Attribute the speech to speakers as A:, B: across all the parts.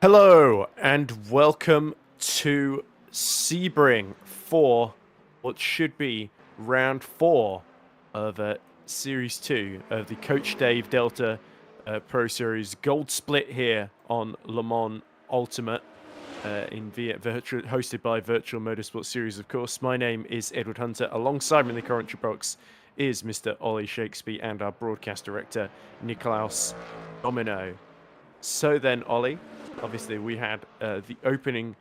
A: Hello and welcome to Sebring for what should be round 4 of Series 2 of the Coach Dave Delta Pro Series Gold Split here on Le Mans Ultimate hosted by Virtual Motorsport Series, of course. My name is Edward Hunter. Alongside me in the commentary box is Mr. Ollie Shakespeare and our broadcast director, Nikolaus Domino. So then, Ollie, obviously we had the opening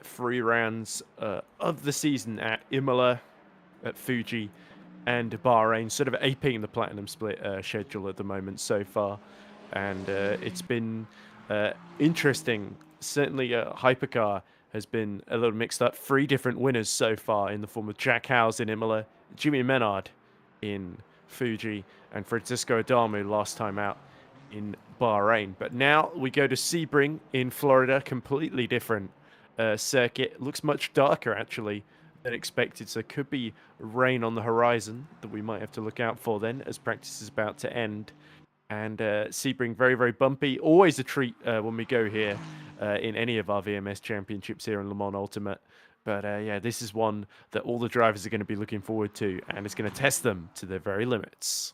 A: 3 rounds of the season at Imola, at Fuji, and Bahrain, sort of aping the Platinum Split schedule at the moment so far. And it's been interesting. Certainly, Hypercar has been a little mixed up. 3 different winners so far in the form of Jack Howes in Imola, Jimmy Menard in Fuji, and Francisco Adamu last time out in Bahrain. But now we go to Sebring in Florida, completely different circuit. Looks much darker actually than expected, so could be rain on the horizon that we might have to look out for then as practice is about to end. And Sebring very, very bumpy. Always a treat when we go here in any of our VMS championships here in Le Mans Ultimate. But yeah, this is one that all the drivers are going to be looking forward to, and it's going to test them to their very limits.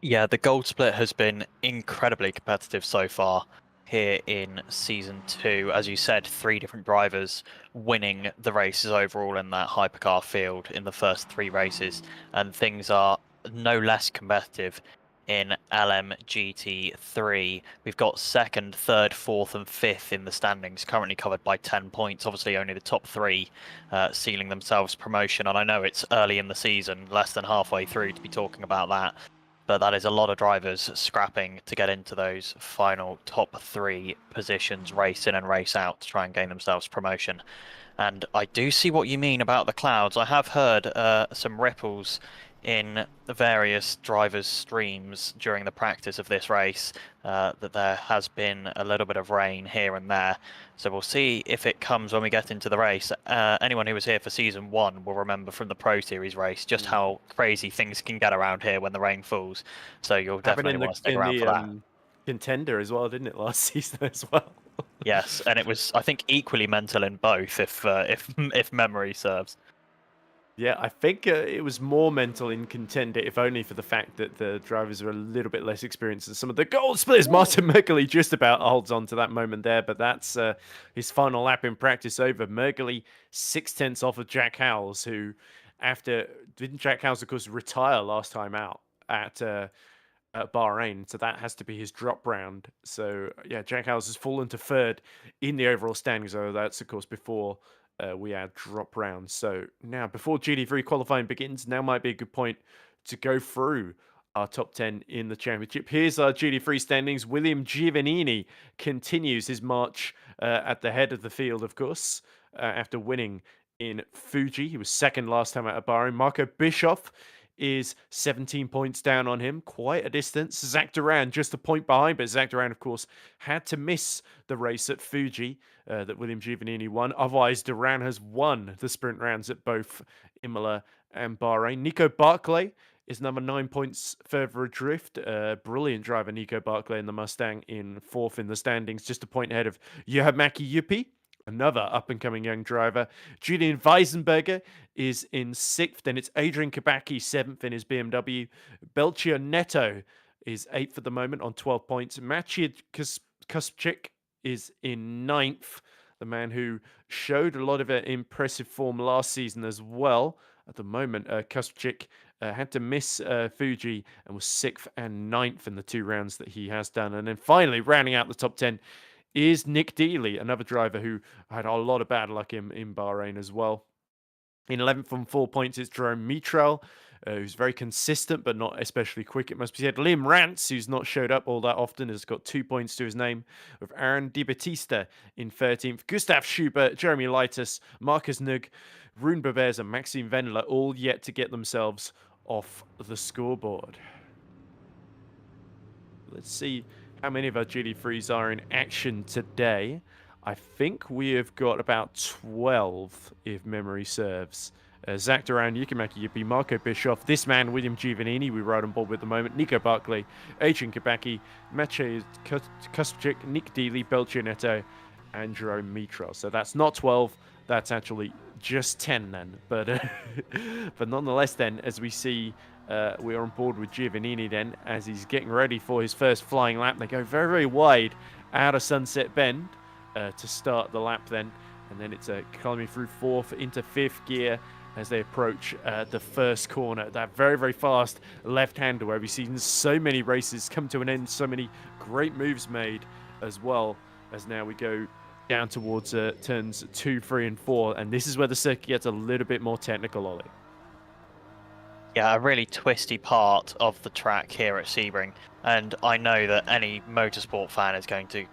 B: Yeah, the gold split has been incredibly competitive so far here in Season 2. As you said, 3 different drivers winning the races overall in that hypercar field in the first 3 races, and things are no less competitive in LMGT3. We've got 2nd, 3rd, 4th and 5th in the standings, currently covered by 10 points. Obviously only the top 3 sealing themselves promotion, and I know it's early in the season, less than halfway through to be talking about that. But that is a lot of drivers scrapping to get into those final top 3 positions, race in and race out, to try and gain themselves promotion. And I do see what you mean about the clouds. I have heard some ripples in the various drivers' streams during the practice of this race, that there has been a little bit of rain here and there. So we'll see if it comes when we get into the race. Anyone who was here for Season 1 will remember from the Pro Series race just how crazy things can get around here when the rain falls. So you'll definitely want to stick around for that.
A: Contender as well, didn't it, last season as well?
B: Yes, and it was, I think, equally mental in both, if memory serves.
A: Yeah, I think it was more mental in Contender, if only for the fact that the drivers are a little bit less experienced than some of the gold splitters. Martin Mergeli just about holds on to that moment there, but that's his final lap in practice over. Mergeli 6/10 off of Jack Howes, who didn't Jack Howes, of course, retire last time out at Bahrain, so that has to be his drop round. So yeah, Jack Howes has fallen to 3rd in the overall standings, though that's of course before we add drop rounds. So now, before GT3 qualifying begins, now might be a good point to go through our top 10 in the championship. Here's our GT3 standings. William Giovannini continues his march at the head of the field, of course, after winning in Fuji. He was 2nd last time out of Bahrain. Marco Bischoff is 17 points down on him, quite a distance. Zach Duran just a point behind, but Zach Duran, of course, had to miss the race at Fuji that William Giovannini won. Otherwise, Duran has won the sprint rounds at both Imola and Bahrain. Nico Barclay is number 9 points further adrift. Brilliant driver, Nico Barclay in the Mustang, in 4th in the standings, just a point ahead of Yohamaki Yuppie, another up-and-coming young driver. Julian Weisenberger is in 6th, and it's Adrian Kabacki 7th in his BMW. Belchio Neto is 8th at the moment on 12 points. Maciej Kuspczyk is in 9th, the man who showed a lot of impressive form last season as well. At the moment, Kuspczyk had to miss Fuji and was 6th and 9th in the 2 rounds that he has done. And then finally, rounding out the top 10, is Nick Dealey, another driver who had a lot of bad luck in Bahrain as well. In 11th on 4 points, it's Jerome Mitrel, who's very consistent but not especially quick, it must be said. Liam Rance, who's not showed up all that often, has got 2 points to his name, with Aaron Di Battista in 13th. Gustav Schubert, Jeremy Leitus, Marcus Nug, Rune Bebers and Maxime Wendler all yet to get themselves off the scoreboard. Let's see how many of our GT3s are in action today. I think we have got about 12, if memory serves. Zach Duran, Yukimaki Yupi, Marco Bischoff, this man, William Giovannini, we ride on board with at the moment, Nico Barkley, Adrian Kabaki, Maciej Kuspczyk, Nick Deely, Belgian Neto, and Jerome Mitro. So that's not 12, that's actually just 10 then. But but nonetheless then, as we see, we are on board with Giovannini then, as he's getting ready for his first flying lap. They go very, very wide out of Sunset Bend to start the lap then. And then it's climbing through fourth into fifth gear as they approach the first corner. That very, very fast left-hander where we've seen so many races come to an end, so many great moves made as well, as now we go down towards turns 2, 3, and 4. And this is where the circuit gets a little bit more technical, Ollie.
B: Yeah, a really twisty part of the track here at Sebring. And I know that any motorsport fan is going to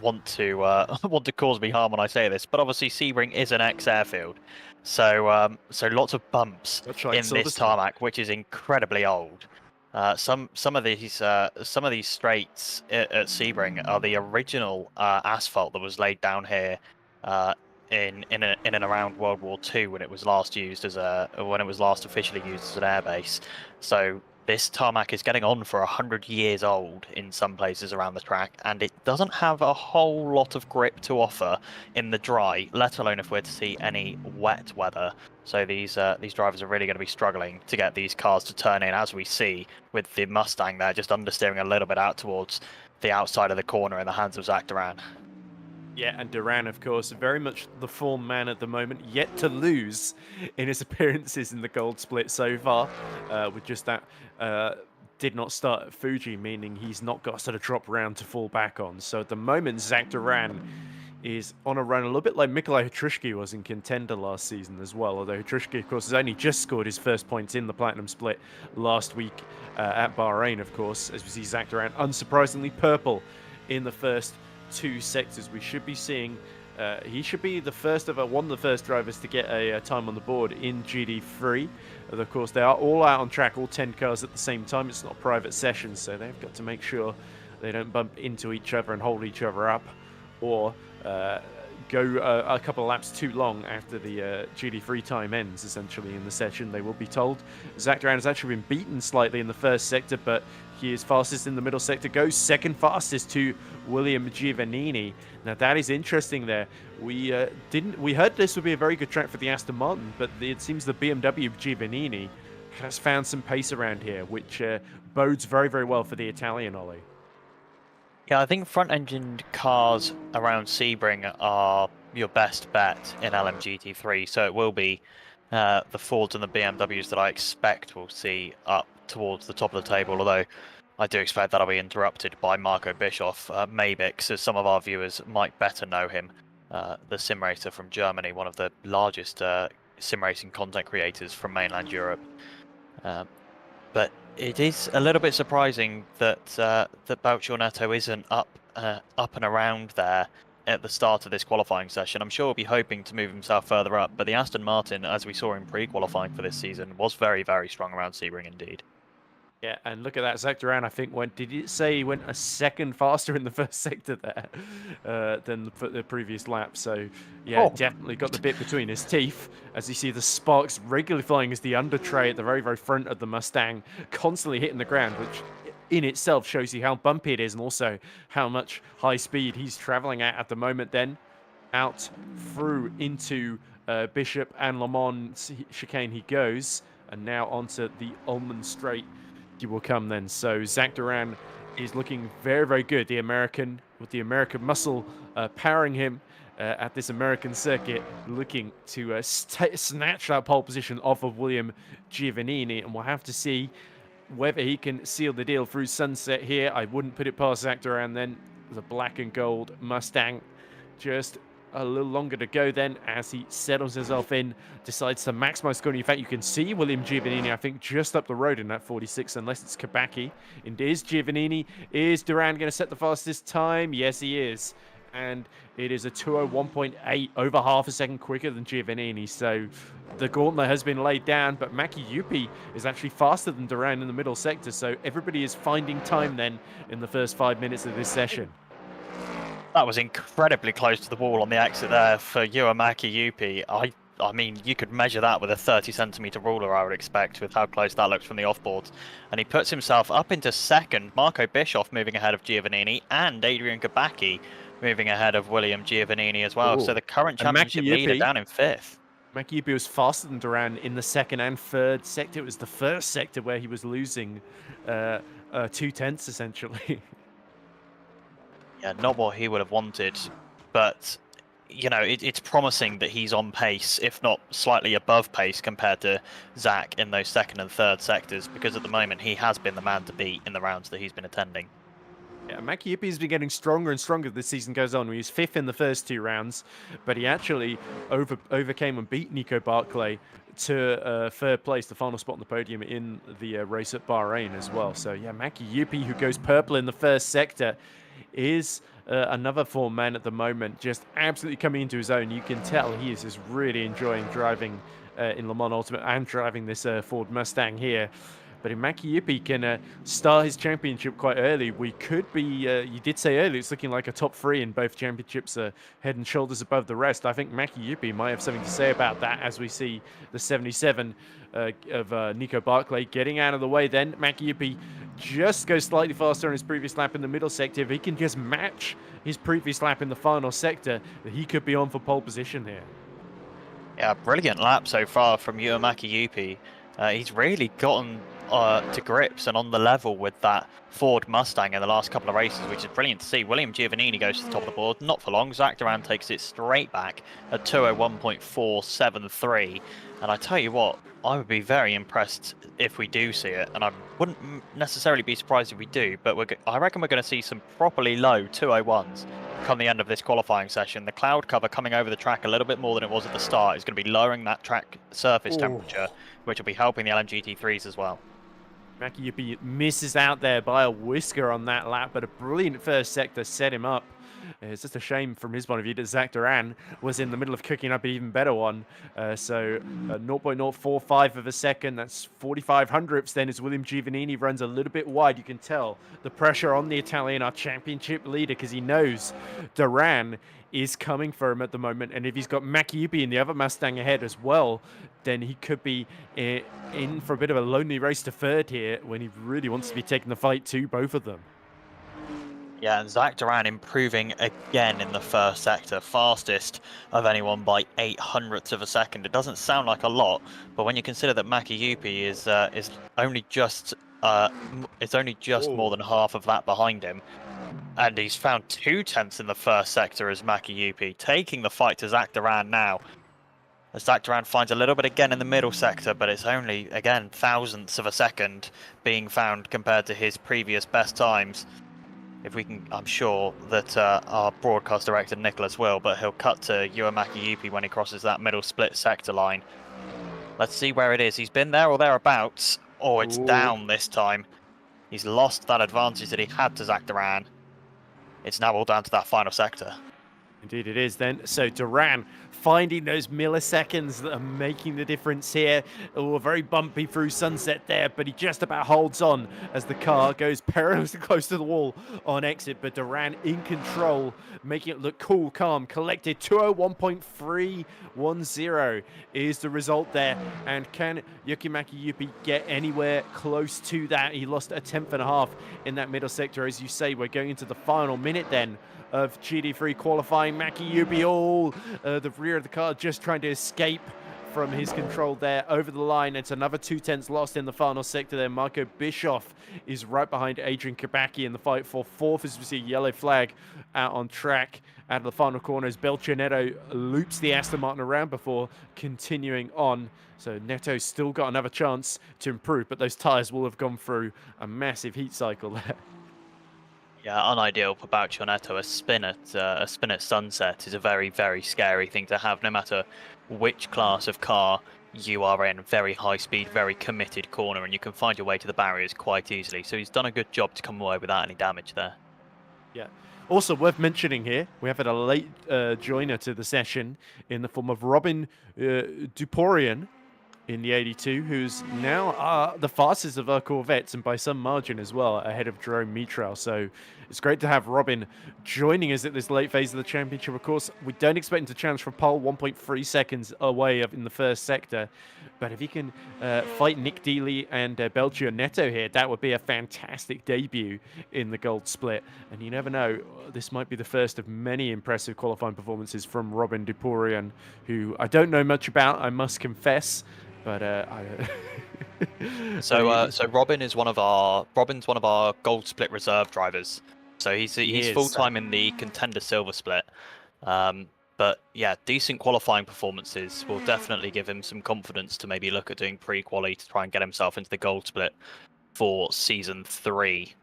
B: want to cause me harm when I say this, but obviously Sebring is an ex-airfield, so lots of bumps in this tarmac, which is incredibly old. Some of these straights at Sebring are the original asphalt that was laid down here in and around World War II when it was last used when it was last officially used as an airbase. So this tarmac is getting on for 100 years old in some places around the track, and it doesn't have a whole lot of grip to offer in the dry, let alone if we're to see any wet weather. So these drivers are really going to be struggling to get these cars to turn in, as we see with the Mustang there, just understeering a little bit out towards the outside of the corner in the hands of Zach Duran.
A: Yeah, and Duran, of course, very much the form man at the moment, yet to lose in his appearances in the gold split so far, with just that did not start at Fuji, meaning he's not got a sort of drop round to fall back on. So at the moment, Zach Duran is on a run, a little bit like Mikolaj Hrushky was in Contender last season as well, although Hrushky, of course, has only just scored his first points in the Platinum Split last week at Bahrain, of course, as we see Zach Duran, unsurprisingly, purple in the first 2 sectors. We should be seeing he should be the first of one of the first drivers to get a time on the board in GD3. Of course, they are all out on track, all 10 cars at the same time. It's not a private session, so they've got to make sure they don't bump into each other and hold each other up, or go a couple of laps too long after the GD3 time ends, essentially, in the session, they will be told. Zach Duran has actually been beaten slightly in the first sector, but he is fastest in the middle sector, goes second fastest to William Giovannini. Now, that is interesting there. We heard this would be a very good track for the Aston Martin, but it seems the BMW Giovannini has found some pace around here, which bodes very, very well for the Italian, Ollie.
B: Yeah, I think front-engined cars around Sebring are your best bet in LMGT3, so it will be the Fords and the BMWs that I expect we'll see up towards the top of the table, although I do expect that'll be interrupted by Marco Bischoff, Mabix, as some of our viewers might better know him, the sim racer from Germany, one of the largest sim racing content creators from mainland Europe. But it is a little bit surprising that that Belchor Neto isn't up and around there at the start of this qualifying session. I'm sure he'll be hoping to move himself further up, but the Aston Martin, as we saw in pre-qualifying for this season, was very, very strong around Sebring indeed.
A: Yeah, and look at that. Zach Duran, I think, did you say he went a second faster in the first sector there than the previous lap? So, yeah, definitely got the bit between his teeth. As you see the sparks regularly flying as the under tray at the very, very front of the Mustang constantly hitting the ground, which in itself shows you how bumpy it is and also how much high speed he's traveling at the moment then. Out through into Bishop and Le Mans chicane he goes, and now onto the Ullman Straight he will come then. So Zach Duran is looking very, very good. The American, with the American muscle powering him at this American circuit, looking to snatch that pole position off of William Giovannini, and we'll have to see whether he can seal the deal through sunset here. I wouldn't put it past Zach Duran then. The black and gold Mustang, just a little longer to go then as he settles himself in, decides to maximize scoring. In fact, you can see William Giovannini, I think, just up the road in that 46, unless it's Kabaki. It is Giovannini. Is Duran going to set the fastest time? Yes, he is. And it is a 2:01.8, over half a second quicker than Giovannini. So the gauntlet has been laid down, but Maki Yupi is actually faster than Duran in the middle sector. So everybody is finding time then in the first 5 minutes of this session.
B: That was incredibly close to the wall on the exit there for Yuamaki Yupi. I mean, you could measure that with a 30-centimeter ruler, I would expect, with how close that looks from the offboards. And he puts himself up into second. Marco Bischoff moving ahead of Giovannini, and Adrian Gabacki moving ahead of William Giovannini as well. So
A: Ooh.
B: the current
A: And
B: championship leader
A: Makiupi
B: down in fifth.
A: was faster than Duran in the second and third sector. It was the first sector where he was losing 2/10 essentially.
B: Yeah, not what he would have wanted, but you know, it's promising that he's on pace, if not slightly above pace, compared to Zach in those second and third sectors, because at the moment he has been the man to beat in the rounds that he's been attending.
A: Yeah, Makiupi's been getting stronger and stronger as the season goes on. He was fifth in the first 2 rounds, but he actually overcame and beat Nico Barclay to third place, the final spot on the podium in the race at Bahrain as well. So yeah, Makiupi, who goes purple in the first sector, is another form man at the moment, just absolutely coming into his own. You can tell he is just really enjoying driving in Le Mans Ultimate and driving this Ford Mustang here. But if Makiupi can start his championship quite early, we could be, you did say earlier, it's looking like a top 3 in both championships, head and shoulders above the rest. I think Makiupi might have something to say about that as we see the 77 of Nico Barclay getting out of the way. Then Makiupi just goes slightly faster on his previous lap in the middle sector. If he can just match his previous lap in the final sector, he could be on for pole position here.
B: Yeah, brilliant lap so far from Yuya Makiupi. He's really gotten to grips and on the level with that Ford Mustang in the last couple of races, which is brilliant to see. William Giovannini goes to the top of the board, not for long. Zach Duran takes it straight back at 201.473. And I tell you what, I would be very impressed if we do see it, and I wouldn't necessarily be surprised if we do, but I reckon we're going to see some properly low 201s come the end of this qualifying session. The cloud cover coming over the track a little bit more than it was at the start is going to be lowering that track surface temperature, which will be helping the LMGT3s as well.
A: Makiupi misses out there by a whisker on that lap, but a brilliant first sector set him up. It's just a shame from his point of view that Zach Duran was in the middle of cooking up an even better one. 0.045 of a second, that's 45 hundredths then as William Giovannini runs a little bit wide. You can tell the pressure on the Italian, our championship leader, because he knows Duran is coming for him at the moment. And if he's got Makiupi in the other Mustang ahead as well, then he could be in for a bit of a lonely race to third here when he really wants to be taking the fight to both of them.
B: Yeah, and Zach Duran improving again in the first sector, fastest of anyone by 800ths of a second. It doesn't sound like a lot, but when you consider that Makiupi is only just more than half of that behind him, and he's found 2/10 in the first sector as Makiupi, taking the fight to Zach Duran now. As Zach Duran finds a little bit again in the middle sector, but it's only, again, thousandths of a second being found compared to his previous best times. If we can, I'm sure that our broadcast director Nicholas will, but he'll cut to Yuya Makiupi when he crosses that middle split sector line. Let's see where it is. He's been there or thereabouts. Oh, it's down this time. He's lost that advantage that he had to Zach Duran. It's now all down to that final sector.
A: Indeed it is then. So Duran finding those milliseconds that are making the difference here. Oh, very bumpy through Sunset there, but he just about holds on as the car goes perilously close to the wall on exit. But Duran in control, making it look cool, calm, collected. 201.310 is the result there. And can Yuya Makiupi get anywhere close to that? He lost a 10th in that middle sector. As you say, we're going into the final minute then of GT3 qualifying. Makiupi, the rear of the car, just trying to escape from his control there over the line. It's another 2/10 lost in the final sector there. Marco Bischoff is right behind Adrian Kabacki in the fight for fourth as we see a yellow flag out on track out of the final corner as Belcher loops the Aston Martin around before continuing on. So Neto's still got another chance to improve, but those tyres will have gone through a massive heat cycle there.
B: Yeah, unideal for Baucio Neto. A spin at Sunset is a very, very scary thing to have, no matter which class of car you are in. Very high speed, very committed corner, and you can find your way to the barriers quite easily. So he's done a good job to come away without any damage there.
A: Yeah. Also worth mentioning here, we have had a late joiner to the session in the form of Robin Duporian in the 82, who's now the fastest of our Corvettes, and by some margin as well, ahead of Jerome Mitral. So it's great to have Robin joining us at this late phase of the championship. Of course, we don't expect him to challenge for pole, 1.3 seconds away in the first sector. But if he can fight Nick Dealey and Belgio Neto here, that would be a fantastic debut in the gold split. And you never know, this might be the first of many impressive qualifying performances from Robin Duporian, who I don't know much about, I must confess. But
B: So Robin's one of our gold split reserve drivers. So he's full time in the contender silver split. But yeah, decent qualifying performances will definitely give him some confidence to maybe look at doing pre-quali to try and get himself into the gold split for season 3.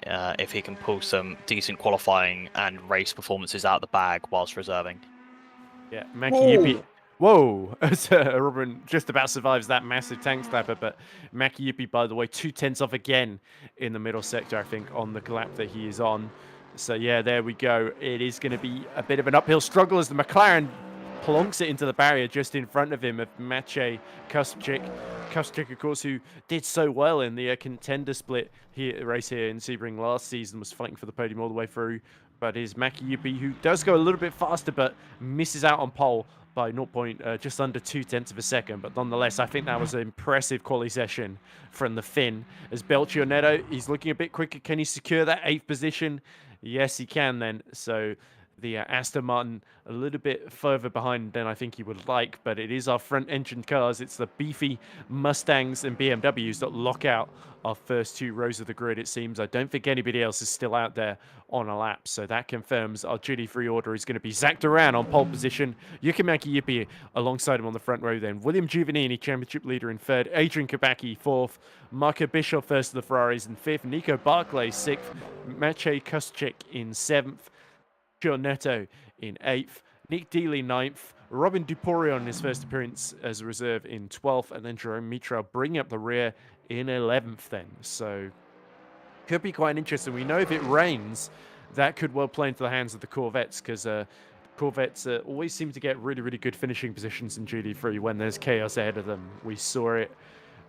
B: If he can pull some decent qualifying and race performances out of the bag whilst reserving.
A: Yeah, Mackie Yippee. Whoa! Robin just about survives that massive tank slapper, but Mackie Yippee, by the way, 2/10 off again in the middle sector, I think, on the lap that he is on. So yeah, there we go. It is going to be a bit of an uphill struggle as the McLaren plonks it into the barrier just in front of him of Maciej Kuszczyk. Kuszczyk, of course, who did so well in the contender split race here in Sebring last season, was fighting for the podium all the way through. But is Mackie Yippee, who does go a little bit faster, but misses out on pole by just under 0.2 of a second. But nonetheless, I think that was an impressive quali session from the Finn. As Belgio Neto, he's looking a bit quicker. Can he secure that 8th position? Yes, he can then. So the Aston Martin a little bit further behind than I think he would like, but it is our front-engine cars. It's the beefy Mustangs and BMWs that lock out our first 2 rows of the grid, it seems. I don't think anybody else is still out there on a lap, so that confirms our GD3 order is going to be Zach Duran on pole position, Yuki Mackie Yippee alongside him on the front row then, William Giovannini, championship leader in 3rd, Adrian Kabacki 4th, Marco Bischoff first of the Ferraris in 5th, Nico Barclay 6th, Maciej Kuszczyk in 7th, Neto in 8th, Nick Dealey 9th, Robin Duporian his first appearance as a reserve in 12th, and then Jerome Mitral bringing up the rear in 11th then. So could be quite interesting. We know if it rains, that could well play into the hands of the Corvettes, because Corvettes always seem to get really, really good finishing positions in GD3 when there's chaos ahead of them. We saw it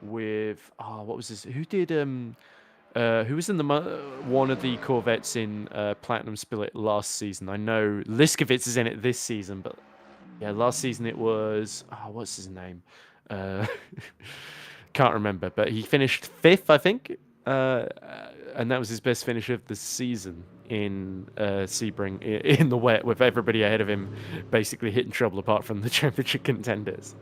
A: with, what was this? Who did... who was in one of the Corvettes in Platinum Split last season? I know Liskovitz is in it this season, but yeah, last season it was... what's his name? Can't remember, but he finished 5th, I think. And that was his best finish of the season in Sebring, in the wet, with everybody ahead of him basically hitting trouble apart from the championship contenders.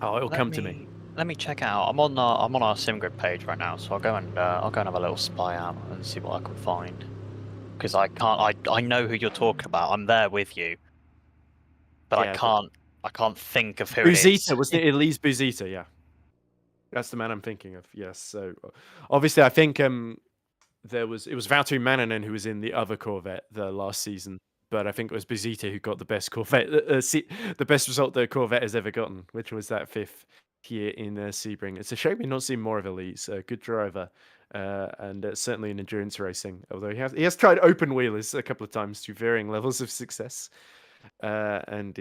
A: Oh, it'll come to me.
B: Let me check out. I'm on our SimGrid page right now, so I'll go and have a little spy out and see what I can find. Because I know who you're talking about. I'm there with you, but yeah, I can't think of who it is.
A: Was it Elise Buzita? Yeah, that's the man I'm thinking of. Yes. So obviously, I think it was Valtteri Manninen who was in the other Corvette the last season. But I think it was Buzita who got the best Corvette, the best result the Corvette has ever gotten, which was that 5th here in Sebring. It's a shame we've not seen more of Elise. Good driver, and certainly in endurance racing. Although he has tried open wheelers a couple of times to varying levels of success. And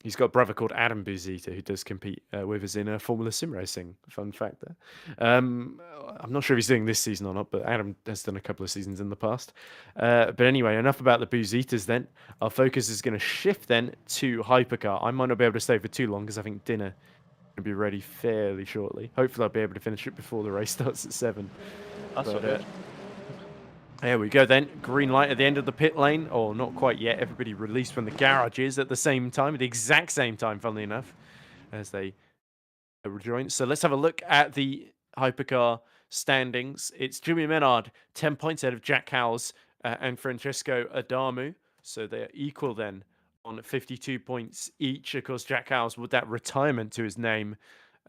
A: he's got a brother called Adam Buzita who does compete with us in Formula Sim racing. Fun fact there. I'm not sure if he's doing this season or not, but Adam has done a couple of seasons in the past. But anyway, enough about the Buzitas then. Our focus is going to shift then to Hypercar. I might not be able to stay for too long because I think dinner will be ready fairly shortly. Hopefully I'll be able to finish it before the race starts at 7.
B: That's all good.
A: There we go then. Green light at the end of the pit lane. Or not quite yet. Everybody released from the garages at the same time, at the exact same time, funnily enough, as they rejoin. So let's have a look at the Hypercar standings. It's Jimmy Menard, 10 points ahead of Jack Howes and Francesco Adamu. So they're equal then on 52 points each. Of course, Jack Howes with that retirement to his name.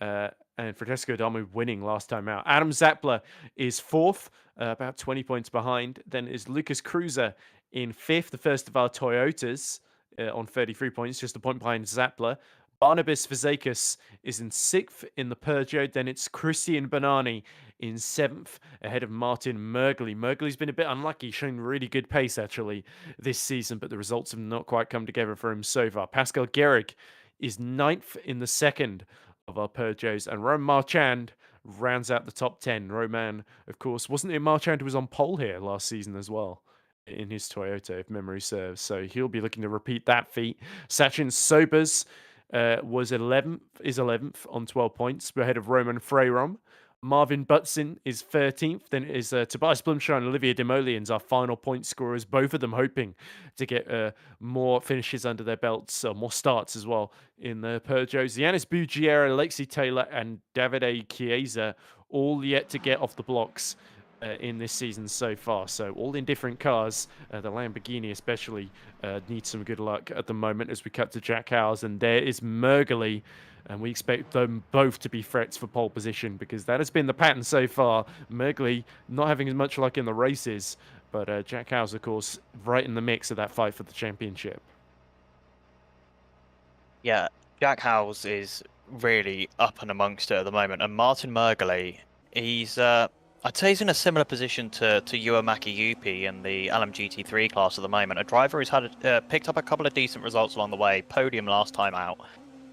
A: And Francesco Adamu winning last time out. Adam Zappler is 4th, about 20 points behind. Then is Lucas Cruiser in 5th, the first of our Toyotas, on 33 points, just a point behind Zappler. Barnabas Fazekas is in 6th in the Peugeot. Then it's Christian Banani in 7th, ahead of Martin Mergley. Mergley's been a bit unlucky, showing really good pace, actually, this season, but the results have not quite come together for him so far. Pascal Gehrig is 9th in the second of our Peugeots, and Roman Marchand rounds out the top 10. Roman, of course, wasn't it Marchand who was on pole here last season as well in his Toyota, if memory serves. So he'll be looking to repeat that feat. Sachin Sobers was 11th, is 11th on 12 points, ahead of Roman Freyrom. Marvin Butson is 13th. Then it is Tobias Blumstein and Olivier Demolians, our final point scorers, both of them hoping to get more finishes under their belts, more starts as well in the Peugeots. Yanis Bougiera, Alexi Taylor, and Davide Chiesa all yet to get off the blocks in this season so far. So all in different cars. The Lamborghini especially needs some good luck at the moment as we cut to Jack Howes. And there is Mergely. And we expect them both to be threats for pole position because that has been the pattern so far. Mergley not having as much luck in the races, but Jack Howes, of course, right in the mix of that fight for the championship.
B: Yeah, Jack Howes is really up and amongst it at the moment, and Martin Mergely, he's I'd say he's in a similar position to Yua Makiyupi in the LMGT3 class at the moment. A driver who's had picked up a couple of decent results along the way, podium last time out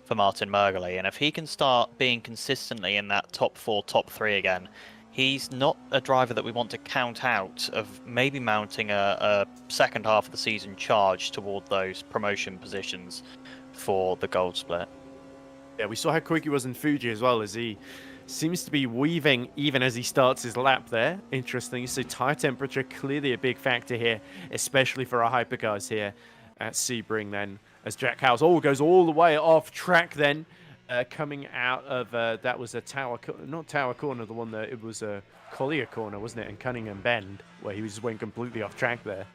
B: for Martin Mergely, and if he can start being consistently in that top 4, top 3 again, he's not a driver that we want to count out of maybe mounting a second half of the season charge toward those promotion positions for the gold split.
A: Yeah, we saw how quick he was in Fuji as well, as he seems to be weaving even as he starts his lap there. Interesting. So tire temperature clearly a big factor here, especially for our hypercars here at Sebring then, as Jack Howes goes all the way off track then, coming out of, that was a not Tower Corner, the one that it was a Collier Corner, wasn't it, and Cunningham Bend, where he just went completely off track there.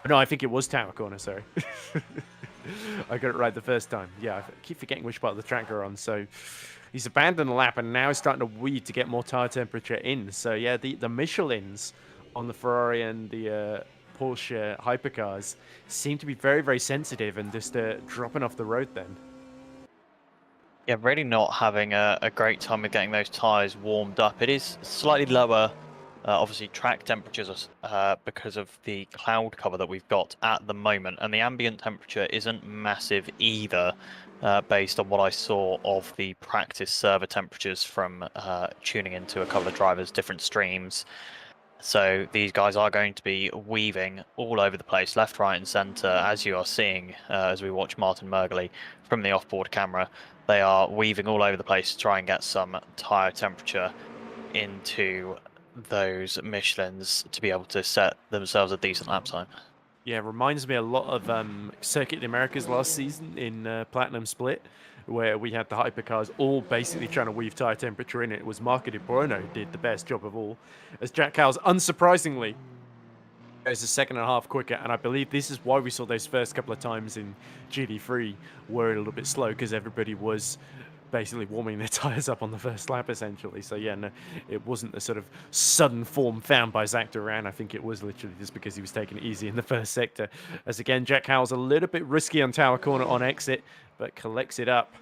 A: No, I think it was Tower Corner, sorry. I got it right the first time. Yeah, I keep forgetting which part of the track we're on. So he's abandoned the lap and now he's starting to weed to get more tire temperature in. So yeah, the Michelins on the Ferrari and the Porsche hypercars seem to be very, very sensitive and just dropping off the road then.
B: Yeah, really not having a great time with getting those tyres warmed up. It is slightly lower, obviously, track temperatures because of the cloud cover that we've got at the moment. And the ambient temperature isn't massive either, based on what I saw of the practice server temperatures from tuning into a couple of drivers' different streams. So these guys are going to be weaving all over the place, left, right, and centre, as you are seeing as we watch Martin Mergely from the off-board camera. They are weaving all over the place to try and get some tyre temperature into those Michelins to be able to set themselves a decent lap time.
A: Yeah, reminds me a lot of Circuit of the Americas last season in Platinum Split, where we had the hypercars all basically trying to weave tire temperature in. It was Marco Di Bruno did the best job of all, as Jack Howes, unsurprisingly, goes a second and a half quicker. And I believe this is why we saw those first couple of times in GD3 were a little bit slow, because everybody was basically warming their tires up on the first lap, essentially. So yeah, no, it wasn't the sort of sudden form found by Zach Duran. I think it was literally just because he was taking it easy in the first sector. As again, Jack Howes a little bit risky on Tower Corner on exit, but collects it up.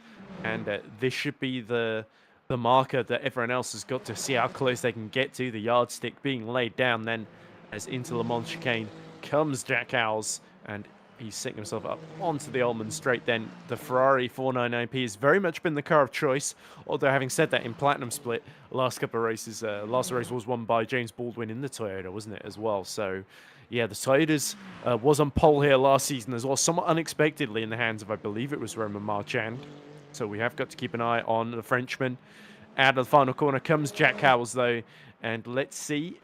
A: And this should be the marker that everyone else has got to see how close they can get to. The yardstick being laid down then, as into Le Mans chicane comes Jack Howes, and he's setting himself up onto the Ullman straight then. The Ferrari 499P has very much been the car of choice, although having said that, in Platinum Split, last couple of races, last race was won by James Baldwin in the Toyota, wasn't it, as well? So, yeah, the Toyotas was on pole here last season as well, somewhat unexpectedly in the hands of, I believe it was Roman Marchand. So we have got to keep an eye on the Frenchman. Out of the final corner comes Jack Howes, though, and let's see.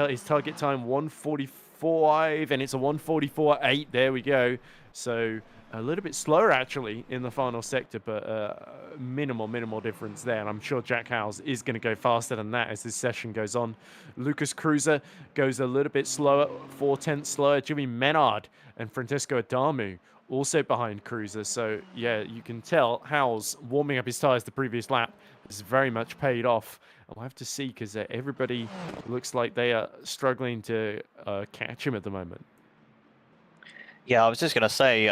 A: His target time 1:45, and it's a 1:44.8. There we go. So a little bit slower actually in the final sector, but minimal difference there. And I'm sure Jack Howes is going to go faster than that as this session goes on. Lucas Cruiser goes a little bit slower, 4/10 slower. Jimmy Menard and Francesco Adamu also behind Cruiser. So yeah, you can tell Howes warming up his tires the previous lap has very much paid off. I'll have to see, because everybody looks like they are struggling to catch him at the moment.
B: Yeah, I was just going to say,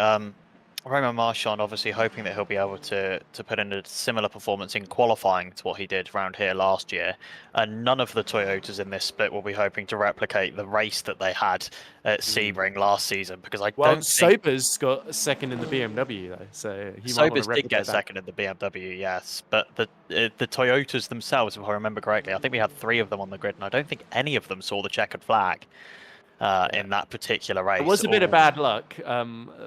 B: Romain Marchand obviously hoping that he'll be able to put in a similar performance in qualifying to what he did around here last year. And none of the Toyotas in this split will be hoping to replicate the race that they had at Sebring last season, because I
A: Well,
B: don't think
A: Sober's got second in the BMW though, so he might want to
B: Sobers did
A: replicate
B: get
A: that.
B: second in the BMW, yes, but the Toyotas themselves, if I remember correctly, I think we had 3 of them on the grid, and I don't think any of them saw the checkered flag
A: Yeah.
B: in that particular
A: It
B: race.
A: was a bit of bad luck.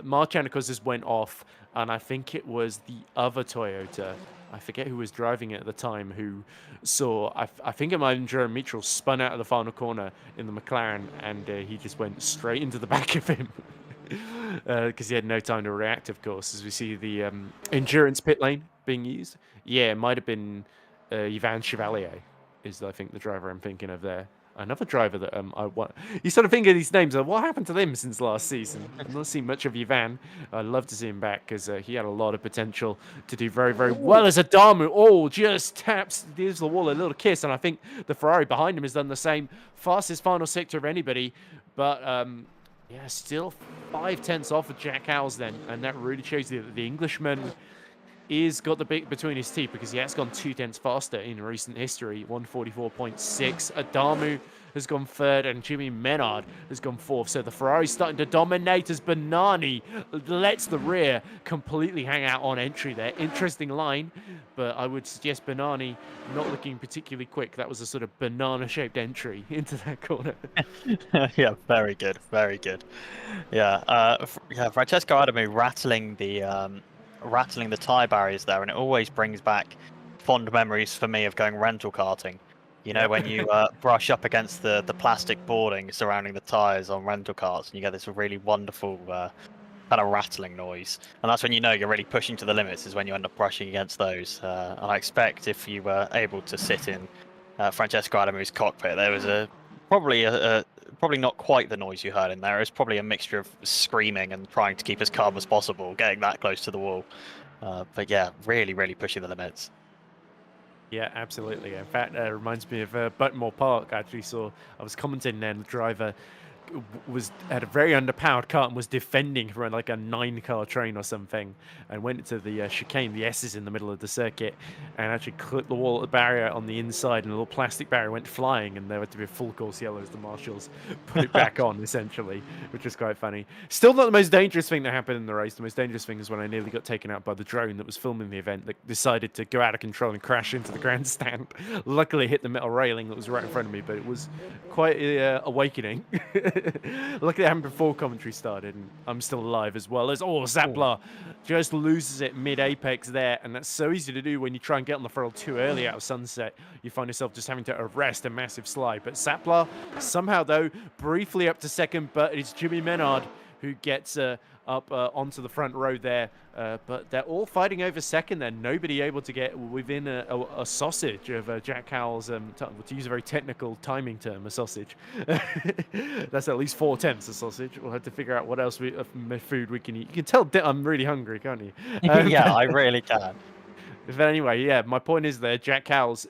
A: Marchand, of course, just went off, and I think it was the other Toyota. I forget who was driving it at the time. Who saw? I think it might have been Jerome Mitchell spun out of the final corner in the McLaren, and he just went straight into the back of him because he had no time to react. Of course, as we see the endurance pit lane being used. Yeah, it might have been Yvan Chevalier, is I think the driver I'm thinking of there. Another driver that I want. You sort of think of these names. What happened to them since last season? I've not seen much of Ivan. I'd love to see him back because he had a lot of potential to do very, very well as Adamu. Oh, just taps, gives the wall a little kiss, and I think the Ferrari behind him has done the same. Fastest final sector of anybody, but yeah, still 5/10 off of Jack Howes then, and that really shows you that the Englishman is got the bit between his teeth because he has gone 2/10 faster in recent history. 144.6. Adamu has gone third, and Jimmy Menard has gone fourth. So the Ferrari's starting to dominate as Banani lets the rear completely hang out on entry there. Interesting line, but I would suggest Banani not looking particularly quick. That was a sort of banana-shaped entry into that corner.
B: Yeah, very good, very good. Yeah, yeah, Francesco Adamu rattling the tire barriers there, and it always brings back fond memories for me of going rental karting. You know, when you brush up against the plastic boarding surrounding the tires on rental carts, and you get this really wonderful kind of rattling noise, and that's when you know you're really pushing to the limits. Is when you end up brushing against those. And I expect if you were able to sit in Francesco Adamu's cockpit, there was probably not quite the noise you heard in there. It was probably a mixture of screaming and trying to keep as calm as possible, getting that close to the wall. But yeah, really, really pushing the limits.
A: Yeah, absolutely. In fact, it reminds me of Buttonmore Park. I actually saw, I was commenting there, and the driver had a very underpowered car and was defending from like a 9-car train or something, and went into the chicane, the S's in the middle of the circuit, and actually clipped the wall at the barrier on the inside, and a little plastic barrier went flying, and there had to be a full course yellow as the marshals put it back on, essentially, which was quite funny. Still not the most dangerous thing that happened in the race. The most dangerous thing is when I nearly got taken out by the drone that was filming the event that decided to go out of control and crash into the grandstand. Luckily, it hit the metal railing that was right in front of me, but it was quite awakening. Luckily, it happened before commentary started, and I'm still alive as well as Zapla just loses it mid-apex there, and that's so easy to do when you try and get on the throttle too early out of sunset. You find yourself just having to arrest a massive slide. But Zapla somehow, though, briefly up to second, but it's Jimmy Menard who gets up onto the front row there. But they're all fighting over second there. Nobody able to get within a sausage of Jack Howell's, to use a very technical timing term, a sausage. That's at least 4/10 a sausage. We'll have to figure out what else food we can eat. You can tell I'm really hungry, can't you?
B: Yeah, I really can.
A: But anyway, yeah, my point is there, Jack Howell's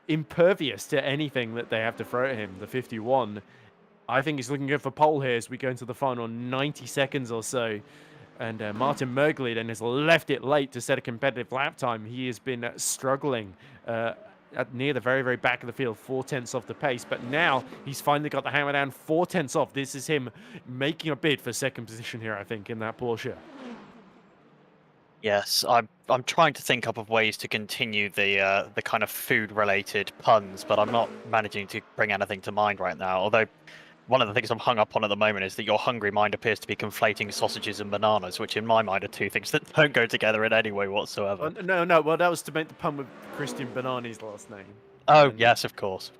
A: impervious to anything that they have to throw at him. The 51, I think he's looking good for pole here as we go into the final 90 seconds or so. And Martin Mergley then has left it late to set a competitive lap time. He has been struggling near the very, very back of the field, 4/10 off the pace. But now he's finally got the hammer down, 4/10 off. This is him making a bid for second position here, I think, in that Porsche.
B: Yes, I'm trying to think up of ways to continue the kind of food-related puns, but I'm not managing to bring anything to mind right now. Although one of the things I'm hung up on at the moment is that your hungry mind appears to be conflating sausages and bananas, which in my mind are two things that don't go together in any way whatsoever.
A: No. Well, that was to make the pun with Christian Banani's last name.
B: Oh, yes, of course.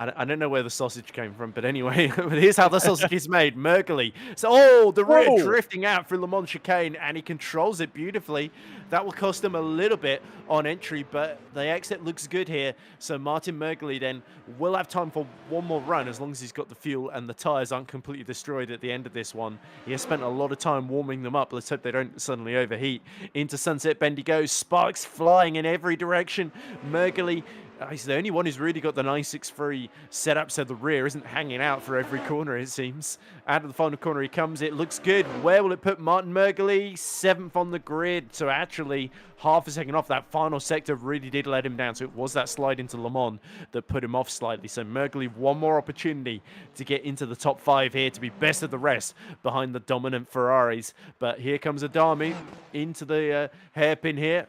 A: I don't know where the sausage came from, but anyway, here's how the sausage is made. Merkley. So, the rear drifting out through Le Mans chicane, and he controls it beautifully. That will cost him a little bit on entry, but the exit looks good here. So Martin Merkley then will have time for one more run as long as he's got the fuel and the tyres aren't completely destroyed at the end of this one. He has spent a lot of time warming them up. Let's hope they don't suddenly overheat. Into Sunset Bend he goes. Sparks flying in every direction. Merkley He's the only one who's really got the 963 set up so the rear isn't hanging out for every corner, it seems. Out of the final corner he comes. It looks good. Where will it put Martin Mergely? 7th on the grid. So actually, half a second off. That final sector really did let him down. So it was that slide into Le Mans that put him off slightly. So Mergely, one more opportunity to get into the top 5 here, to be best of the rest behind the dominant Ferraris. But here comes Adami into the hairpin here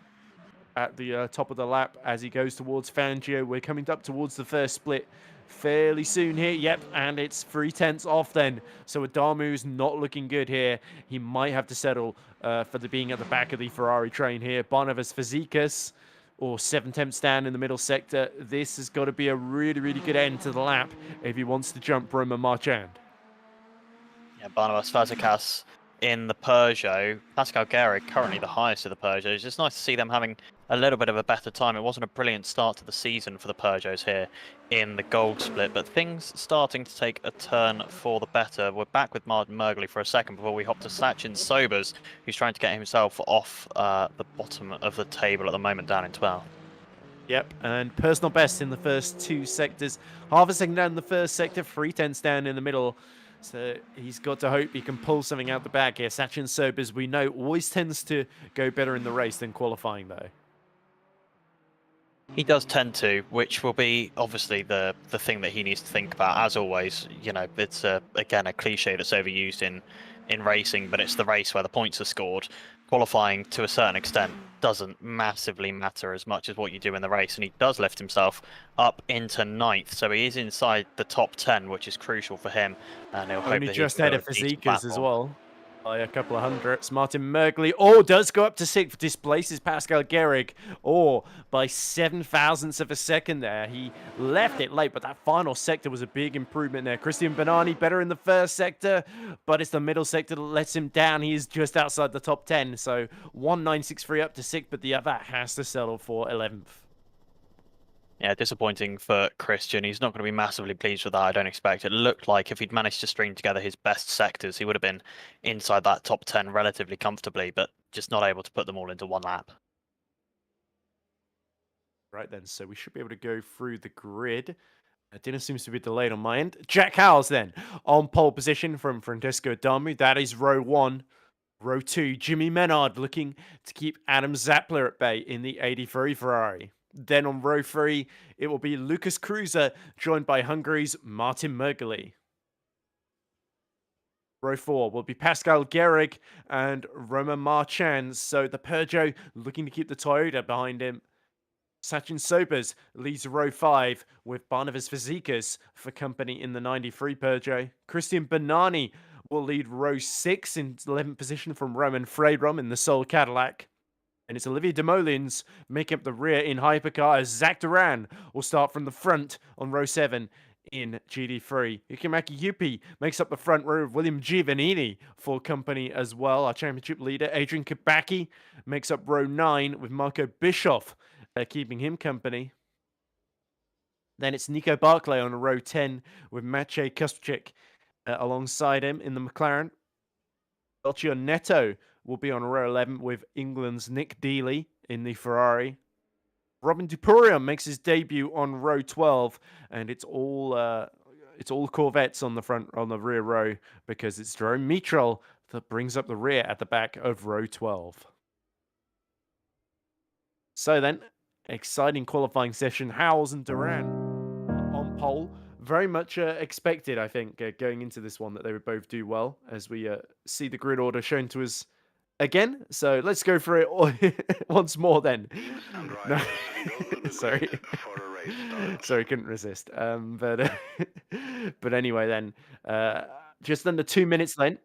A: at the top of the lap as he goes towards Fangio. We're coming up towards the first split fairly soon here. Yep, and it's 3/10 off then. So Adamu's not looking good here. He might have to settle for being at the back of the Ferrari train here. Barnabas Fazekas, or 7/10 stand in the middle sector. This has got to be a really, really good end to the lap if he wants to jump Romain Marchand.
B: Yeah, Barnabas Fazekas in the Peugeot. Pascal Guerrig currently the highest of the Peugeots. It's just nice to see them having a little bit of a better time. It wasn't a brilliant start to the season for the Peugeots here in the gold split, but things starting to take a turn for the better. We're back with Martin Mergely for a second before we hop to Sachin Sobers, who's trying to get himself off the bottom of the table at the moment, down in 12th.
A: Yep, and personal best in the first 2 sectors. Half a second down in the first sector, 3/10 down in the middle. So he's got to hope he can pull something out the bag here. Sachin Sobers, we know, always tends to go better in the race than qualifying, though.
B: He does tend to, which will be obviously the thing that he needs to think about. As always, you know, it's again a cliche that's overused in racing, but it's the race where the points are scored. Qualifying to a certain extent doesn't massively matter as much as what you do in the race, and he does lift himself up into 9th, so he is inside the top 10, which is crucial for him. And he'll hope
A: Only
B: that
A: just
B: he
A: ahead
B: can
A: of
B: go a decent
A: Fazekas as
B: platform.
A: well, by a couple of hundredths. Martin Mergely, does go up to 6th, displaces Pascal Guerrig, by 7 thousandths of a second there. He left it late, but that final sector was a big improvement there. Christian Benani better in the first sector, but it's the middle sector that lets him down. He is just outside the top 10, so 1963 up to 6th, but the other has to settle for 11th.
B: Yeah, disappointing for Christian. He's not going to be massively pleased with that, I don't expect. It looked like if he'd managed to string together his best sectors, he would have been inside that top 10 relatively comfortably, but just not able to put them all into one lap.
A: Right then, so we should be able to go through the grid. Dinner seems to be delayed on my end. Jack Howes then on pole position from Francesco Adamu. That is row 1. Row 2, Jimmy Menard looking to keep Adam Zappler at bay in the 83 Ferrari. Then on row 3, it will be Lucas Cruiser, joined by Hungary's Martin Mergely. Row 4 will be Pascal Guerrig and Romain Marchand. So the Peugeot looking to keep the Toyota behind him. Sachin Sobers leads row 5 with Barnabas Fazekas for company in the 93 Peugeot. Christian Benani will lead row 6 in 11th position from Roman Freydrom in the Soul Cadillac. And it's Olivier Demolins making up the rear in Hypercar as Zach Duran will start from the front on row 7 in GD3. Yukimaki Yupi makes up the front row of William Giovannini for company as well. Our championship leader, Adrian Kabacki, makes up row 9 with Marco Bischoff keeping him company. Then it's Nico Barclay on row 10 with Maciej Kuspczyk alongside him in the McLaren. Belchio Neto will be on row 11 with England's Nick Dealey in the Ferrari. Robin Dupurian makes his debut on row 12, and it's all Corvettes on the rear row because it's Jerome Mitchell that brings up the rear at the back of row 12. So then, exciting qualifying session. Howes and Duran on pole. Very much expected, I think, going into this one that they would both do well, as we see the grid order shown to us again. So let's go for it once more then. No. Sorry. Sorry, couldn't resist. But anyway then, just under 2 minutes then.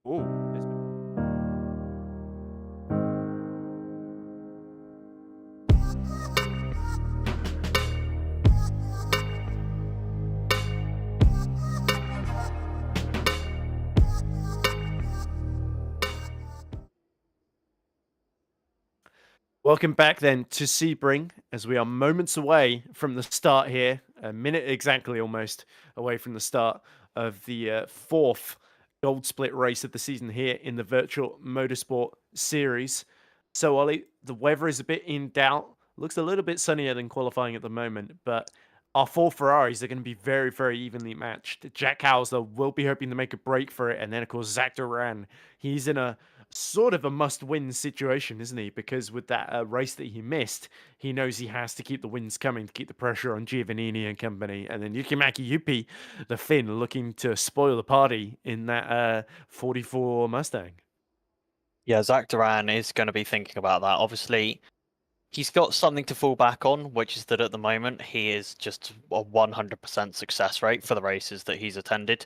A: Oh. Welcome back then to Sebring, as we are moments away from the start here, a minute exactly almost away from the start of the 4th gold split race of the season here in the Virtual Motorsport Series. So Ollie, the weather is a bit in doubt Looks a little bit sunnier than qualifying at the moment, but our 4 Ferraris are going to be very, very evenly matched. Jack Howes, though, will be hoping to make a break for it. And then, of course, Zach Duran, he's in a sort of a must-win situation, isn't he? Because with that race that he missed, he knows he has to keep the wins coming to keep the pressure on Giovannini and company. And then Yukimaki Yuppie, the Finn, looking to spoil the party in that 44 Mustang.
B: Yeah, Zach Duran is going to be thinking about that. Obviously, he's got something to fall back on, which is that at the moment he is just a 100% success rate for the races that he's attended.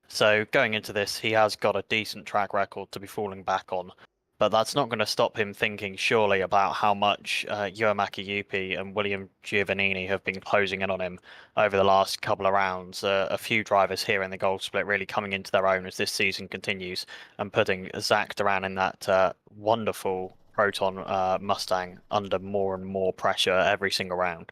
B: So going into this, he has got a decent track record to be falling back on. But that's not going to stop him thinking surely about how much Yoamaki Yupi and William Giovannini have been closing in on him over the last couple of rounds. A few drivers here in the gold split really coming into their own as this season continues and putting Zach Duran in that wonderful Proton Mustang under more and more pressure every single round.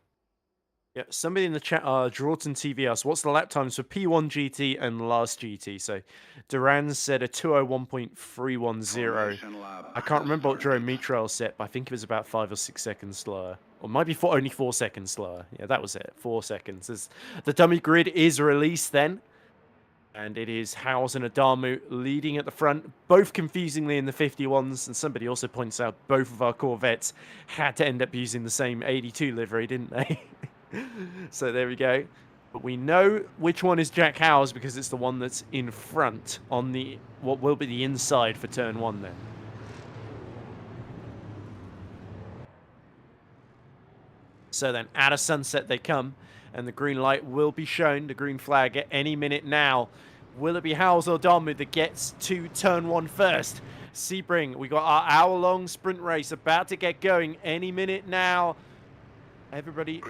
A: Yeah, somebody in the chat, Drawton TV asked, what's the lap times for P1 GT and last GT? So Duran said a 201.310. I can't remember what Jerome Mitrel said, but I think it was about 5 or 6 seconds slower. Or might be only 4 seconds slower. Yeah, that was it. 4 seconds. As the dummy grid is released then. And it is Howes and Adamu leading at the front, both confusingly in the 51s. And somebody also points out both of our Corvettes had to end up using the same 82 livery, didn't they? So there we go. But we know which one is Jack Howes because it's the one that's in front on the what will be the inside for turn 1 then. So then out of sunset they come, and the green light will be shown, the green flag at any minute now. Will it be Howes or Dartmouth that gets to turn 1 first? Sebring, we got our hour-long sprint race about to get going any minute now. Everybody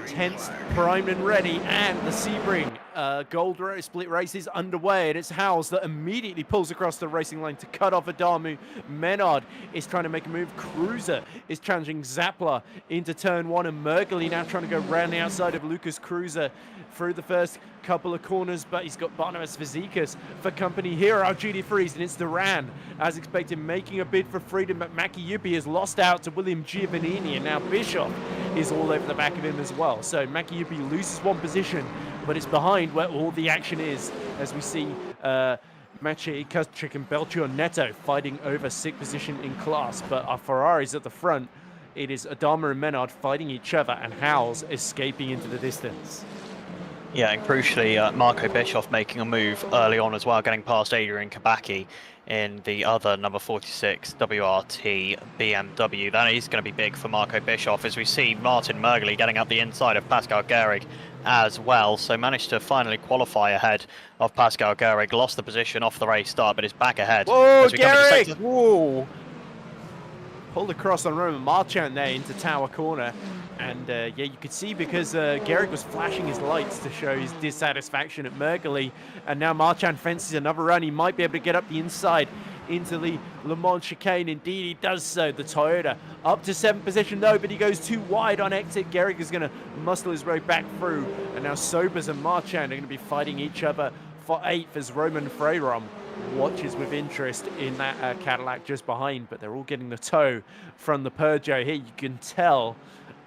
A: tensed, primed and ready, and the Sebring gold split race is underway, and it's Howes that immediately pulls across the racing line to cut off Adamu. Menard is trying to make a move. Cruiser is challenging Zappler into turn 1, and Mergely now trying to go round the outside of Lucas Cruiser through the first couple of corners, but he's got Barnabas Fazekas for company here. Our GD3s, and it's Duran, as expected, making a bid for freedom, but Maki Yuppie has lost out to William Giovannini, and now Bischoff is all over the back of him as well. So Maki Yuppie loses 1 position, but it's behind where all the action is, as we see Maciej Kuczyk and Belchor Neto fighting over 6th position in class. But our Ferraris at the front, it is Adama and Menard fighting each other, and Howes escaping into the distance.
B: Yeah, and crucially, Marco Bischoff making a move early on as well, getting past Adrian Kabaki in the other number 46 WRT BMW. That is going to be big for Marco Bischoff, as we see Martin Mergely getting up the inside of Pascal Gehrig as well. So managed to finally qualify ahead of Pascal Gehrig. Lost the position off the race start, but is back ahead.
A: Whoa,
B: as we
A: Gehrig!
B: Whoa!
A: Pulled across on Roman Marchand there into Tower Corner. And yeah, you could see because Gehrig was flashing his lights to show his dissatisfaction at Mergely. And now Marchand fences another run. He might be able to get up the inside into the Le Mans chicane. Indeed, he does so. The Toyota up to 7th position, though, but he goes too wide on exit. Gehrig is going to muscle his way back through. And now Sobers and Marchand are going to be fighting each other for 8th as Roman Freiram watches with interest in that Cadillac just behind. But they're all getting the tow from the Peugeot here. You can tell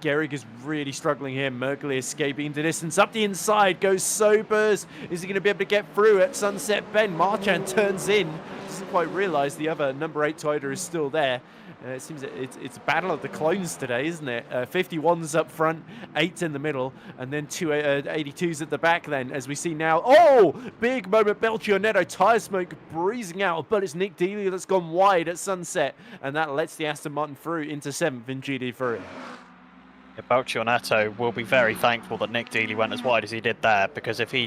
A: Gehrig is really struggling here. Mergely escaping into distance. Up the inside goes Sobers. Is he going to be able to get through at Sunset Bend? Marchand turns in. Doesn't quite realize the other number 8 Toyota is still there. It seems it's a battle of the clones today, isn't it? 51s up front, 8s in the middle, and then 2 82s at the back then, as we see now. Oh, big moment. Belchor Neto, tire smoke breezing out, but it's Nick Dealey that's gone wide at Sunset, and that lets the Aston Martin through into 7th in GD3.
B: Belchor Neto will be very thankful that Nick Dealey went as wide as he did there, because if he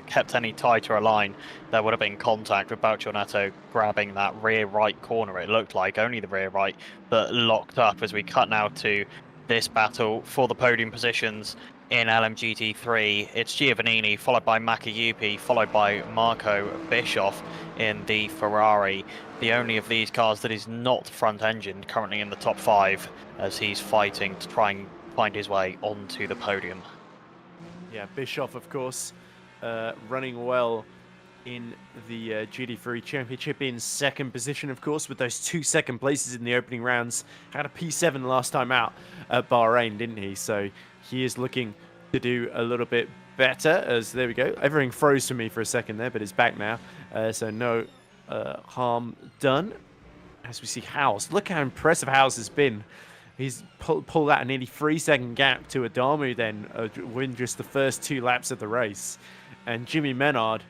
B: kept any tighter a line, there would have been contact with Belchor Neto grabbing that rear right corner. It looked like only the rear right, but locked up as we cut now to this battle for the podium positions in LMGT3. It's Giovannini, followed by Maki Yuppie, followed by Marco Bischoff in the Ferrari. The only of these cars that is not front-engined currently in the top 5, as he's fighting to try and find his way onto the podium.
A: Yeah, Bischoff, of course, running well in the GT3 Championship in second position, of course, with those 2 second places in the opening rounds. Had a P7 last time out at Bahrain, didn't he? So he is looking to do a little bit better. As there we go. Everything froze for me for a second there, but it's back now. So no harm done. As we see House, look how impressive House has been. He's pulled out a nearly 3-second gap to Adamu then win just the first 2 laps of the race. And Jimmy Menard,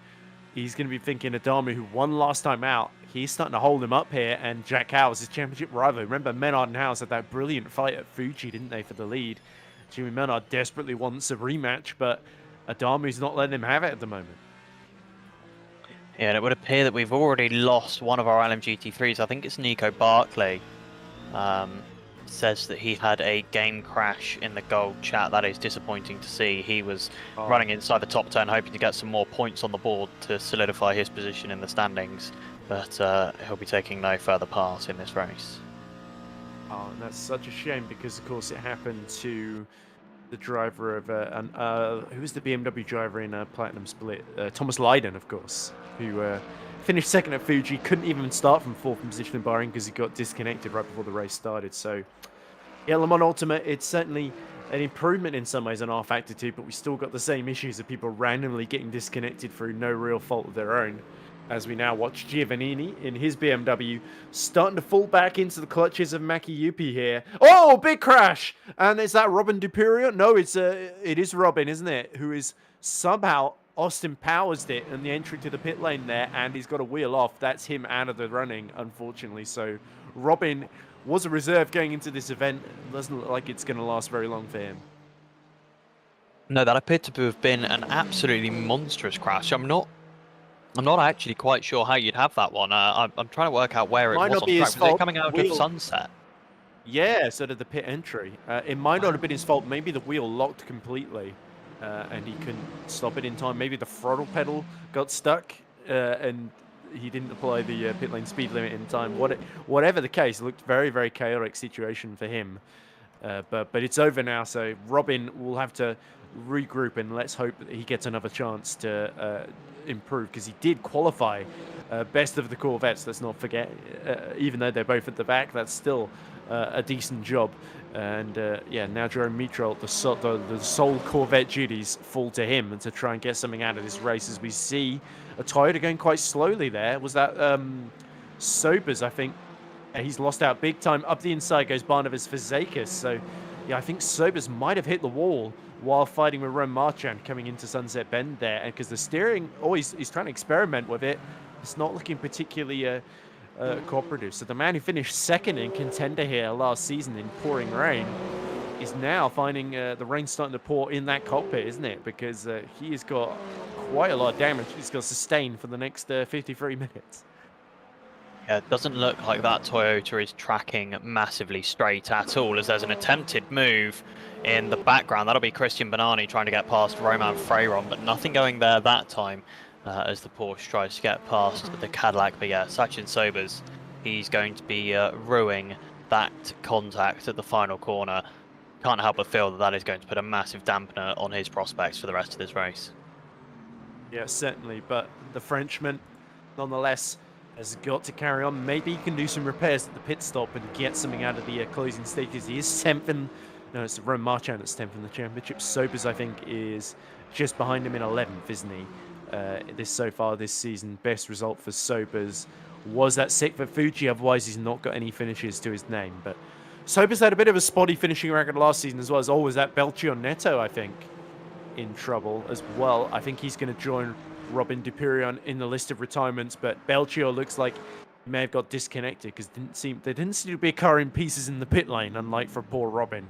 A: he's going to be thinking Adamu, who won last time out, he's starting to hold him up here. And Jack Howes, his championship rival. Remember, Menard and Howes had that brilliant fight at Fuji, didn't they, for the lead? Jimmy Menard desperately wants a rematch, but Adamu's not letting him have it at the moment.
B: Yeah, and it would appear that we've already lost one of our LMGT3s. I think it's Nico Barclay. Says that he had a game crash in the gold chat. That is disappointing to see. He was running inside the top 10, hoping to get some more points on the board to solidify his position in the standings. But he'll be taking no further part in this race.
A: Oh, and that's such a shame because, of course, it happened to the driver of who was the BMW driver in Platinum Split? Thomas Lydon, of course, who finished second at Fuji. Couldn't even start from 4th position in Bahrain because he got disconnected right before the race started. So, yeah, Le Mans Ultimate, it's certainly an improvement in some ways on R Factor 2, but we still got the same issues of people randomly getting disconnected through no real fault of their own. As we now watch Giovannini in his BMW starting to fall back into the clutches of Maki Yupi here. Oh, big crash! And is that Robin Dupuria? No, it is Robin, isn't it? Who is somehow Austin Powers it in the entry to the pit lane there, and he's got a wheel off. That's him out of the running, unfortunately. So Robin was a reserve going into this event. Doesn't look like it's going to last very long for him.
B: No, that appeared to have been an absolutely monstrous crash. I'm not actually quite sure how you'd have that one. I'm trying to work out where it was on track. Was it coming out of Sunset?
A: Yeah, sort of the pit entry. It might not have been his fault. Maybe the wheel locked completely and he couldn't stop it in time. Maybe the throttle pedal got stuck and he didn't apply the pit lane speed limit in time. Whatever the case, it looked very, very chaotic situation for him. But it's over now, so Robin will have to regroup and let's hope that he gets another chance to improve, because he did qualify best of the Corvettes. Let's not forget, even though they're both at the back, that's still a decent job. And yeah, now Jerome Mitrol, the sole Corvette duties fall to him, and to try and get something out of this race. As we see a Toyota going quite slowly there. Was that Sobers, I think? He's lost out big time. Up the inside goes Barnabas Fazakis. So yeah, I think Sobers might have hit the wall while fighting with Rome Marchand coming into Sunset Bend there. And because the steering, he's trying to experiment with it. It's not looking particularly cooperative. So the man who finished second in contender here last season in pouring rain is now finding the rain starting to pour in that cockpit, isn't it? Because he has got quite a lot of damage he's got to sustain for the next 53 minutes.
B: Yeah, it doesn't look like that Toyota is tracking massively straight at all, as there's an attempted move in the background. That'll be Christian Bonani trying to get past Roman Freiron, but nothing going there that time as the Porsche tries to get past the Cadillac. But yeah, Sachin Sobers, he's going to be ruining that contact at the final corner. Can't help but feel that is going to put a massive dampener on his prospects for the rest of this race.
A: Yeah, certainly, but the Frenchman, nonetheless, has got to carry on. Maybe he can do some repairs at the pit stop and get something out of the closing stages. He is 10th in, no, it's Rome Marchand that's 10th in the championship. Sobers, I think, is just behind him in 11th, isn't he? So far this season, best result for Sobers was that 6th at Fuji. Otherwise, he's not got any finishes to his name. But Sobers had a bit of a spotty finishing record last season as well. As always, that Belchio Neto, I think, in trouble as well. I think he's going to join Robin Dupurion in the list of retirements, but Belchio looks like he may have got disconnected because there didn't seem to be a car in pieces in the pit lane, unlike for poor Robin.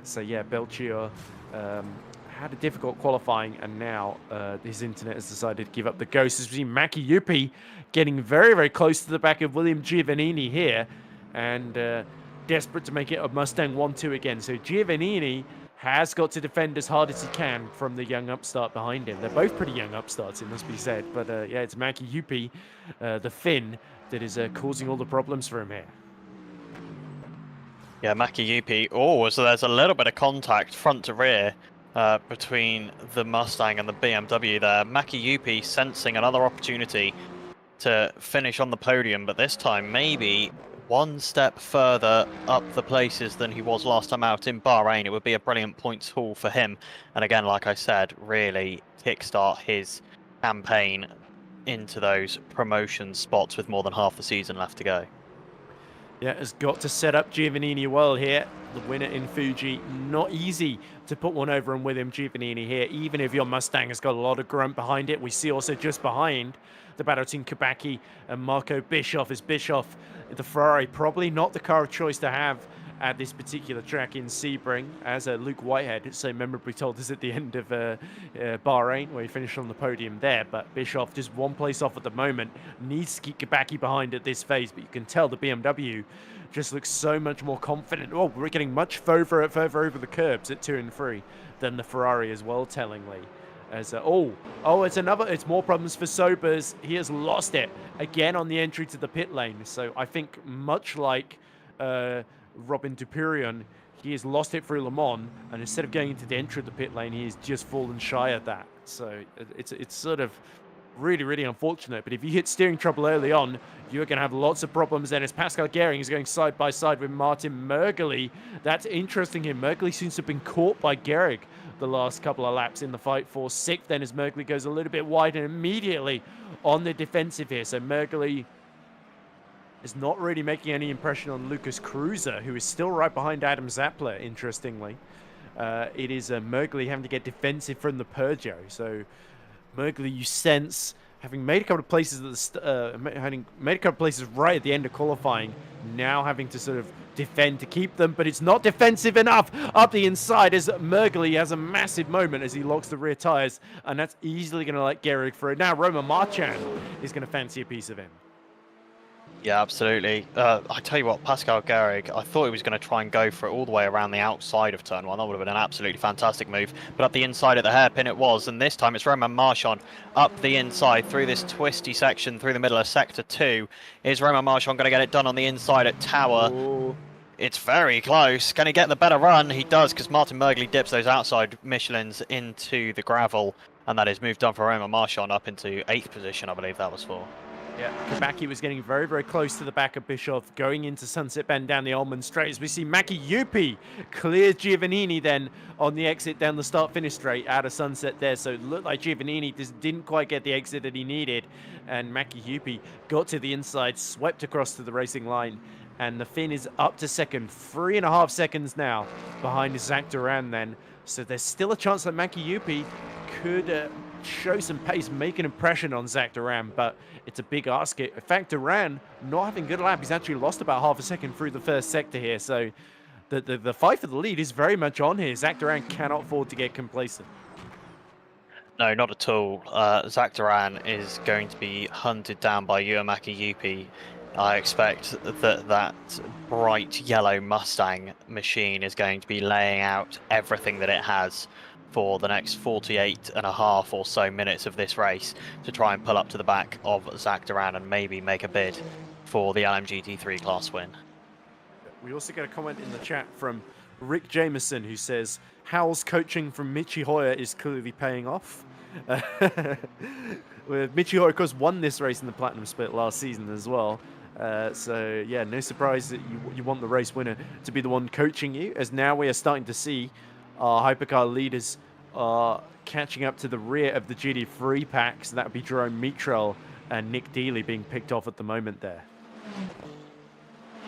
A: So yeah, Belchio had a difficult qualifying, and now his internet has decided to give up the ghost. As we see Maki Yupi getting very, very close to the back of William Giovannini here, and desperate to make it a Mustang 1-2 again. So Giovannini has got to defend as hard as he can from the young upstart behind him. They're both pretty young upstarts, it must be said. But yeah, it's Maki Yupi, the Finn, that is causing all the problems for him here.
B: Yeah, Maki Yupi. Oh, so there's a little bit of contact front to rear between the Mustang and the BMW there. Maki Yupi sensing another opportunity to finish on the podium, but this time maybe one step further up the places than he was last time out in Bahrain. It would be a brilliant points haul for him. And again, like I said, really kickstart his campaign into those promotion spots with more than half the season left to go.
A: Yeah, has got to set up Giovannini well here. The winner in Fuji, not easy to put one over and with him, Giovannini here, even if your Mustang has got a lot of grunt behind it. We see also just behind the battle team Kabaki and Marco Bischoff is Bischoff. The Ferrari, probably not the car of choice to have at this particular track in Sebring, as Luke Whitehead so memorably told us at the end of Bahrain, where he finished on the podium there. But Bischoff just one place off at the moment, needs to keep Kabaki behind at this phase, but you can tell the BMW just looks so much more confident. Oh, we're getting much further over the curbs at 2 and 3 than the Ferrari as well, tellingly. As it's more problems for Sobers. He has lost it again on the entry to the pit lane. So I think much like Robin Dupurion, he has lost it through Le Mans, and instead of going into the entry of the pit lane, he's just fallen shy of that. So it's sort of really unfortunate. But if you hit steering trouble early on, you're going to have lots of problems then, as Pascal Gehring is going side by side with Martin Mergeli. That's interesting here. Mergeli seems to have been caught by Gehring the last couple of laps in the fight for sixth, then as Mergeli goes a little bit wide and immediately on the defensive here. So Mergeli is not really making any impression on Lucas Cruiser, who is still right behind Adam Zappler, interestingly. It is Mergeli having to get defensive from the Peugeot. So Mergeli, you sense, having made a couple of places right at the end of qualifying, now having to sort of defend to keep them, but it's not defensive enough up the inside, as Mergeli has a massive moment as he locks the rear tires, and that's easily going to let Gehrig through. Now Roman Marchand is going to fancy a piece of him.
B: Yeah, absolutely. I tell you what, Pascal Gehrig, I thought he was going to try and go for it all the way around the outside of turn one. That would have been an absolutely fantastic move. But up the inside of the hairpin it was, and this time it's Roman Marchand up the inside through this twisty section through the middle of Sector 2. Is Roman Marchand going to get it done on the inside at Tower?
A: Ooh.
B: It's very close. Can he get the better run? He does, because Martin Mergeli dips those outside Michelins into the gravel, and that is moved on for Roman Marchand up into 8th position, I believe that was for.
A: Yeah, Kabaki was getting very close to the back of Bischoff, going into Sunset Bend down the Ullman Straight. As we see Maki Yupi clears Giovannini then on the exit down the start-finish straight out of Sunset there. So it looked like Giovannini just didn't quite get the exit that he needed. And Maki Yupi got to the inside, swept across to the racing line. And the Finn is up to second, 3.5 seconds now behind Zach Duran then. So there's still a chance that Maki Yupi could show some pace, make an impression on Zach Duran, but it's a big ask. In fact, Duran not having a good lap. He's actually lost about half a second through the first sector here, so the fight for the lead is very much on here. Zach Duran cannot afford to get complacent.
B: No, not at all. Zach Duran is going to be hunted down by Maki Yupi. I expect that bright yellow Mustang machine is going to be laying out everything that it has for the next 48.5 or so minutes of this race to try and pull up to the back of Zach Duran and maybe make a bid for the LMGT3 class win.
A: We also get a comment in the chat from Rick Jameson, who says, Howell's coaching from Michi Hoyer is clearly paying off. Michi Hoyer, of course, won this race in the Platinum Split last season as well. So, yeah, no surprise that you want the race winner to be the one coaching you, as now we are starting to see our Hypercar leaders are catching up to the rear of the GT3 pack. So that would be Jerome Mitrel and Nick Dealey being picked off at the moment there.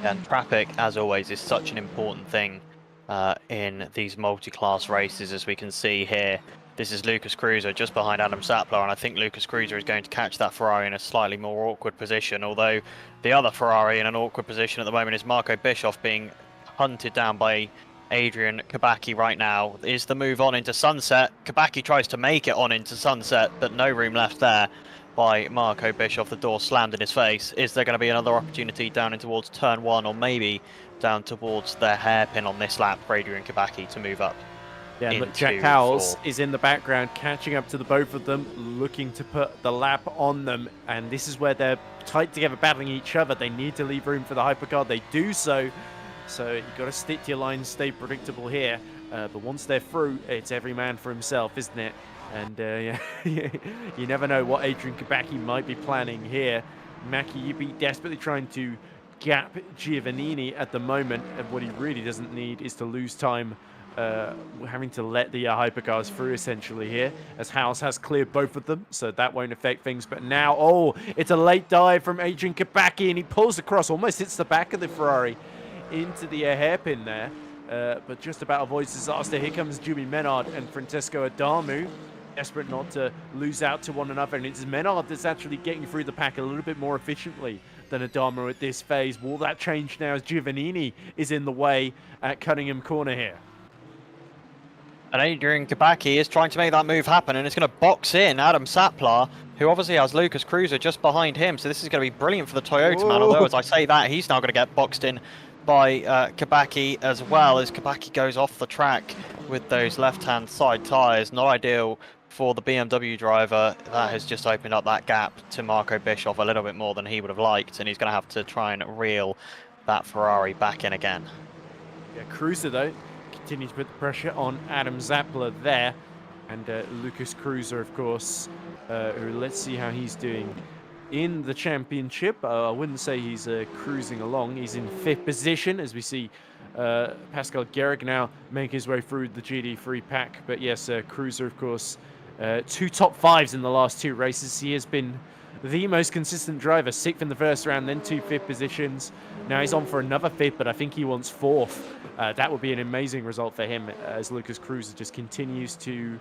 B: And traffic, as always, is such an important thing in these multi-class races, as we can see here. This is Lucas Cruiser just behind Adam Zappler, and I think Lucas Cruiser is going to catch that Ferrari in a slightly more awkward position, although the other Ferrari in an awkward position at the moment is Marco Bischoff being hunted down by Adrian Kabaki right now. Is the move on into Sunset. Kabaki tries to make it on into Sunset, but no room left there by Marco Bischoff. The door slammed in his face. Is there going to be another opportunity down in towards turn one, or maybe down towards their hairpin on this lap for Adrian Kabaki to move up?
A: Yeah, look, Jack Howells is in the background, catching up to the both of them, looking to put the lap on them. And this is where they're tight together, battling each other. They need to leave room for the Hypercar. They do so. So you've got to stick to your lines, stay predictable here. But once they're through, it's every man for himself, isn't it? And yeah, you never know what Adrian Kabaki might be planning here. Maki Yubi desperately trying to gap Giovannini at the moment, and what he really doesn't need is to lose time having to let the hypercars through essentially here, as House has cleared both of them, so that won't affect things. But now, oh, it's a late dive from Adrian Kabaki, and he pulls across, almost hits the back of the Ferrari into the hairpin there, but just about avoids disaster. Here comes Jimmy Menard and Francesco Adamu, desperate not to lose out to one another, and it's Menard that's actually getting through the pack a little bit more efficiently than Adamu at this phase. Will that change now as Giovannini is in the way at Cunningham Corner here?
B: And Adrian Kabaki is trying to make that move happen, and it's going to box in Adam Saplar, who obviously has Lucas Cruiser just behind him, so this is going to be brilliant for the Toyota man, although as I say that, he's now going to get boxed in by Kabaki as well, as Kabaki goes off the track with those left-hand side tyres. Not ideal for the BMW driver. That has just opened up that gap to Marco Bischoff a little bit more than he would have liked, and he's going to have to try and reel that Ferrari back in again.
A: Yeah, Cruiser, though, continues to put the pressure on Adam Zapla there, and Lucas Cruiser, of course, who, let's see how he's doing in the championship. I wouldn't say he's cruising along. He's in 5th position, as we see Pascal Gerrig now make his way through the GD3 pack. But yes, Cruiser, of course, 2 top 5s in the last 2 races. He has been the most consistent driver. 6th in the first round, then 2 5th positions. Now he's on for another 5th, but I think he wants 4th. That would be an amazing result for him, as Lucas Cruiser just continues to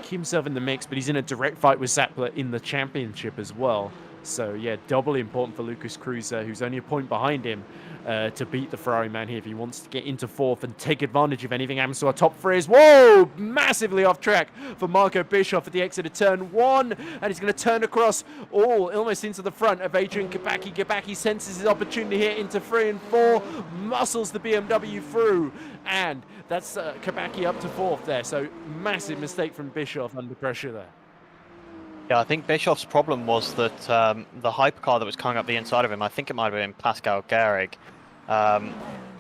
A: keep himself in the mix, but he's in a direct fight with Zapla in the championship as well. So yeah, doubly important for Lucas Cruiser, who's only a point behind him, to beat the Ferrari man here if he wants to get into 4th and take advantage of anything happens to our top 3s. Whoa! Massively off track for Marco Bischoff at the exit of turn 1, and he's going to turn across almost into the front of Adrian Kabaki. Kabaki senses his opportunity here into 3 and 4, muscles the BMW through, and that's Kabaki up to 4th there. So massive mistake from Bischoff under pressure there.
B: Yeah, I think Bischoff's problem was that the hypercar that was coming up the inside of him, I think it might have been Pascal Gerrig,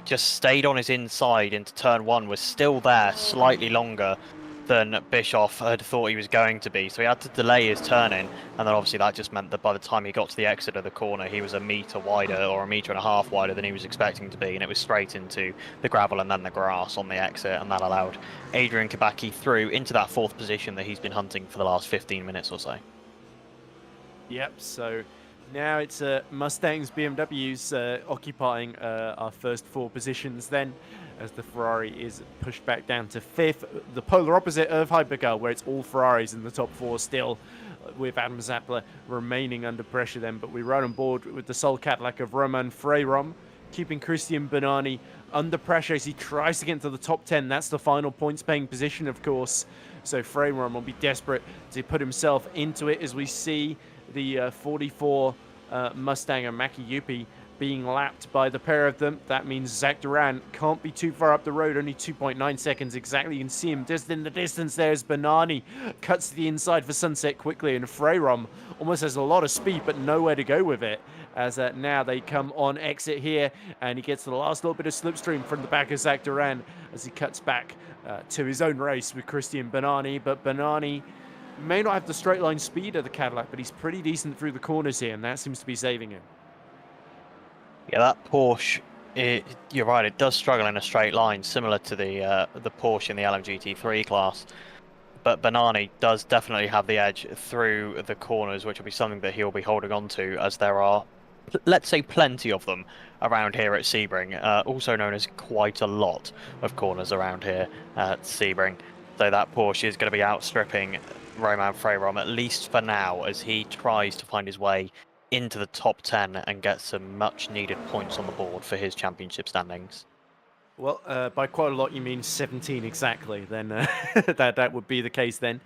B: just stayed on his inside into turn 1, was still there slightly longer than Bischoff had thought he was going to be. So he had to delay his turn in, and then obviously that just meant that by the time he got to the exit of the corner, he was 1 meter wider or 1.5 meters wider than he was expecting to be, and it was straight into the gravel and then the grass on the exit, and that allowed Adrian Kabaki through into that 4th position that he's been hunting for the last 15 minutes or so.
A: Yep, so now it's Mustangs, BMWs occupying our first 4 positions then, as the Ferrari is pushed back down to 5th, the polar opposite of Hypercar, where it's all Ferraris in the top 4 still, with Adam Zapla remaining under pressure then. But we ride on board with the sole Cadillac of Roman Freirom, keeping Christian Bernani under pressure as he tries to get into the top 10. That's the final points-paying position, of course. So Freirom will be desperate to put himself into it, as we see the 44 Mustang and Maki Yupi being lapped by the pair of them. That means Zach Duran can't be too far up the road, only 2.9 seconds exactly. You can see him just in the distance there as Bernani cuts to the inside for Sunset quickly, and Freirom almost has a lot of speed but nowhere to go with it, as now they come on exit here, and he gets the last little bit of slipstream from the back of Zach Duran as he cuts back to his own race with Christian Bernani. But Bernani may not have the straight line speed of the Cadillac, but he's pretty decent through the corners here, and that seems to be saving him.
B: Yeah, that Porsche, you're right, it does struggle in a straight line, similar to the Porsche in the LMGT3 class. But Bernani does definitely have the edge through the corners, which will be something that he'll be holding on to, as there are, let's say, plenty of them around here at Sebring, also known as quite a lot of corners around here at Sebring. So that Porsche is going to be outstripping Roman Freirom, at least for now, as he tries to find his way into the top 10 and get some much needed points on the board for his championship standings.
A: Well, by quite a lot you mean 17 exactly, then that would be the case then,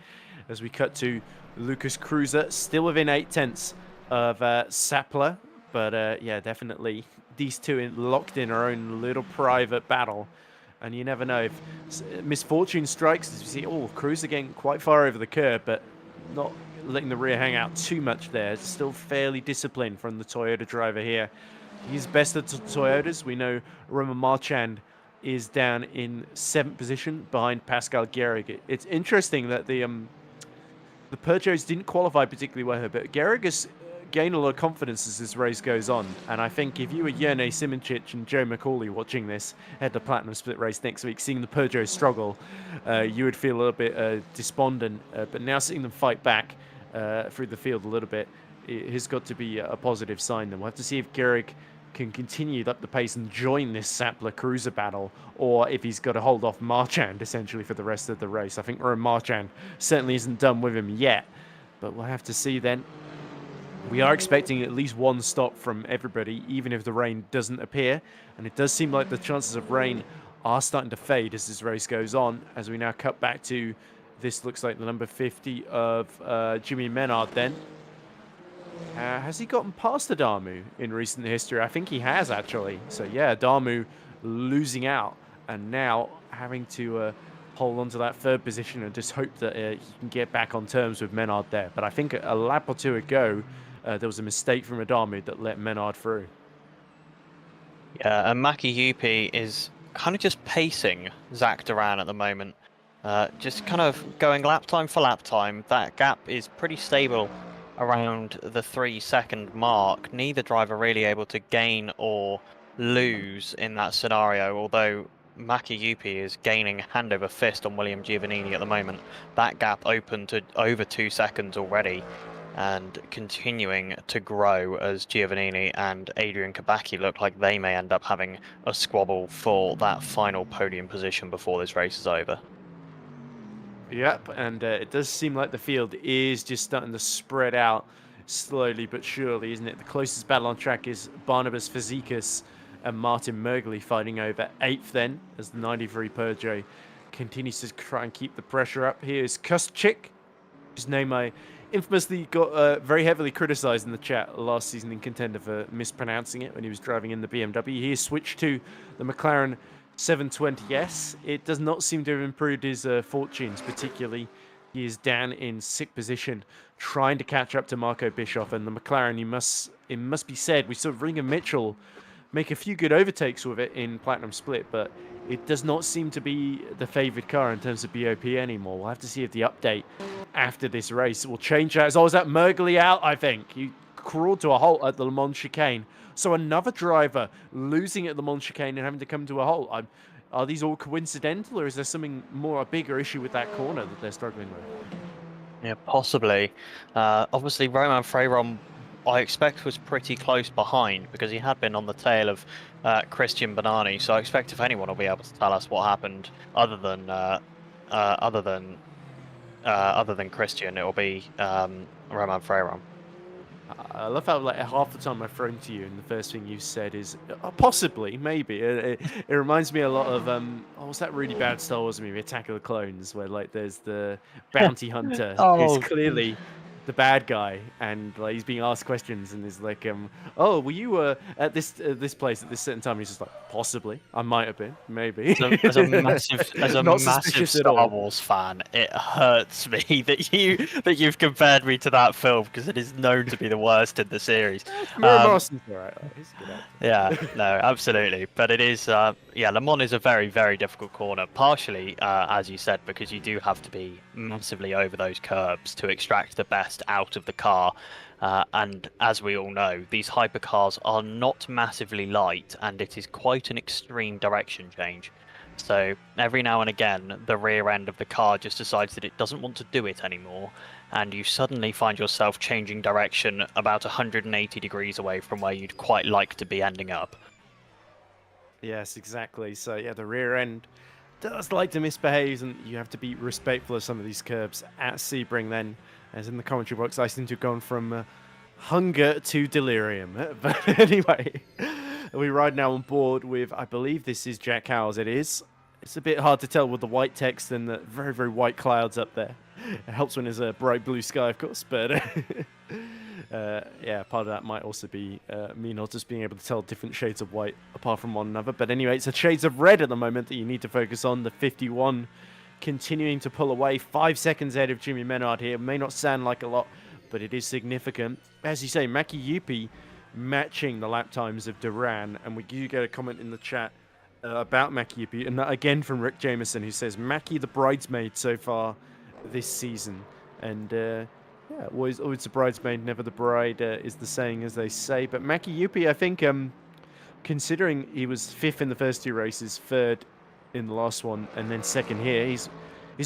A: as we cut to Lucas Cruiser, still within 8/10 of Sapler, but yeah, definitely these two locked in our own little private battle, and you never know if misfortune strikes, as you see, Cruiser getting quite far over the curb, but not letting the rear hang out too much there. It's still fairly disciplined from the Toyota driver here. He's best at Toyotas. We know Roman Marchand is down in 7th position behind Pascal Gehrig. It's interesting that the Peugeots didn't qualify particularly well here, but Gehrig has gained a lot of confidence as this race goes on. And I think if you were Jene Simoncic and Joe McCauley watching this at the Platinum Split race next week, seeing the Peugeot struggle, you would feel a little bit despondent. But now seeing them fight back through the field a little bit, it has got to be a positive sign. Then we'll have to see if Gehrig can continue up the pace and join this Sapler Cruiser battle, or if he's got to hold off Marchand essentially for the rest of the race. I think Rowan Marchand certainly isn't done with him yet, but we'll have to see then. We are expecting at least one stop from everybody, even if the rain doesn't appear, and it does seem like the chances of rain are starting to fade as this race goes on, as we now cut back to this looks like the number 50 of Jimmy Menard then. Has he gotten past Adamu in recent history? I think he has, actually. So, yeah, Adamu losing out and now having to hold on to that 3rd position and just hope that he can get back on terms with Menard there. But I think a lap or two ago, there was a mistake from Adamu that let Menard through.
B: Yeah, and Maki Yupi is kind of just pacing Zach Duran at the moment. Just kind of going lap time for lap time. That gap is pretty stable around the 3-second mark. Neither driver really able to gain or lose in that scenario, although Maki Yupi is gaining hand over fist on William Giovannini at the moment. That gap opened to over 2 seconds already and continuing to grow as Giovannini and Adrian Kabaki look like they may end up having a squabble for that final podium position before this race is over.
A: Yep, and it does seem like the field is just starting to spread out slowly but surely, isn't it? The closest battle on track is Barnabas Fazekas and Martin Mergley fighting over 8th then, as the 93 Peugeot continues to try and keep the pressure up. Here's Kuschik, whose name I infamously got very heavily criticised in the chat last season in Contender for mispronouncing it when he was driving in the BMW. He has switched to the McLaren 720S. It does not seem to have improved his fortunes particularly. He is down in 6th position, trying to catch up to Marco Bischoff, and the McLaren, it must be said, we saw Ringer Mitchell make a few good overtakes with it in Platinum Split, but it does not seem to be the favoured car in terms of BOP anymore. We'll have to see if the update after this race will change that. Is that Mergley out, I think? He crawled to a halt at the Le Mans chicane. So another driver losing at the Le Mans chicane and having to come to a halt. Are these all coincidental, or is there something more, a bigger issue with that corner that they're struggling with?
B: Yeah, possibly. Obviously, Romain Freiron, I expect, was pretty close behind because he had been on the tail of Christian Bonani. So I expect if anyone will be able to tell us what happened, other than Christian, it will be Romain Freiron.
A: I love how like half the time I've thrown to you and the first thing you said is possibly, maybe. It reminds me a lot of what's that really bad Star Wars movie, Attack of the Clones, where like there's the bounty hunter who's clearly the bad guy, and like he's being asked questions and is like, oh, were you at this place at this certain time? And he's just like, possibly, I might have been, maybe.
B: As a massive Star Wars fan, it hurts me that you've compared me to that film because it is known to be the worst in the series. Yeah, no, absolutely, but it is. Yeah, Le Mans is a very, very difficult corner. Partially, as you said, because you do have to be massively over those curbs to extract the best out of the car. And as we all know, these hypercars are not massively light, and it is quite an extreme direction change. So every now and again, the rear end of the car just decides that it doesn't want to do it anymore, and you suddenly find yourself changing direction about 180 degrees away from where you'd quite like to be ending up.
A: Yes, exactly. So yeah, the rear end does like to misbehave, and you have to be respectful of some of these curbs at Sebring then. As in the commentary box, I seem to have gone from hunger to delirium. But anyway, we ride now on board with, I believe this is Jack Howells. It is. It's a bit hard to tell with the white text and the very, very white clouds up there. It helps when there's a bright blue sky, of course. But yeah, part of that might also be me not just being able to tell different shades of white apart from one another. But anyway, it's the shades of red at the moment that you need to focus on. The 51 continuing to pull away, 5 seconds ahead of Jimmy Menard here. May not sound like a lot, but it is significant. As you say, Maki Yupi matching the lap times of Duran, and we do get a comment in the chat about Mackie Yuppie, and that again from Rick Jameson, who says Mackie the bridesmaid so far this season, and yeah, always the bridesmaid, never the bride is the saying, as they say. But Mackie Yuppie, I think, considering he was fifth in the first two races, third in the last one, and then second here, he's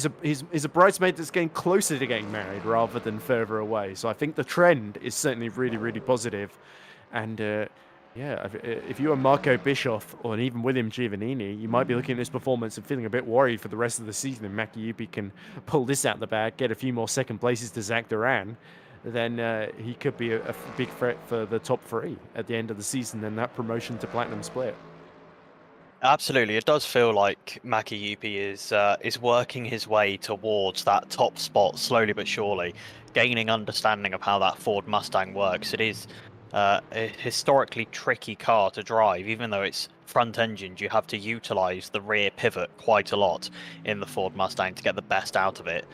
A: a bridesmaid that's getting closer to getting married rather than further away. So I think the trend is certainly really, really positive, and yeah, if you are Marco Bischoff or even William Giovannini, you might be looking at this performance and feeling a bit worried for the rest of the season. If Mackie Yuppie can pull this out of the bag, get a few more second places to Zach Duran, then he could be a big threat for the top three at the end of the season and that promotion to Platinum Split.
B: Absolutely, it does feel like Mackie Yuppie is working his way towards that top spot slowly but surely, gaining understanding of how that Ford Mustang works. It is a historically tricky car to drive, even though it's front-engined. You have to utilize the rear pivot quite a lot in the Ford Mustang to get the best out of it,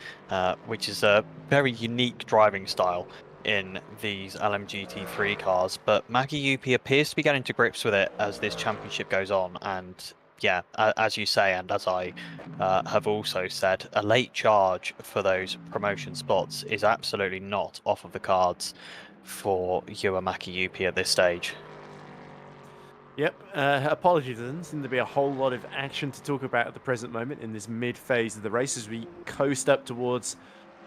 B: which is a very unique driving style in these LMGT3 cars, but Mackie Yuppie appears to be getting to grips with it as this championship goes on. And yeah, as you say, and as I have also said, a late charge for those promotion spots is absolutely not off of the cards for Yuya Mackie Yuppie at this stage.
A: Yep, apologies, there doesn't seem to be a whole lot of action to talk about at the present moment in this mid-phase of the race as we coast up towards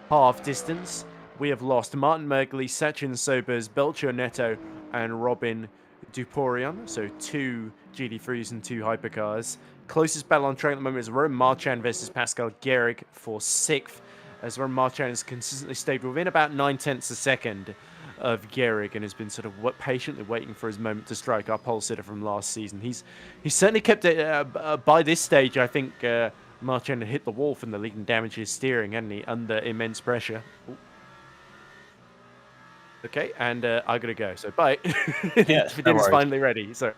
A: half distance. We have lost Martin Mergley, Sachin Sobers, Belcher Neto, and Robin Duporion. So 2 GD3s and 2 hypercars. Closest battle on track at the moment is Roman Marchand versus Pascal Gehrig for 6th, as Roman Marchand has consistently stayed within about 9/10 a second of Gehrig and has been sort of patiently waiting for his moment to strike, our pole sitter from last season. He's certainly kept it by this stage. I think Marchand had hit the wall from the lead and damaged his steering, hadn't he, under immense pressure. Ooh. Okay, and I gotta go. So bye.
B: Yeah,
A: It's finally ready. So.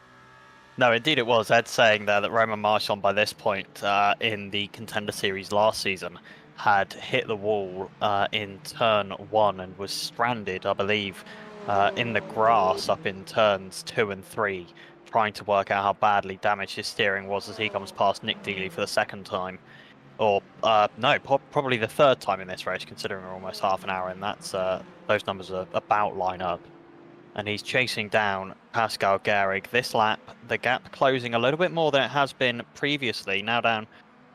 B: No, indeed it was. Ed saying there that Roman Marchand, by this point in the Contender Series last season, had hit the wall in turn 1 and was stranded, I believe, in the grass up in turns 2 and 3, trying to work out how badly damaged his steering was as he comes past Nick Dealey for the second time. Or, no, probably the third time in this race, considering we're almost half an hour in. That's, those numbers are about line up. And he's chasing down Pascal Gehrig. This lap, the gap closing a little bit more than it has been previously, now down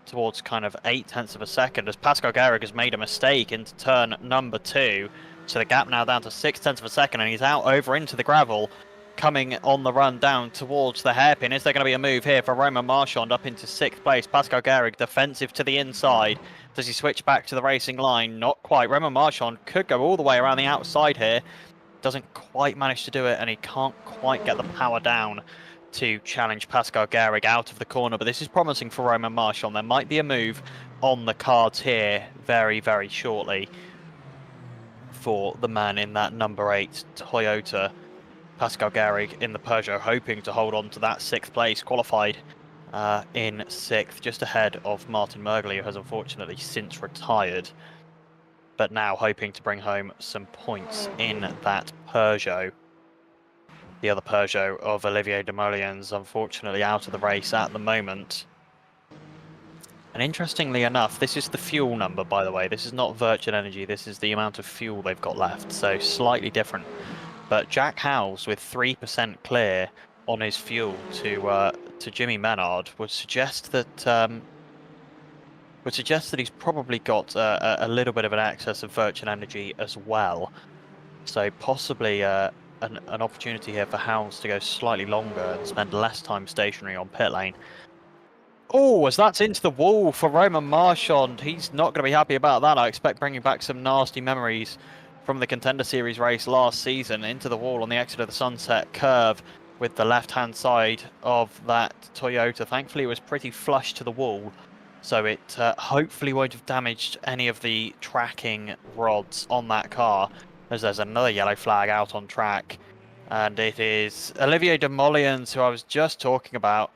B: towards kind of 0.8 of a second, as Pascal Gehrig has made a mistake into turn number 2. So the gap now down to 0.6 of a second, and he's out over into the gravel, coming on the run down towards the hairpin. Is there going to be a move here for Roman Marchand up into 6th place? Pascal Gehrig defensive to the inside. Does he switch back to the racing line? Not quite. Roman Marchand could go all the way around the outside here. Doesn't quite manage to do it, and he can't quite get the power down to challenge Pascal Gehrig out of the corner. But this is promising for Roman Marchand. There might be a move on the cards here very, very shortly for the man in that number 8 Toyota. Pascal Gehrig in the Peugeot, hoping to hold on to that 6th place, qualified in 6th, just ahead of Martin Mergley, who has unfortunately since retired, but now hoping to bring home some points in that Peugeot. The other Peugeot of Olivier Demoliens, unfortunately out of the race at the moment. And interestingly enough, this is the fuel number, by the way. This is not Virgin Energy, this is the amount of fuel they've got left, so slightly different. But Jack Howes with 3% clear on his fuel to Jimmy Menard would suggest that he's probably got a little bit of an excess of Virgin Energy as well. So possibly an opportunity here for Howes to go slightly longer and spend less time stationary on pit lane. Oh, as that's into the wall for Roman Marchand. He's not going to be happy about that. I expect bringing back some nasty memories from the Contender Series race last season. Into the wall on the exit of the Sunset curve with the left-hand side of that Toyota. Thankfully, it was pretty flush to the wall, so it hopefully won't have damaged any of the tracking rods on that car, as there's another yellow flag out on track. And it is Olivier Demoliens, who I was just talking about.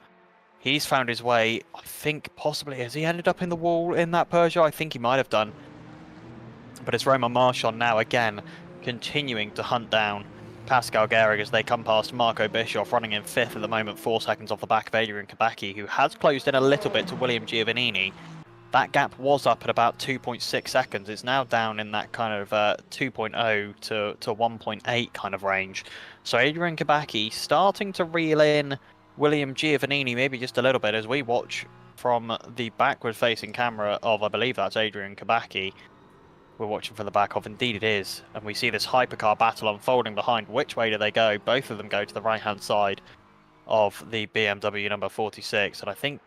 B: He's found his way, I think possibly, has he ended up in the wall in that Peugeot? I think he might have done. But it's Roman Marchand now again continuing to hunt down Pascal Gehrig as they come past Marco Bischoff, running in 5th at the moment, 4 seconds off the back of Adrian Kabacki, who has closed in a little bit to William Giovannini. That gap was up at about 2.6 seconds. It's now down in that kind of 2.0 to 1.8 kind of range. So Adrian Kabacki starting to reel in William Giovannini maybe just a little bit as we watch from the backward-facing camera of, I believe that's Adrian Kabacki. We're watching from the back of, indeed it is. And we see this hypercar battle unfolding behind. Which way do they go? Both of them go to the right-hand side of the BMW number 46. And I think,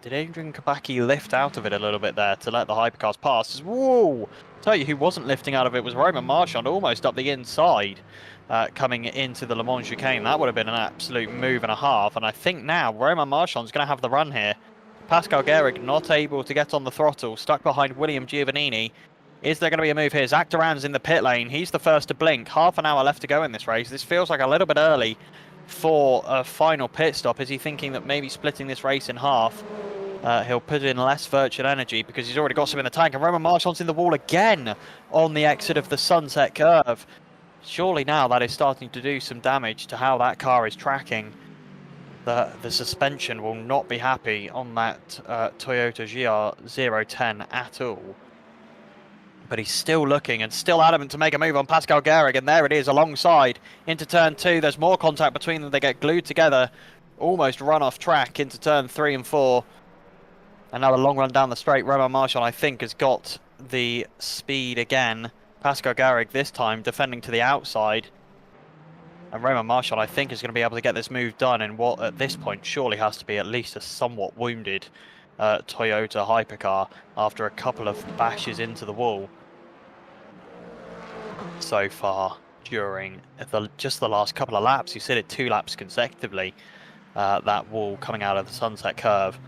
B: did Adrian Kabacki lift out of it a little bit there to let the hypercars pass? Whoa! Tell you who wasn't lifting out of it was Romain Marchand, almost up the inside, coming into the Le Mans chicane. That would have been an absolute move and a half. And I think now Romain Marchand's going to have the run here. Pascal Gehrig not able to get on the throttle, stuck behind William Giovannini. Is there going to be a move here? Zach Duran's in the pit lane. He's the first to blink. Half an hour left to go in this race. This feels like a little bit early for a final pit stop. Is he thinking that maybe splitting this race in half, he'll put in less virtual energy because he's already got some in the tank? And Romain Marchand's in the wall again on the exit of the sunset curve. Surely now that is starting to do some damage to how that car is tracking. The suspension will not be happy on that Toyota GR010 at all. But he's still looking and still adamant to make a move on Pascal Gehrig, and there it is alongside into turn 2. There's more contact between them. They get glued together, almost run off track into turn 3 and 4. Another long run down the straight. Romain Marchand, I think, has got the speed again. Pascal Gehrig this time defending to the outside. And Romain Marchand, I think, is going to be able to get this move done in what at this point surely has to be at least a somewhat wounded Toyota Hypercar after a couple of bashes into the wall so far during just the last couple of laps. You said it 2 laps consecutively, that wall coming out of the sunset curve,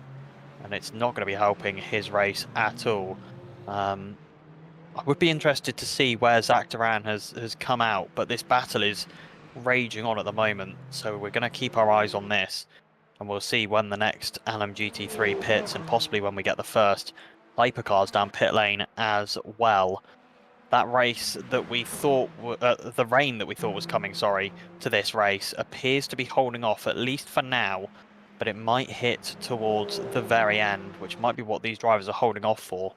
B: and it's not going to be helping his race at all. I would be interested to see where Zach Duran has come out, but this battle is raging on at the moment, so we're going to keep our eyes on this, and we'll see when the next LMGT3 pits, and possibly when we get the first hypercars down pit lane as well. That race that we thought, the rain that we thought was coming, to this race appears to be holding off, at least for now, but it might hit towards the very end, which might be what these drivers are holding off for,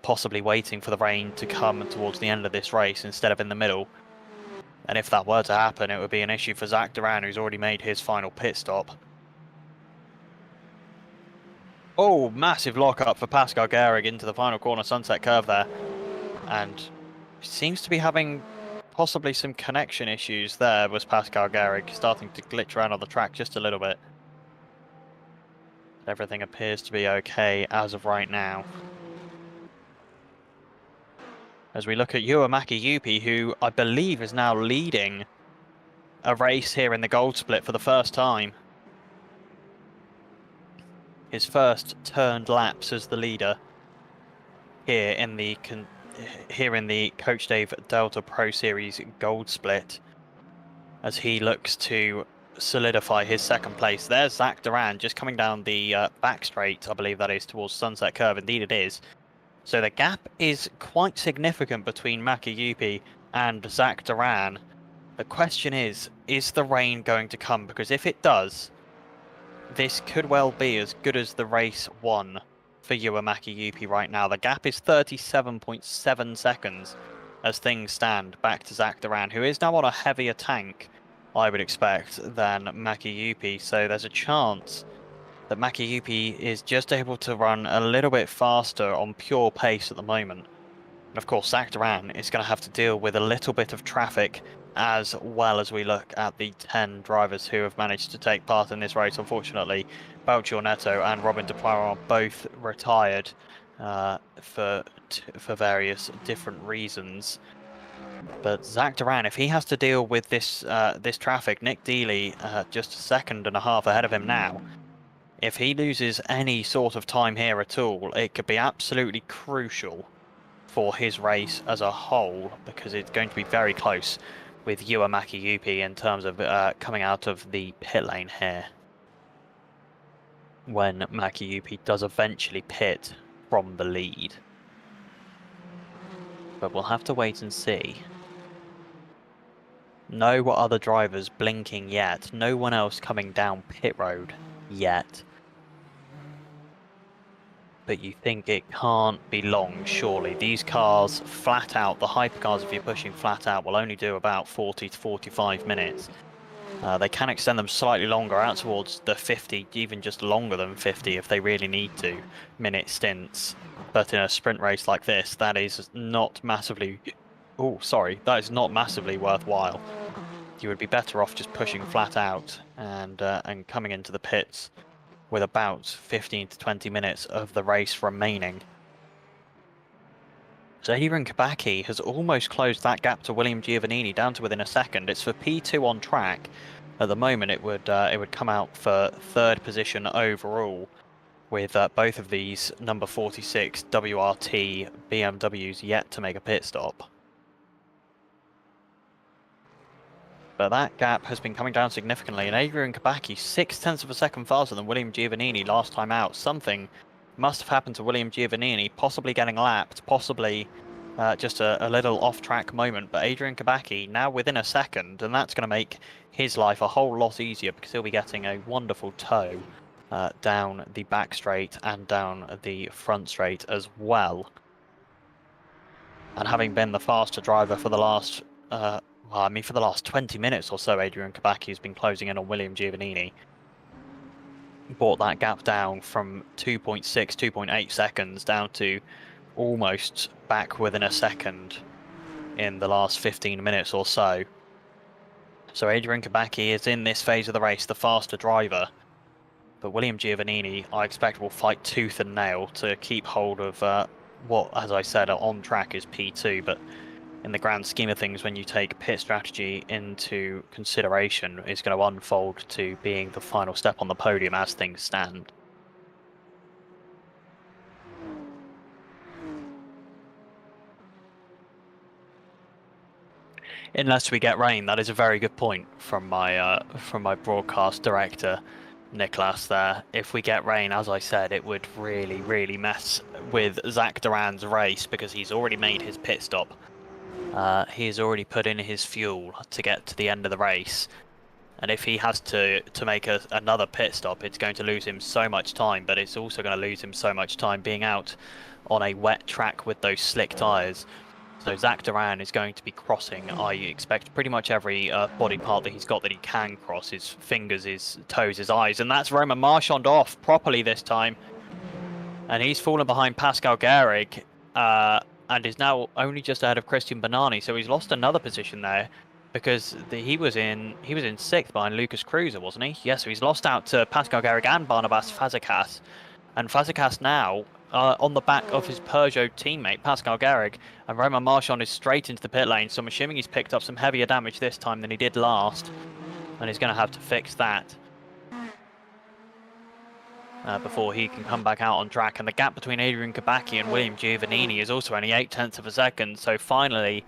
B: possibly waiting for the rain to come towards the end of this race instead of in the middle. And if that were to happen, it would be an issue for Zach Duran, who's already made his final pit stop. Oh, massive lock-up for Pascal Gehrig into the final corner sunset curve there. And seems to be having possibly some connection issues there, was Pascal Gehrig, starting to glitch around on the track just a little bit. Everything appears to be okay as of right now. As we look at Uwamaki Yupi, who I believe is now leading a race here in the gold split for the first time. His first turned laps as the leader here in the Coach Dave Delta Pro Series gold split, as he looks to solidify his second place. There's Zach Duran just coming down the back straight, I believe that is, towards Sunset Curve. Indeed it is. So the gap is quite significant between Maki Yupi and Zach Duran. The question is the rain going to come? Because if it does, this could well be as good as the race won for Uwamaki Yupi right now. The gap is 37.7 seconds as things stand, back to Zach Duran, who is now on a heavier tank, I would expect, than Maki Yupi. So there's a chance that Maki Yupi is just able to run a little bit faster on pure pace at the moment. And of course, Zach Duran is going to have to deal with a little bit of traffic as well as we look at the 10 drivers who have managed to take part in this race. Unfortunately, Belchor Neto and Robin de Poiron both retired for various different reasons. But Zach Duran, if he has to deal with this this traffic, Nick Dealey just a second and a half ahead of him now. If he loses any sort of time here at all, it could be absolutely crucial for his race as a whole, because it's going to be very close with Uwamaki Yupi in terms of coming out of the pit lane here, when Maki Yupi does eventually pit from the lead. But we'll have to wait and see. No other drivers blinking yet. No one else coming down pit road yet. But you think it can't be long, surely. These cars, flat out, the hypercars, if you're pushing flat out, will only do about 40 to 45 minutes. They can extend them slightly longer, out towards the 50, even just longer than 50 if they really need to, minute stints. But in a sprint race like this, that is not massively... Oh, sorry, that is not massively worthwhile. You would be better off just pushing flat out and coming into the pits with about 15 to 20 minutes of the race remaining. So Adrian Kabaki has almost closed that gap to William Giovannini down to within a second. It's for P2 on track. At the moment, it would come out for third position overall, with both of these number 46 WRT BMWs yet to make a pit stop. But that gap has been coming down significantly, and Adrian Kabaki 0.6 of a second faster than William Giovannini last time out. Something must have happened to William Giovannini, possibly getting lapped, possibly just a little off-track moment. But Adrian Kabaki now within a second, and that's going to make his life a whole lot easier because he'll be getting a wonderful tow down the back straight and down the front straight as well. And having been the faster driver for the last... for the last 20 minutes or so, Adrian Kabaki has been closing in on William Giovannini. Brought that gap down from 2.6, 2.8 seconds down to almost back within a second in the last 15 minutes or so. So Adrian Kabaki is in this phase of the race the faster driver. But William Giovannini, I expect, will fight tooth and nail to keep hold of what, as I said, on track is P2, but in the grand scheme of things, when you take pit strategy into consideration, is going to unfold to being the final step on the podium as things stand. Unless we get rain, that is a very good point from my broadcast director, Nicholas. There, if we get rain, as I said, it would really mess with Zach Duran's race because he's already made his pit stop. He's already put in his fuel to get to the end of the race, and if he has to make another pit stop, it's going to lose him so much time, but it's also going to lose him so much time being out on a wet track with those slick tyres. So Zach Duran is going to be crossing, I expect, pretty much every body part that he's got that he can cross, his fingers, his toes, his eyes, and that's Romain Marchand off properly this time, and he's fallen behind Pascal Gehrig, and is now only just ahead of Christian Bernani, so he's lost another position there because he was in 6th behind Lucas Cruiser, wasn't he? Yes, so he's lost out to Pascal Gehrig and Barnabas Fazekas, and Fazekas now on the back of his Peugeot teammate Pascal Gehrig, and Romain Marchand is straight into the pit lane, so I'm assuming he's picked up some heavier damage this time than he did last, and he's going to have to fix that before he can come back out on track. And the gap between Adrian Kabaki and William Giovannini is also only 0.8 of a second, so finally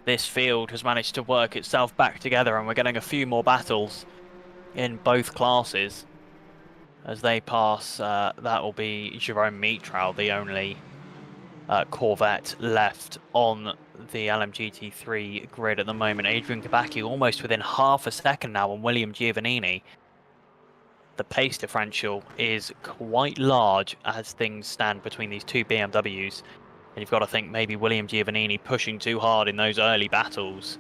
B: this field has managed to work itself back together, and we're getting a few more battles in both classes as they pass. That will be Jerome Mitral, the only Corvette left on the LMGT3 grid at the moment. Adrian Kabaki almost within half a second now on William Giovannini. The pace differential is quite large as things stand between these two BMWs, and you've got to think maybe William Giovannini pushing too hard in those early battles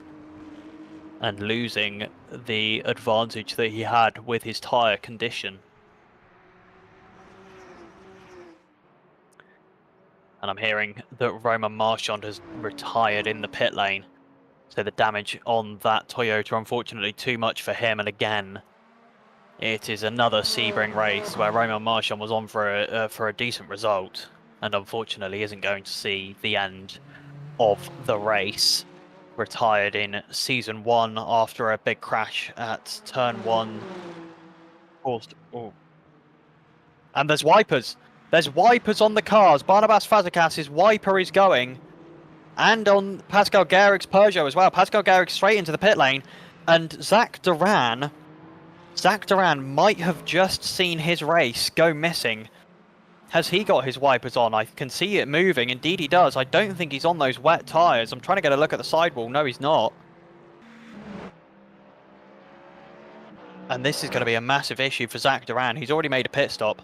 B: and losing the advantage that he had with his tyre condition. And I'm hearing that Romain Marchand has retired in the pit lane, so the damage on that Toyota, unfortunately, too much for him. And again, it is another Sebring race where Romain Marchand was on for a decent result, and unfortunately isn't going to see the end of the race. Retired in season 1 after a big crash at turn 1. Oh. And there's wipers. There's wipers on the cars. Barnabas Fazekas' wiper is going, and on Pascal Gehrig's Peugeot as well. Pascal Gehrig straight into the pit lane, and Zach Duran might have just seen his race go missing. Has he got his wipers on? I can see it moving. Indeed he does. I don't think he's on those wet tyres. I'm trying to get a look at the sidewall. No, he's not. And this is going to be a massive issue for Zach Duran. He's already made a pit stop.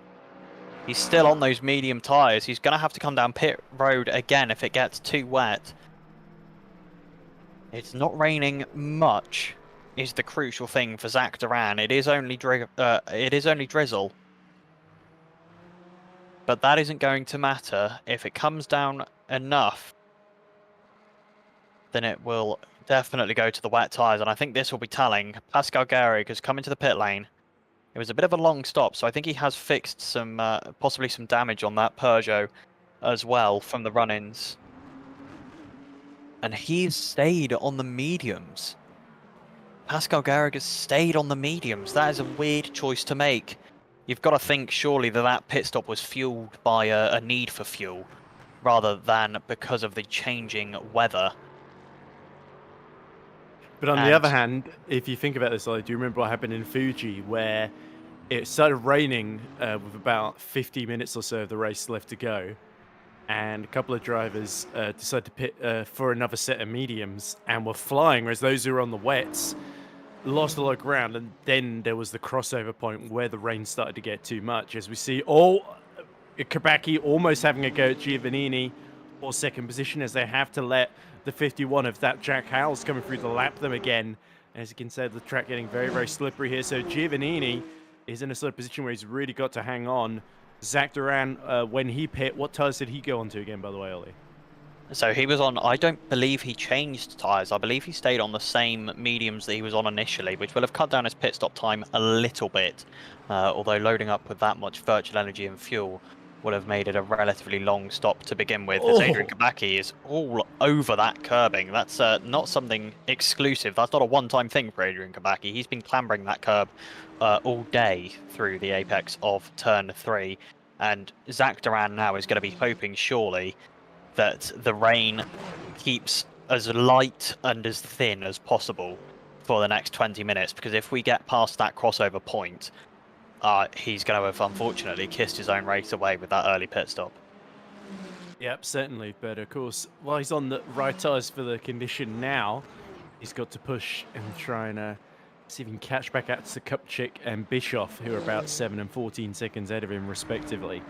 B: He's still on those medium tyres. He's going to have to come down pit road again if it gets too wet. It's not raining much is the crucial thing for Zach Duran. It is only drizzle. But that isn't going to matter. If it comes down enough, then it will definitely go to the wet tyres. And I think this will be telling. Pascal Gehrig has come into the pit lane. It was a bit of a long stop, so I think he has fixed some, possibly some damage on that Peugeot as well from the run-ins. And he's stayed on the mediums. Pascal Gehrig has stayed on the mediums. That is a weird choice to make. You've got to think, surely, that pit stop was fueled by a need for fuel, rather than because of the changing weather.
A: But on the other hand, if you think about this, do you remember what happened in Fuji, where it started raining with about 50 minutes or so of the race left to go, and a couple of drivers decided to pit for another set of mediums and were flying, whereas those who were on the wets lost a lot of ground, and then there was the crossover point where the rain started to get too much, as we see Kabaki almost having a go at Giovannini for second position, as they have to let the 51 of that Jack Howells coming through to lap them again. As you can see, the track getting very, very slippery here, so Giovannini is in a sort of position where he's really got to hang on. Zach Duran, when he pit, what tyres did he go on to again, by the way, Ollie?
B: So he was on, I don't believe he changed tyres. I believe he stayed on the same mediums that he was on initially, which will have cut down his pit stop time a little bit. Although loading up with that much virtual energy and fuel would have made it a relatively long stop to begin with. As Adrian Kabaki is all over that curbing. That's not something exclusive. That's not a one-time thing for Adrian Kabaki. He's been clambering that curb all day through the apex of turn 3. And Zach Duran now is going to be hoping, surely, that the rain keeps as light and as thin as possible for the next 20 minutes, because if we get past that crossover point, he's going to have unfortunately kissed his own race away with that early pit stop.
A: Yep, certainly. But of course, while he's on the right tyres for the condition now, he's got to push and try and see if he can catch back out to Kupchik and Bischoff, who are about 7 and 14 seconds ahead of him, respectively.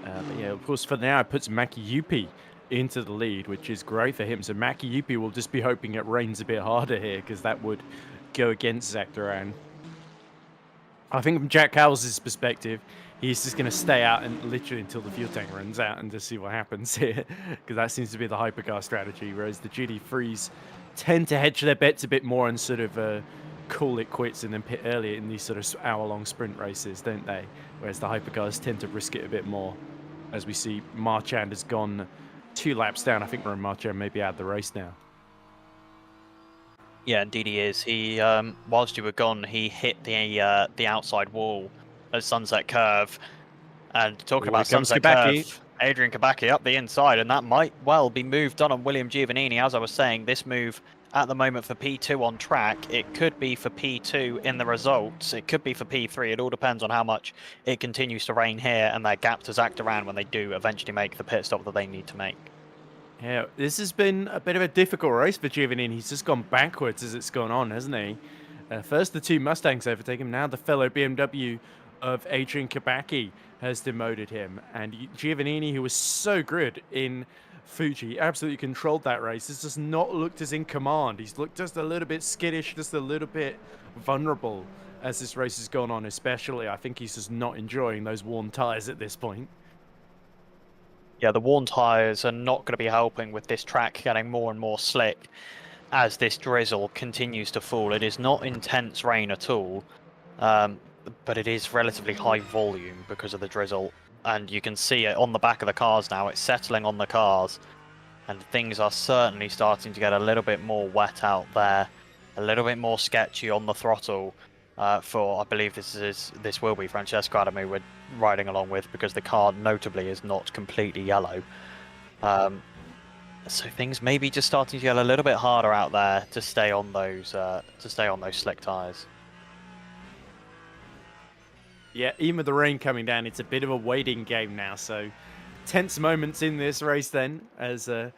A: But yeah, of course, for now, it puts Maki Yupi into the lead, which is great for him. So Maki Yupi will just be hoping it rains a bit harder here, because that would go against Zach Duran. I think from Jack Howells' perspective, he's just going to stay out and literally until the fuel tank runs out and just see what happens here, because that seems to be the Hypercar strategy, whereas the GT3s tend to hedge their bets a bit more and sort of call it quits and then pit earlier in these sort of hour-long sprint races, don't they? Whereas the Hypercars tend to risk it a bit more. As we see, Marchand has gone 2 laps down. I think Romain Marchand may be out of the race now.
B: Yeah, indeed he is. He, whilst you were gone, he hit the outside wall at Sunset Curve. And talking about Sunset Curve, Adrian Kabaki up the inside, and that might well be moved on William Giovannini. As I was saying, this move at the moment for P2 on track, it could be for P2 in the results, it could be for P3, it all depends on how much it continues to rain here and their gap to Zach Duran when they do eventually make the pit stop that they need to make.
A: Yeah, this has been a bit of a difficult race for Giovannini. He's just gone backwards as it's gone on, hasn't he? First the 2 Mustangs overtake him, now the fellow BMW of Adrian Kabaki has demoted him. And Giovannini, who was so good in Fuji, absolutely controlled that race. He's just not looked as in command. He's looked just a little bit skittish, just a little bit vulnerable as this race has gone on, especially. I think he's just not enjoying those worn tyres at this point.
B: Yeah, the worn tyres are not going to be helping with this track getting more and more slick as this drizzle continues to fall. It is not intense rain at all, but it is relatively high volume because of the drizzle. And you can see it on the back of the cars now. It's settling on the cars. And things are certainly starting to get a little bit more wet out there. A little bit more sketchy on the throttle for, I believe this will be Francesco Adamo we're riding along with, because the car notably is not completely yellow. So things may be just starting to get a little bit harder out there to stay on those slick tyres.
A: Yeah, even with the rain coming down, it's a bit of a waiting game now. So tense moments in this race then, as the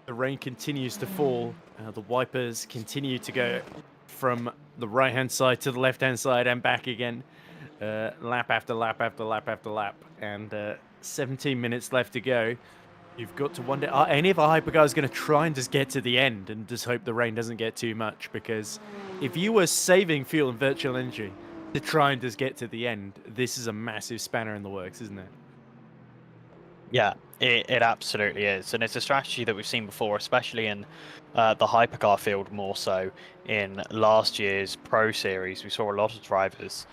A: rain continues to fall. The wipers continue to go from the right-hand side to the left-hand side and back again. Lap after lap after lap after lap. And 17 minutes left to go. You've got to wonder, are any of the hypercars going to try and just get to the end and just hope the rain doesn't get too much? Because if you were saving fuel and virtual energy to try and just get to the end, this is a massive spanner in the works, isn't it?
B: Yeah, it absolutely is. And it's a strategy that we've seen before, especially in the hypercar field more so. In last year's Pro Series, we saw a lot of drivers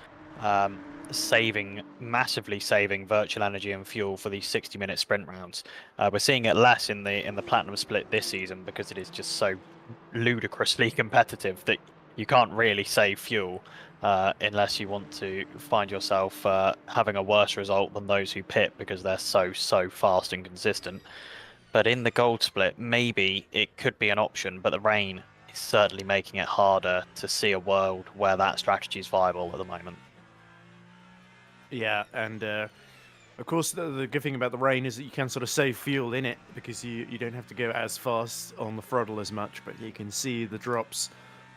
B: massively saving virtual energy and fuel for these 60-minute sprint rounds. We're seeing it less in the Platinum Split this season because it is just so ludicrously competitive that you can't really save fuel unless you want to find yourself having a worse result than those who pit because they're so fast and consistent. But in the Gold Split, maybe it could be an option, but the rain is certainly making it harder to see a world where that strategy is viable at the moment.
A: Yeah, and of course the good thing about the rain is that you can sort of save fuel in it because you don't have to go as fast on the throttle as much, but you can see the drops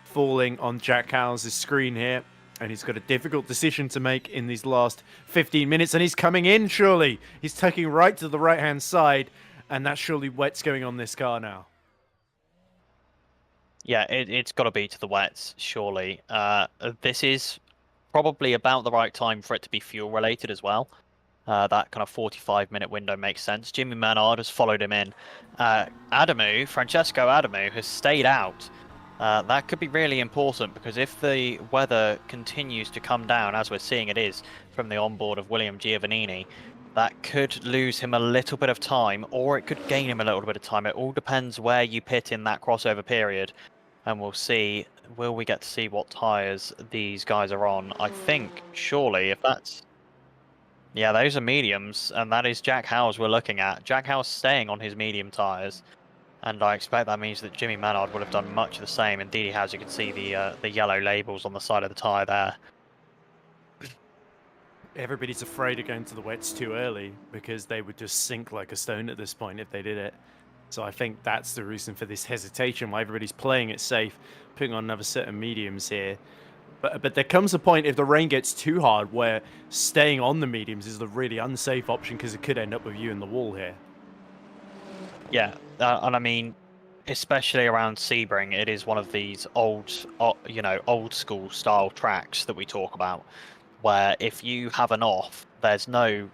A: falling on Jack Howes' screen here, and he's got a difficult decision to make in these last 15 minutes, and he's coming in, surely. He's taking right to the right-hand side, and that's surely wets going on this car now.
B: Yeah, it's got to be to the wets, surely. This is probably about the right time for it to be fuel related as well. That kind of 45-minute window makes sense. Jimmy Menard has followed him in. Francesco Adamu has stayed out. That could be really important because if the weather continues to come down, as we're seeing it is from the onboard of William Giovannini, that could lose him a little bit of time, or it could gain him a little bit of time. It all depends where you pit in that crossover period, and we'll see. Will we get to see what tyres these guys are on? I think, surely, if that's... Yeah, those are mediums, and that is Jack Howes we're looking at. Jack Howes staying on his medium tyres. And I expect that means that Jimmy Menard would have done much of the same. Indeed, he has. You can see the yellow labels on the side of the tyre there.
A: Everybody's afraid of going to the wets too early because they would just sink like a stone at this point if they did it. So I think that's the reason for this hesitation, why everybody's playing it safe, putting on another set of mediums here. But there comes a point if the rain gets too hard where staying on the mediums is the really unsafe option because it could end up with you in the wall here.
B: Yeah, and I mean, especially around Sebring, it is one of these old school style tracks that we talk about, where if you have an off, there's no,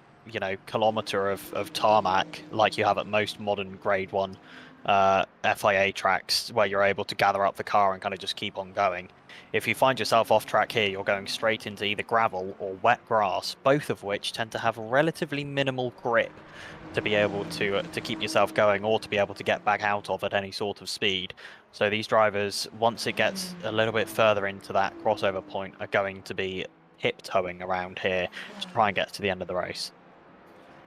B: kilometer of tarmac like you have at most modern Grade 1 FIA tracks, where you're able to gather up the car and kind of just keep on going. If you find yourself off track here, you're going straight into either gravel or wet grass, both of which tend to have relatively minimal grip to be able to keep yourself going or to be able to get back out of at any sort of speed. So these drivers, once it gets a little bit further into that crossover point, are going to be hip-toeing around here to try and get to the end of the race.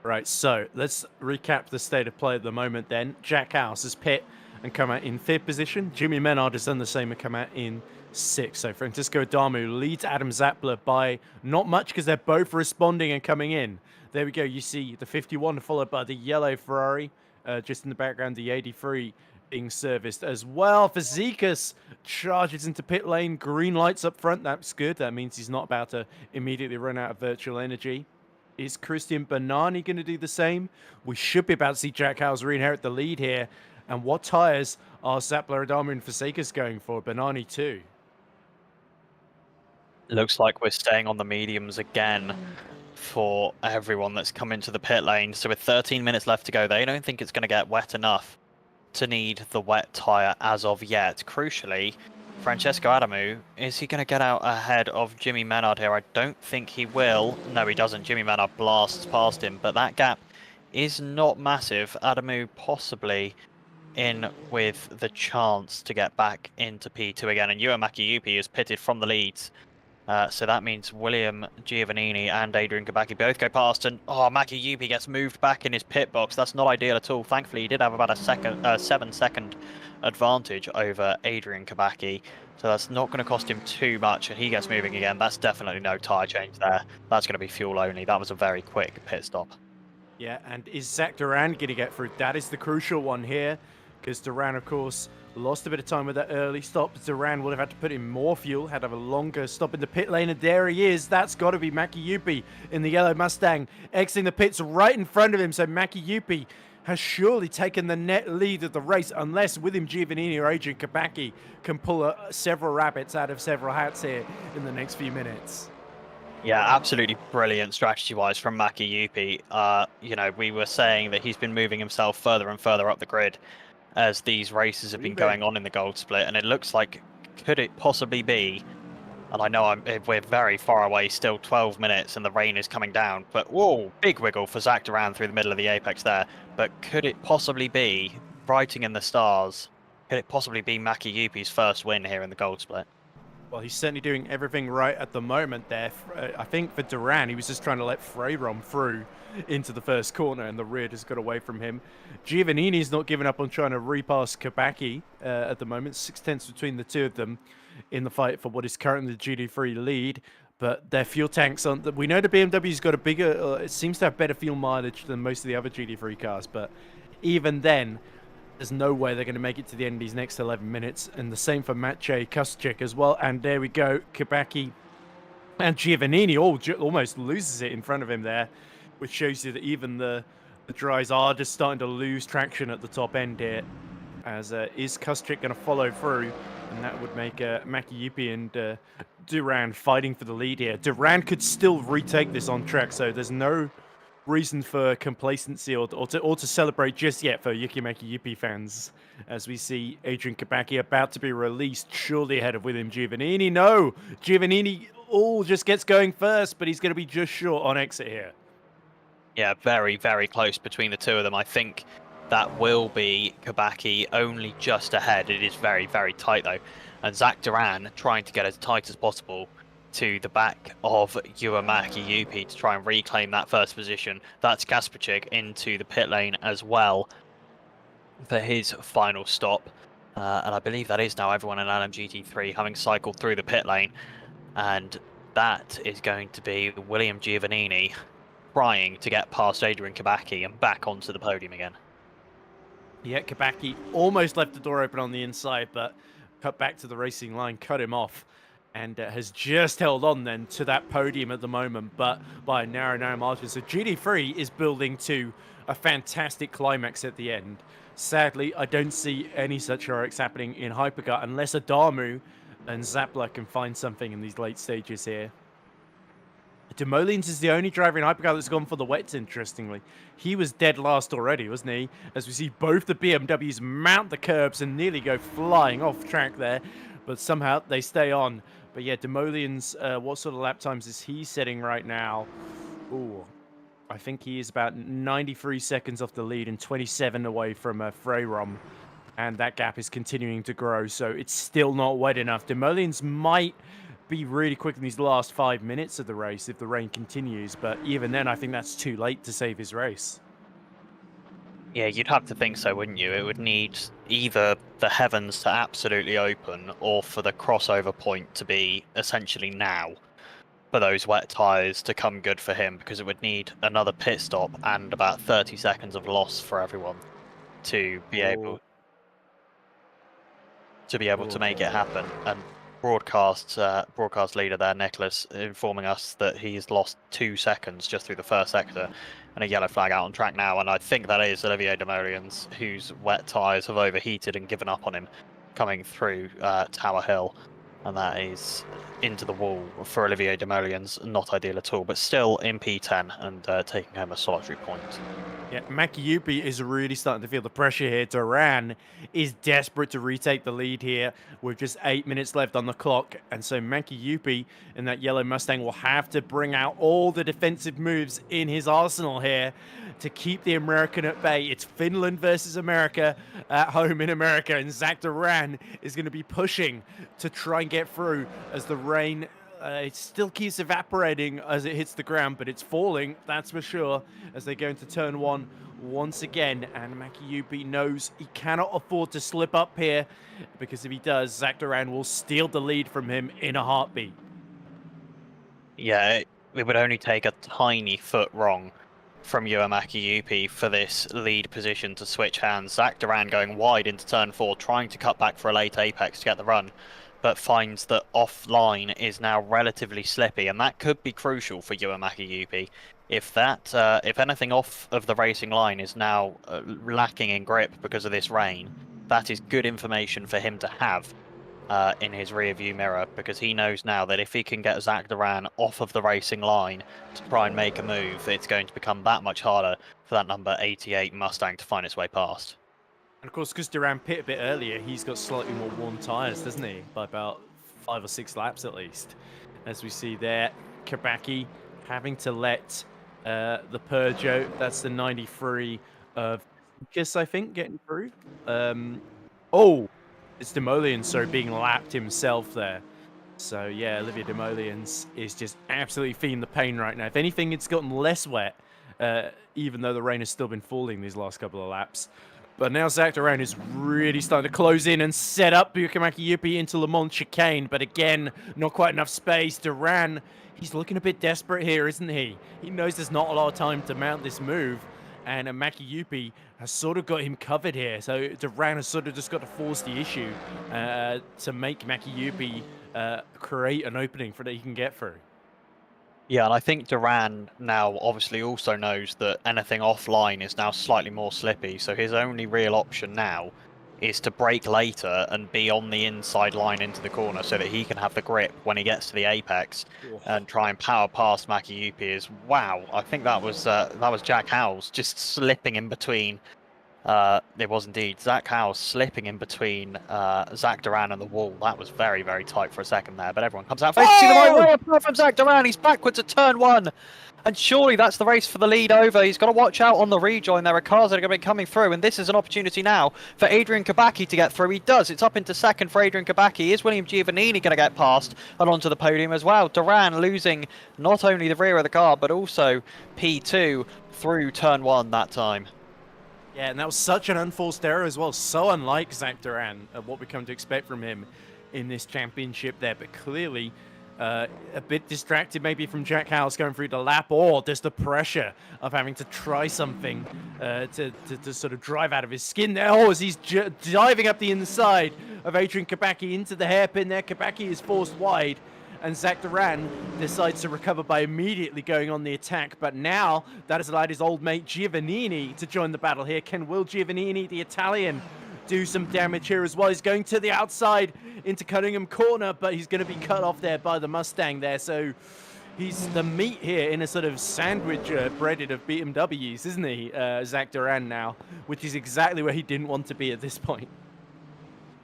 A: Right, so let's recap the state of play at the moment then. Jack Howes has pit and come out in 5th position. Jimmy Menard has done the same and come out in 6th. So Francesco Adamu leads Adam Zappler by not much because they're both responding and coming in. There we go. You see the 51 followed by the yellow Ferrari. Just in the background, the 83 being serviced as well. Fazekas charges into pit lane. Green lights up front. That's good. That means he's not about to immediately run out of virtual energy. Is Christian Bernani going to do the same? We should be about to see Jack Howes re-inherit the lead here. And what tyres are Zappler, Adamu, and Fazekas going for? Bernani too.
B: Looks like we're staying on the mediums again for everyone that's come into the pit lane. So with 13 minutes left to go, they don't think it's going to get wet enough to need the wet tyre as of yet. Crucially, Francesco Adamu, is he going to get out ahead of Jimmy Menard here? I don't think he will. No, he doesn't. Jimmy Menard blasts past him, but that gap is not massive. Adamu possibly in with the chance to get back into P2 again, and Yuya Makiyupi is pitted from the leads. So that means William Giovannini and Adrian Kabaki both go past, and Makiyupi gets moved back in his pit box. That's not ideal at all. Thankfully, he did have about a 7-second advantage over Adrian Kabaki, so that's not going to cost him too much, and he gets moving again. That's definitely no tyre change there. That's going to be fuel only. That was a very quick pit stop.
A: Yeah, and is Zach Duran going to get through? That is the crucial one here, because Duran, of course, Lost a bit of time with that early stop. Duran would have had to put in more fuel, had to have a longer stop in the pit lane, and there he is. That's got to be Maki Yupi in the yellow Mustang, exiting the pits right in front of him. So Maki Yupi has surely taken the net lead of the race, unless William Giovannini or Adrian Kabaki can pull several rabbits out of several hats here in the next few minutes.
B: Yeah, absolutely brilliant strategy-wise from Maki Yupi. You know, we were saying that he's been moving himself further and further up the grid as these races have been going on in the gold split, and it looks like, could it possibly be, and I know we're very far away still, 12 minutes and the rain is coming down, but whoa, big wiggle for Zach Duran through the middle of the apex there, but could it possibly be, writing in the stars, could it possibly be Maki Yupi's first win here in the gold split?
A: Well, he's certainly doing everything right at the moment there. I think for Duran, he was just trying to let Freyrom through into the first corner, and the rear just got away from him. Giovannini's not giving up on trying to repass Kabaki at the moment. 6/10 between the two of them in the fight for what is currently the GD3 lead. But their fuel tanks on. We know the BMW's got a bigger. It seems to have better fuel mileage than most of the other GD3 cars, but even then, there's no way they're going to make it to the end of these next 11 minutes. And the same for Maciej Kuszczyk as well. And there we go. Kabaki and Giovannini almost loses it in front of him there, which shows you that even the dries are just starting to lose traction at the top end here. As is Kuszczyk going to follow through? And that would make Maki Yupi and Duran fighting for the lead here. Duran could still retake this on track, so there's no reason for complacency or to celebrate just yet for Maki Yupi fans, as we see Adrian Kabaki about to be released, surely ahead of William Giovannini. No, Giovannini just gets going first, but he's going to be just short on exit here.
B: Yeah, very, very close between the two of them. I think that will be Kabaki only just ahead. It is very, very tight though. And Zach Duran trying to get as tight as possible to the back of Maki Yupi to try and reclaim that first position. That's Kasperczyk into the pit lane as well for his final stop. And I believe that is now everyone in LMGT3 having cycled through the pit lane. And that is going to be William Giovannini trying to get past Adrian Kabaki and back onto the podium again.
A: Yeah, Kabaki almost left the door open on the inside, but cut back to the racing line, cut him off, and has just held on then to that podium at the moment, but by a narrow margin. So GD3 is building to a fantastic climax at the end. Sadly, I don't see any such heroics happening in Hypercar unless Adamu and Zappler can find something in these late stages here. Demolians is the only driver in Hypercar that's gone for the wets, interestingly. He was dead last already, wasn't he? As we see both the BMWs mount the curbs and nearly go flying off track there, but somehow they stay on. But yeah, Demolians, what sort of lap times is he setting right now? Ooh, I think he is about 93 seconds off the lead and 27 away from Freyrom. And that gap is continuing to grow, so it's still not wet enough. Demolians might be really quick in these last 5 minutes of the race if the rain continues, but even then I think that's too late to save his race.
B: Yeah, you'd have to think so, wouldn't you? It would need either the heavens to absolutely open or for the crossover point to be essentially now for those wet tyres to come good for him, because it would need another pit stop and about 30 seconds of loss for everyone to be able to make it happen. And broadcast leader there, Nicholas, informing us that he's lost 2 seconds just through the first sector, and a yellow flag out on track now. And I think that is Olivier Demolians, whose wet tyres have overheated and given up on him coming through Tower Hill. And that is into the wall for Olivier Demolians. Not ideal at all, but still in P10 and taking home a solitary point.
A: Yeah, Maki Yupi is really starting to feel the pressure here. Duran is desperate to retake the lead here with just 8 minutes left on the clock. And so Maki Yupi in that yellow Mustang will have to bring out all the defensive moves in his arsenal here to keep the American at bay. It's Finland versus America at home in America. And Zach Duran is going to be pushing to try and get through as the rain it still keeps evaporating as it hits the ground, but it's falling, that's for sure, as they go into turn one once again. And Maki Yupi knows he cannot afford to slip up here, because if he does, Zach Duran will steal the lead from him in a heartbeat.
B: Yeah, it would only take a tiny foot wrong from Uemaki Yupi for this lead position to switch hands. Zach Duran going wide into turn 4, trying to cut back for a late apex to get the run, but finds that offline is now relatively slippy, and that could be crucial for Uemaki Yupi. If anything off of the racing line is now lacking in grip because of this rain, that is good information for him to have in his rear view mirror, because he knows now that if he can get Zach Duran off of the racing line to try and make a move, it's going to become that much harder for that number 88 Mustang to find its way past.
A: And of course, because Duran pit a bit earlier, he's got slightly more worn tyres, doesn't he? By about 5 or 6 laps at least. As we see there, Kabaki having to let the Peugeot, that's the 93 of Kiss, I think, getting through. Oh, it's Demolian, so being lapped himself there. So yeah, Olivier Demolians is just absolutely feeling the pain right now. If anything, it's gotten less wet, even though the rain has still been falling these last couple of laps. But now Zach Duran is really starting to close in and set up Uemaki Yupi into Le Mans chicane. But again, not quite enough space. Duran, he's looking a bit desperate here, isn't he? He knows there's not a lot of time to mount this move. And Maki Yupi has sort of got him covered here. So Duran has sort of just got to force the issue to make Maki Yupi create an opening for that he can get through.
B: Yeah, and I think Duran now obviously also knows that anything offline is now slightly more slippy, so his only real option now is to brake later and be on the inside line into the corner so that he can have the grip when he gets to the apex and try and power past Maki Yupi. Wow, I think that was Jack Howes just slipping in between. It was indeed Zach Howes slipping in between Zach Duran and the wall. That was very, very tight for a second there, but everyone comes out. Oh! See the right way apart from Zach Duran. He's backwards at turn 1. And surely that's the race for the lead over. He's got to watch out on the rejoin. There are cars that are going to be coming through, and this is an opportunity now for Adrian Kabaki to get through. He does. It's up into second for Adrian Kabaki. Is William Giovannini going to get past and onto the podium as well? Duran losing not only the rear of the car, but also P2 through turn 1 that time.
A: Yeah, and that was such an unforced error as well. So unlike Zach Duran, what we come to expect from him in this championship there. But clearly a bit distracted maybe from Jack Howes going through the lap, or just the pressure of having to try something to sort of drive out of his skin there. Oh, as he's diving up the inside of Adrian Kabaki into the hairpin there. Kabaki is forced wide. And Zach Duran decides to recover by immediately going on the attack. But now that has allowed his old mate Giovannini to join the battle here. Can Will Giovannini, the Italian, do some damage here as well? He's going to the outside into Cunningham Corner, but he's going to be cut off there by the Mustang there. So he's the meat here in a sort of sandwich breaded of BMWs, isn't he, Zach Duran now? Which is exactly where he didn't want to be at this point.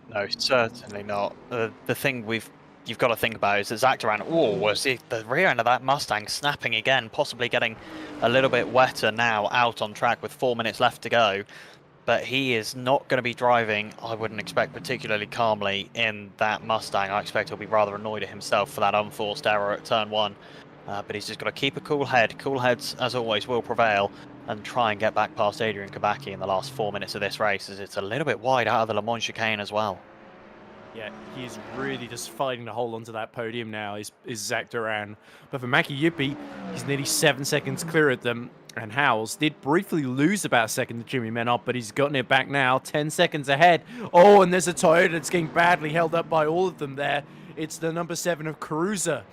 B: No, certainly not. The thing you've got to think about is that Zach Duran, was the rear end of that Mustang snapping again, possibly getting a little bit wetter now out on track with 4 minutes left to go. But he is not going to be driving, I wouldn't expect, particularly calmly in that Mustang. I expect he'll be rather annoyed at himself for that unforced error at turn 1. But he's just got to keep a cool head. Cool heads, as always, will prevail, and try and get back past Adrian Kabaki in the last 4 minutes of this race, as it's a little bit wide out of the Le Mans chicane as well.
A: Yeah, he's really just fighting to hold onto that podium now, is Zach Duran. But for Maki Yupi, he's nearly 7 seconds clear at them. And Howes did briefly lose about a second to Jimmy Menard, but he's gotten it back now, 10 seconds ahead. Oh, and there's a Toyota that's getting badly held up by all of them there. It's the number 7 of Cruiser.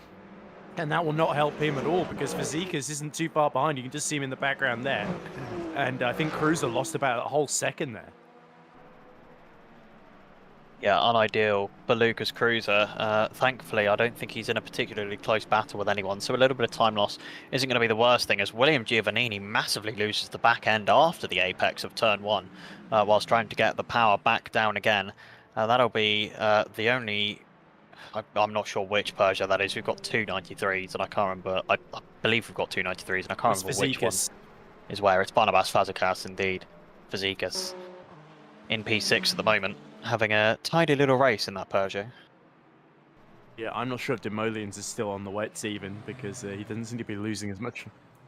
A: And that will not help him at all, because Fazekas isn't too far behind. You can just see him in the background there. And I think Cruiser lost about a whole second there.
B: Yeah, unideal for Lucas Cruiser. Thankfully, I don't think he's in a particularly close battle with anyone, so a little bit of time loss isn't going to be the worst thing, as William Giovannini massively loses the back end after the apex of turn 1, whilst trying to get the power back down again. That'll be the only... I'm not sure which Peugeot that is. We've got two 93s, and I can't remember... I believe we've got two 93s, and I can't remember which one is where. It's Barnabas Fazekas, indeed. Fazekas in P6 at the moment, having a tidy little race in that Peugeot.
A: Yeah, I'm not sure if Demolians is still on the wets even, because he doesn't seem to be losing as much.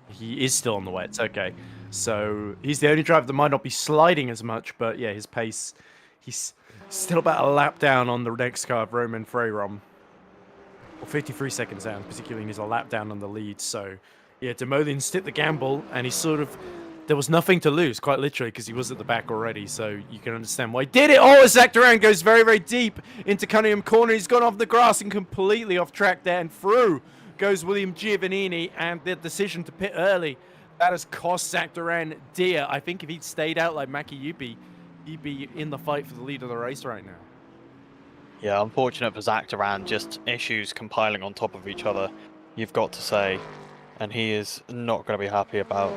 A: He is still on the wets, okay. So he's the only driver that might not be sliding as much, but yeah, his pace, he's still about a lap down on the next car of Roman Freirom. Or 53 seconds down, particularly, and he's a lap down on the lead, so Yeah, Demolian stick the gamble, and he sort of... There was nothing to lose, quite literally, because he was at the back already, so you can understand why he did it. Oh, Zach Duran goes very, very deep into Cunningham corner. He's gone off the grass and completely off track there, and through goes William Giovannini, and the decision to pit early, that has cost Zach Duran dear. I think if he'd stayed out like Maki Yupi, he'd be in the fight for the lead of the race right now.
B: Yeah, unfortunate for Zach Duran, just issues compiling on top of each other, you've got to say. And he is not going to be happy about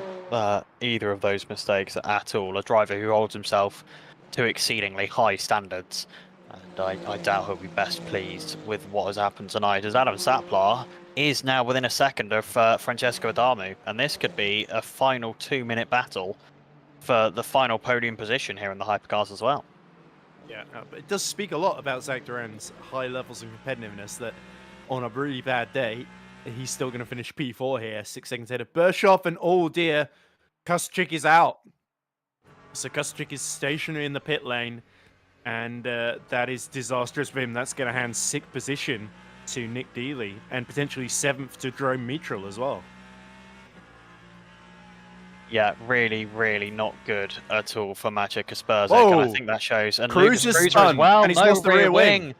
B: either of those mistakes at all. A driver who holds himself to exceedingly high standards. And I doubt he'll be best pleased with what has happened tonight, as Adam Saplar is now within a second of Francesco Adamu. And this could be a final 2-minute battle for the final podium position here in the Hypercars as well.
A: Yeah, but it does speak a lot about Zach Duran's high levels of competitiveness that on a really bad day, he's still going to finish P4 here, 6 seconds ahead of Bershoff, and oh dear, Kustrick is out. So Kustrick is stationary in the pit lane, and that is disastrous for him. That's going to hand 6th position to Nick Dealey, and potentially 7th to Jerome Mitchell as well.
B: Yeah, really, really not good at all for Maciej Kaspersik, and I think that shows. And
A: Cruiser
B: as well,
A: and he's lost the rear wing.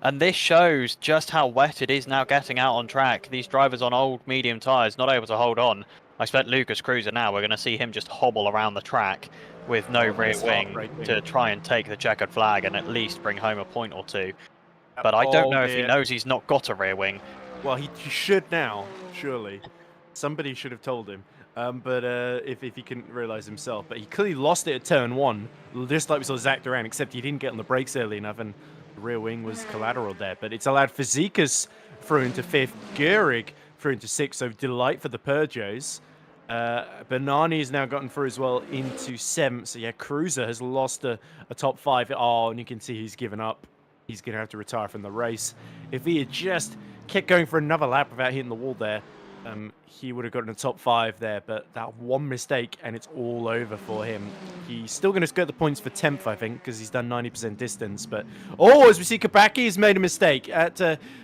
B: And this shows just how wet it is now getting out on track. These drivers on old medium tyres not able to hold on. I expect Lucas Cruiser now, we're going to see him just hobble around the track with no rear wing to try and take the checkered flag and at least bring home a point or two. But I don't know if he knows he's not got a rear wing.
A: Well, he should now, surely. Somebody should have told him. But if he couldn't realise himself. But he clearly lost it at turn 1, just like we saw Zach Duran, except he didn't get on the brakes early enough, and the rear wing was collateral there. But it's allowed Fazekas through into 5th, Gehrig through into 6th, so delight for the Peugeots. Bernani has now gotten through as well into 7th. So yeah, Cruiser has lost a top 5. Oh, and you can see he's given up. He's going to have to retire from the race. If he had just kept going for another lap without hitting the wall there, he would have gotten a top 5 there, but that one mistake and it's all over for him. He's still going to get the points for 10th, I think, because he's done 90% distance. But oh, as we see, Kabaki has made a mistake at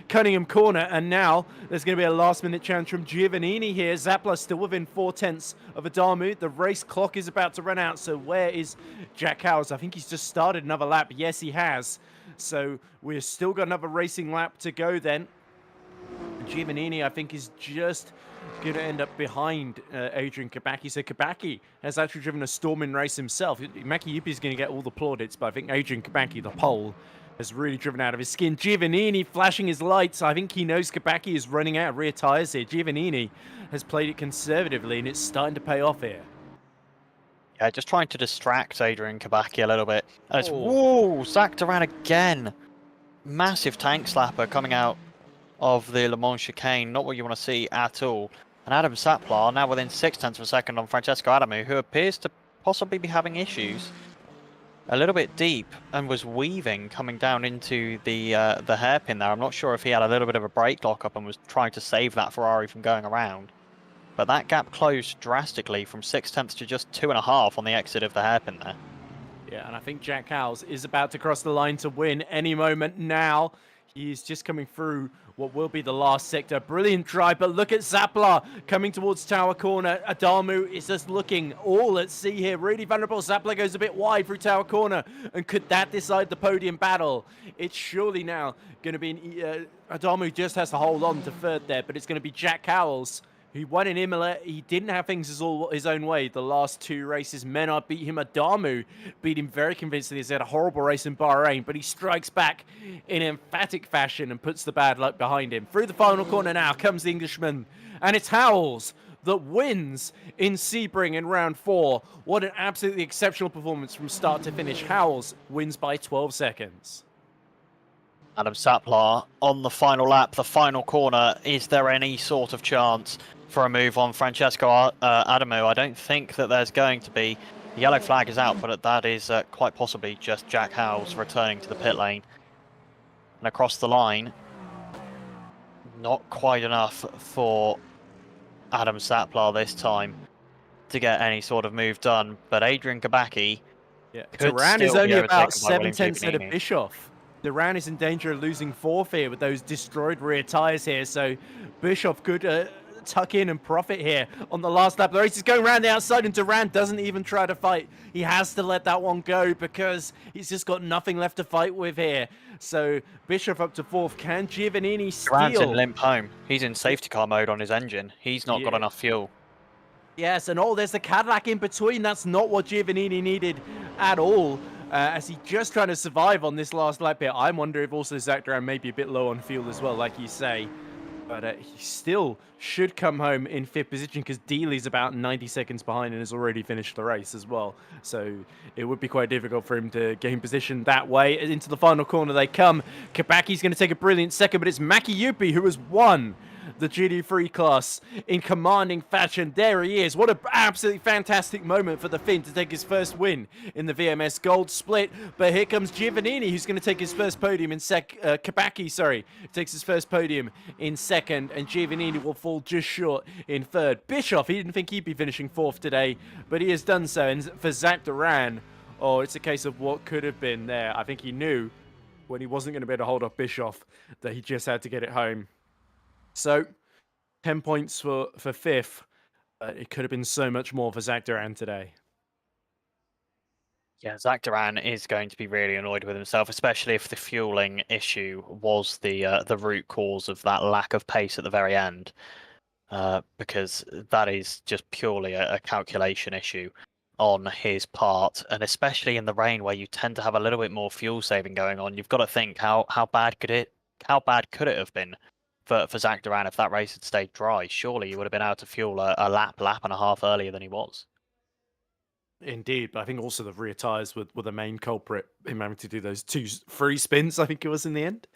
A: Cunningham corner, and now there's going to be a last-minute chance from Giovannini here. Zapla still within 4/10 of Adamu. The race clock is about to run out, so where is Jack Howes? I think he's just started another lap. Yes, he has. So we've still got another racing lap to go then. Giovannini, I think, is just going to end up behind Adrian Kabaki. So Kabaki has actually driven a storming race himself. Maki Yupi is going to get all the plaudits, but I think Adrian Kabaki, the pole, has really driven out of his skin. Giovannini flashing his lights. I think he knows Kabaki is running out of rear tyres here. Giovannini has played it conservatively, and it's starting to pay off here.
B: Yeah, just trying to distract Adrian Kabaki a little bit. Whoa, Zach Duran again. Massive tank slapper coming out of the Le Mans chicane, not what you want to see at all. And Adam Saplar now within 0.6 of a second on Francesco Adamu, who appears to possibly be having issues a little bit deep and was weaving coming down into the hairpin there. I'm not sure if he had a little bit of a brake lockup and was trying to save that Ferrari from going around. But that gap closed drastically from 0.6 to just 2.5 on the exit of the hairpin there.
A: Yeah, and I think Jack Howes is about to cross the line to win any moment now. He's just coming through what will be the last sector. Brilliant drive, but look at Zapla coming towards Tower Corner. Adamu is just looking all at sea here. Really vulnerable. Zapla goes a bit wide through Tower Corner. And could that decide the podium battle? It's surely now going to be... Adamu just has to hold on to 3rd there, but it's going to be Jack Howells, who won in Imola. He didn't have things his own way the last 2 races. Menard beat him. Adamu beat him very convincingly. He's had a horrible race in Bahrain, but he strikes back in emphatic fashion and puts the bad luck behind him. Through the final corner now comes the Englishman, and it's Howells that wins in Sebring in round 4. What an absolutely exceptional performance from start to finish. Howells wins by 12 seconds.
B: Adam Saplar on the final lap, the final corner. Is there any sort of chance for a move on Francesco Adamu? I don't think that there's going to be. The yellow flag is out, but that is quite possibly just Jack Howes returning to the pit lane. And across the line, not quite enough for Adam Saplar this time to get any sort of move done. But Adrian Kabaki,
A: Duran is only about 7/10 ahead of Bischoff. Duran is in danger of losing 4th here with those destroyed rear tyres here, so Bischoff could tuck in and profit here on the last lap. The race is going around the outside, and Duran doesn't even try to fight. He has to let that one go because he's just got nothing left to fight with here. So Bischoff up to 4th. Can Giovannini
B: Duran's in
A: steal?
B: limp home. He's in safety car mode on his engine. He's not got enough fuel.
A: Yes, and there's the Cadillac in between. That's not what Giovannini needed at all. As he just trying to survive on this last lap here. I wonder if also Zach Duran may be a bit low on fuel as well, like you say. But he still should come home in 5th position because Dealey's about 90 seconds behind and has already finished the race as well. So it would be quite difficult for him to gain position that way. Into the final corner they come. Kabaki's going to take a brilliant second, but it's Maki Yupi who has won the GT3 class in commanding fashion. There he is. What an absolutely fantastic moment for the Finn to take his first win in the VMS Gold Split. But here comes Giovannini, who's going to take his first podium in Kabaki, sorry, takes his first podium in 2nd, and Giovannini will fall just short in 3rd. Bischoff, he didn't think he'd be finishing 4th today, but he has done so. And for Zach Duran, it's a case of what could have been there. I think he knew when he wasn't going to be able to hold off Bischoff that he just had to get it home. So, 10 points for 5th. It could have been so much more for Zach Duran today.
B: Yeah, Zach Duran is going to be really annoyed with himself, especially if the fueling issue was the root cause of that lack of pace at the very end, because that is just purely a calculation issue on his part, and especially in the rain where you tend to have a little bit more fuel saving going on. You've got to think how bad could it have been for Zach Duran if that race had stayed dry? Surely he would have been able to fuel a lap and a half earlier than he was.
A: Indeed, but I think also the rear tyres were the main culprit in having to do those 2 free spins, I think it was in the end.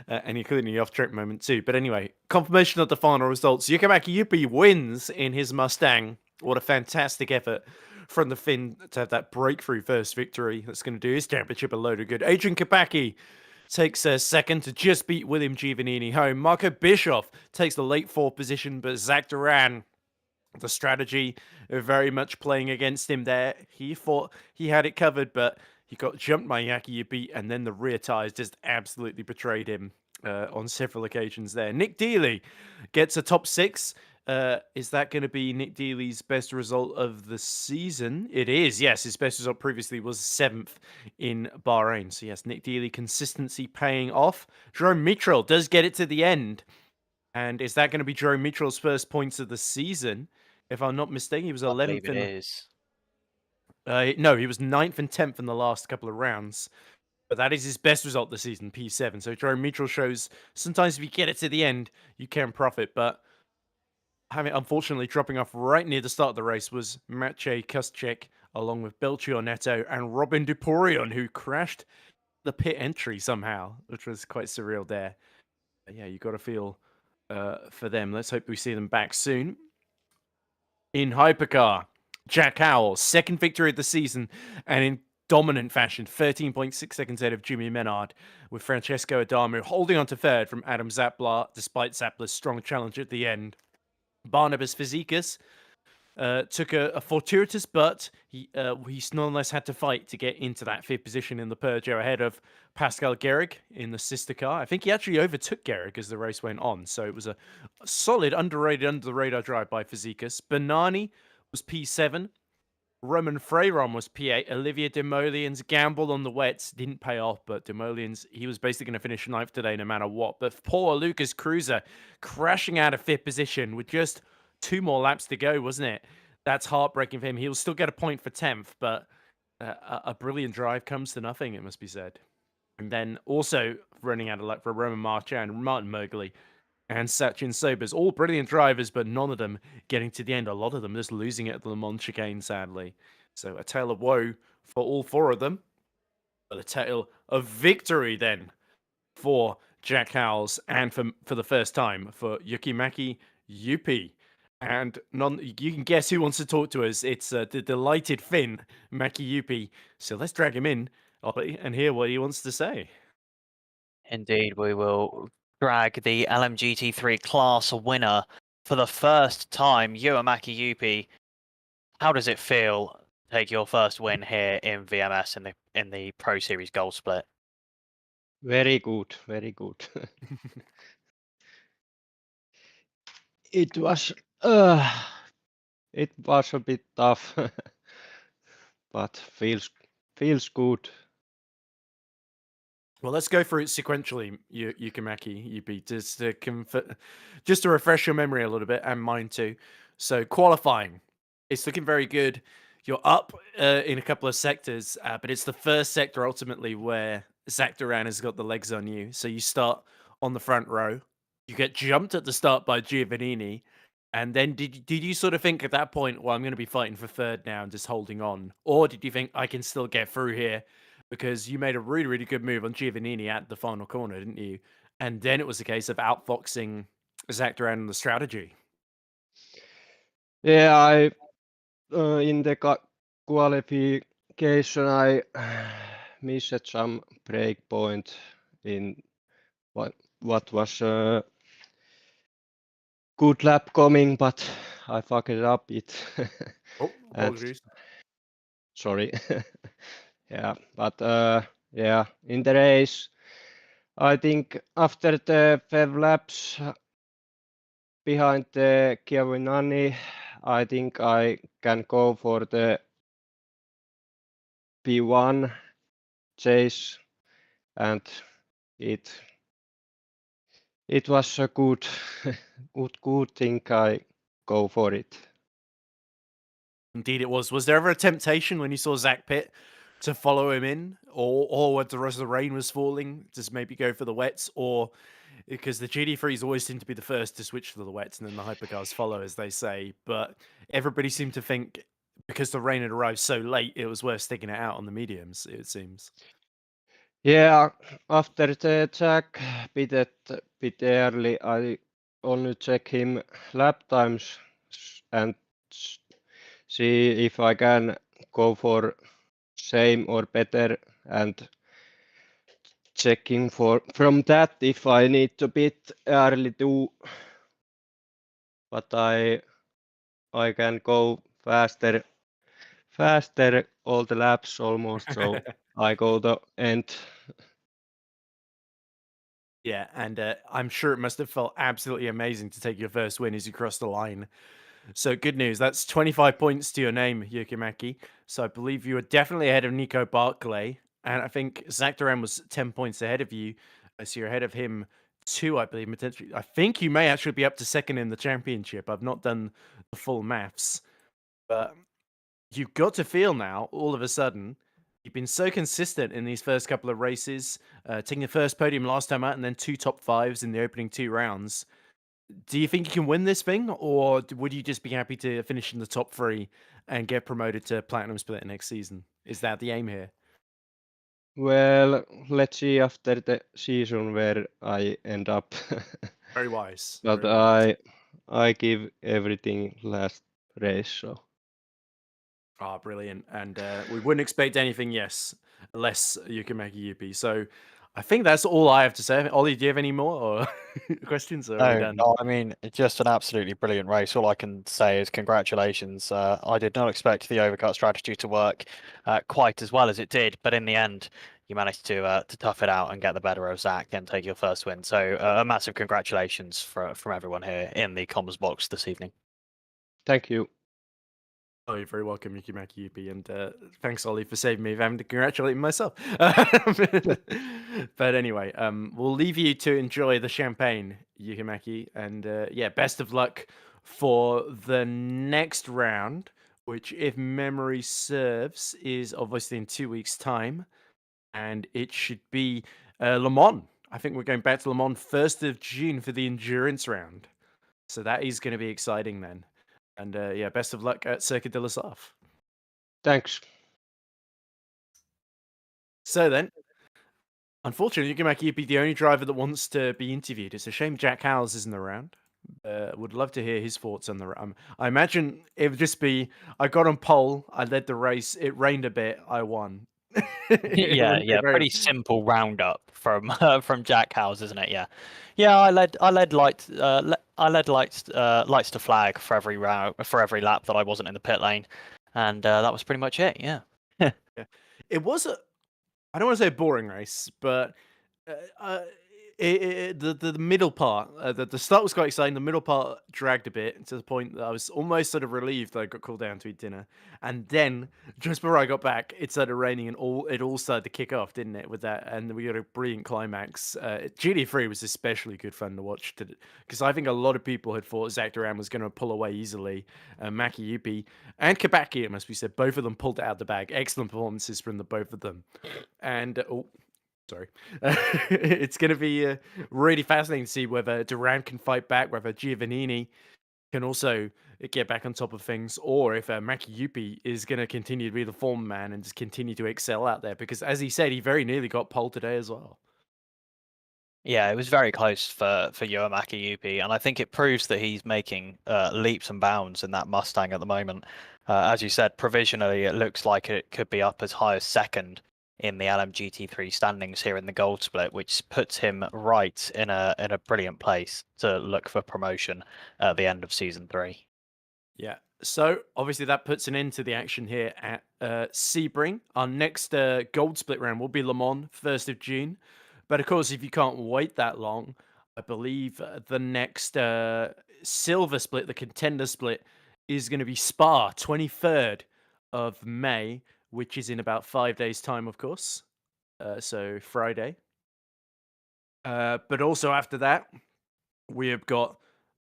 A: And including the off-track moment too. But anyway, confirmation of the final results. Yukamaki Yupi wins in his Mustang. What a fantastic effort from the Finn to have that breakthrough first victory. That's going to do his championship a load of good. Adrian Kabaki takes 2nd to just beat William Giovannini home. Marco Bischoff takes the late 4th position, but Zach Duran, the strategy very much playing against him there. He thought he had it covered, but he got jumped by Yaki Yubi, and then the rear tyres just absolutely betrayed him on several occasions there. Nick Dealey gets a top 6. Is that going to be Nick Dealey's best result of the season? It is, yes. His best result previously was 7th in Bahrain. So yes, Nick Dealey, consistency paying off. Jerome Mitchell does get it to the end. And is that going to be Jerome Mitchell's first points of the season? If I'm not mistaken, he was 11th.
B: I believe it is.
A: No, he was 9th and 10th in the last couple of rounds. But that is his best result this season, P7. So Jerome Mitchell shows sometimes if you get it to the end, you can profit. But unfortunately dropping off right near the start of the race was Maciej Kuschek, along with Belchio Neto and Robin Duporion, who crashed the pit entry somehow, which was quite surreal there. But yeah, you got to feel for them. Let's hope we see them back soon. In Hypercar, Jack Howell, 2nd victory of the season, and in dominant fashion, 13.6 seconds ahead of Jimmy Menard, with Francesco Adamu holding on to 3rd from Adam Zapla, despite Zappla's strong challenge at the end. Barnabas Fazekas took a fortuitous, but he nonetheless had to fight to get into that 5th position in the Peugeot ahead of Pascal Gerrig in the sister car. I think he actually overtook Gerrig as the race went on, so it was a solid, underrated, under-the-radar drive by Fazekas. Bernani was P7. Roman Freiron was P8. Olivier Demolien's gamble on the wets didn't pay off, but Demolien's, he was basically going to finish 9th today no matter what. But poor Lucas Cruiser crashing out of 5th position with just 2 more laps to go, wasn't it? That's heartbreaking for him. He'll still get a point for 10th, but a brilliant drive comes to nothing, it must be said. And then also running out of luck for Roman Marchand, Martin Mergley, and Sachin Sobers. All brilliant drivers, but none of them getting to the end. A lot of them just losing it at the Le Mans chicane, sadly. So a tale of woe for all 4 of them. But a tale of victory then for Jack Howells and for the first time for Yukimaki Yupi. And you can guess who wants to talk to us. It's the delighted Finn, Maki Yupi. So let's drag him in and hear what he wants to say.
B: Indeed, we will drag the LMGT3 class winner for the first time, Yuamaki Yupi. How does it feel to take your first win here in VMS in the Pro Series Gold Split?
C: Very good, very good. It was a bit tough, but feels good.
A: Well, let's go through it sequentially, Yukamaki, UP, just to refresh your memory a little bit and mine too. So qualifying, it's looking very good. You're up in a couple of sectors, but it's the first sector ultimately where Zach Duran has got the legs on you. So you start on the front row. You get jumped at the start by Giovannini. And then did you sort of think at that point, well, I'm going to be fighting for third now and just holding on? Or did you think I can still get through here? Because you made a really, really good move on Giovannini at the final corner, didn't you? And then it was a case of outfoxing Zach Duran and the strategy.
C: Yeah, I in the qualification I missed some break point in what was a good lap coming, but I fucked it up it.
A: Oh,
C: And
A: apologies.
C: sorry. Yeah, but yeah, in the race, I think after the 5 laps behind the Giovinazzi, I think I can go for the P1 chase, and it was a good good thing I go for it.
A: Indeed, it was. Was there ever a temptation when you saw Zach Pitt to follow him in, or when the rest of the rain was falling, just maybe go for the wets, or because the GD3s always seem to be the first to switch to the wets, and then the hypercars follow, as they say. But everybody seemed to think because the rain had arrived so late, it was worth sticking it out on the mediums. It seems.
C: Yeah, after the Jack bit early, I only check him lap times and see if I can go for same or better, and checking from that if I need to bit early too, but I can go faster all the laps almost, so I go the end.
A: Yeah, and I'm sure it must have felt absolutely amazing to take your first win as you crossed the line. So good news. That's 25 points to your name, Yukimaki. So I believe you were definitely ahead of Nico Barclay. And I think Zach Duran was 10 points ahead of you. So you're ahead of him too, I believe. Potentially, I think you may actually be up to second in the championship. I've not done the full maths. But you've got to feel now, all of a sudden, you've been so consistent in these first couple of races, taking the first podium last time out and then 2 top 5s in the opening 2 rounds. Do you think you can win this thing, or would you just be happy to finish in the top 3 and get promoted to Platinum Split next season? Is that the aim here?
C: Well, let's see after the season where I end up.
A: Very wise.
C: But
A: Very wise.
C: I give everything last race, so.
A: Ah, brilliant. And we wouldn't expect anything, yes, less you can make a UP. So I think that's all I have to say. Ollie, do you have any more or questions, or are we done?
B: No, I mean, it's just an absolutely brilliant race. All I can say is congratulations. I did not expect the overcut strategy to work quite as well as it did, but in the end, you managed to tough it out and get the better of Zach and take your first win. So a massive congratulations from everyone here in the comms box this evening.
C: Thank you.
A: Oh, you're very welcome, Yukimaki Yupi, and thanks, Ollie, for saving me of having to congratulate myself. But anyway, we'll leave you to enjoy the champagne, Yukimaki, and yeah, best of luck for the next round, which, if memory serves, is obviously in 2 weeks' time, and it should be Le Mans. I think we're going back to Le Mans 1st of June for the endurance round, so that is going to be exciting then. And yeah, best of luck at Circuit de la Sarf.
C: Thanks.
A: So then, unfortunately, Yuki you'd be the only driver that wants to be interviewed. It's a shame Jack Howes isn't around. Would love to hear his thoughts on the. I imagine it would just be: I got on pole, I led the race, it rained a bit, I won.
B: Yeah, pretty simple roundup from from Jack Howes, isn't it? Yeah. I led lights to flag for every round for every lap that I wasn't in the pit lane, and that was pretty much it. Yeah.
A: Yeah. It was I don't want to say a boring race, but The middle part, the start was quite exciting. The middle part dragged a bit to the point that I was almost sort of relieved that I got called down to eat dinner. And then just before I got back, it started raining and it all started to kick off, didn't it? With that, and we got a brilliant climax. GD3 was especially good fun to watch because I think a lot of people had thought Zach Duran was going to pull away easily. Maki Yupi and Kabaki, it must be said, both of them pulled it out of the bag. Excellent performances from the both of them. And sorry. It's going to be really fascinating to see whether Duran can fight back, whether Giovannini can also get back on top of things, or if Maki Yupi is going to continue to be the form man and just continue to excel out there. Because as he said, he very nearly got pole today as well.
B: Yeah, it was very close for Yoamaki Yupi, and I think it proves that he's making leaps and bounds in that Mustang at the moment. As you said, provisionally, it looks like it could be up as high as second in the LMGT3 standings here in the gold split, which puts him right in a brilliant place to look for promotion at the end of season 3.
A: Yeah. So obviously that puts an end to the action here at Sebring. Our next gold split round will be Le Mans, 1st of June. But of course, if you can't wait that long, I believe the next silver split, the contender split, is going to be Spa, 23rd of May, which is in about 5 days' time, of course. So Friday. But also after that, we have got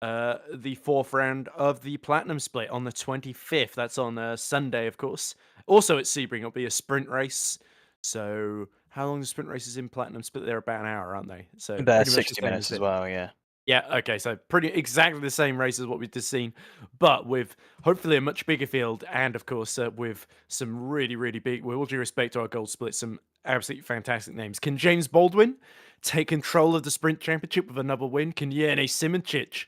A: the 4th round of the Platinum Split on the 25th. That's on Sunday, of course. Also at Sebring, it'll be a sprint race. So how long are sprint races in Platinum Split? They're about an hour, aren't they? So
B: They're
A: pretty much the
B: 60
A: same
B: minutes as
A: it.
B: well, yeah.
A: Yeah, okay, so pretty exactly the same race as what we've just seen, but with hopefully a much bigger field, and of course with some really, really big, with all due respect to our gold split, some absolutely fantastic names. Can James Baldwin take control of the sprint championship with another win? Can Jene Simoncic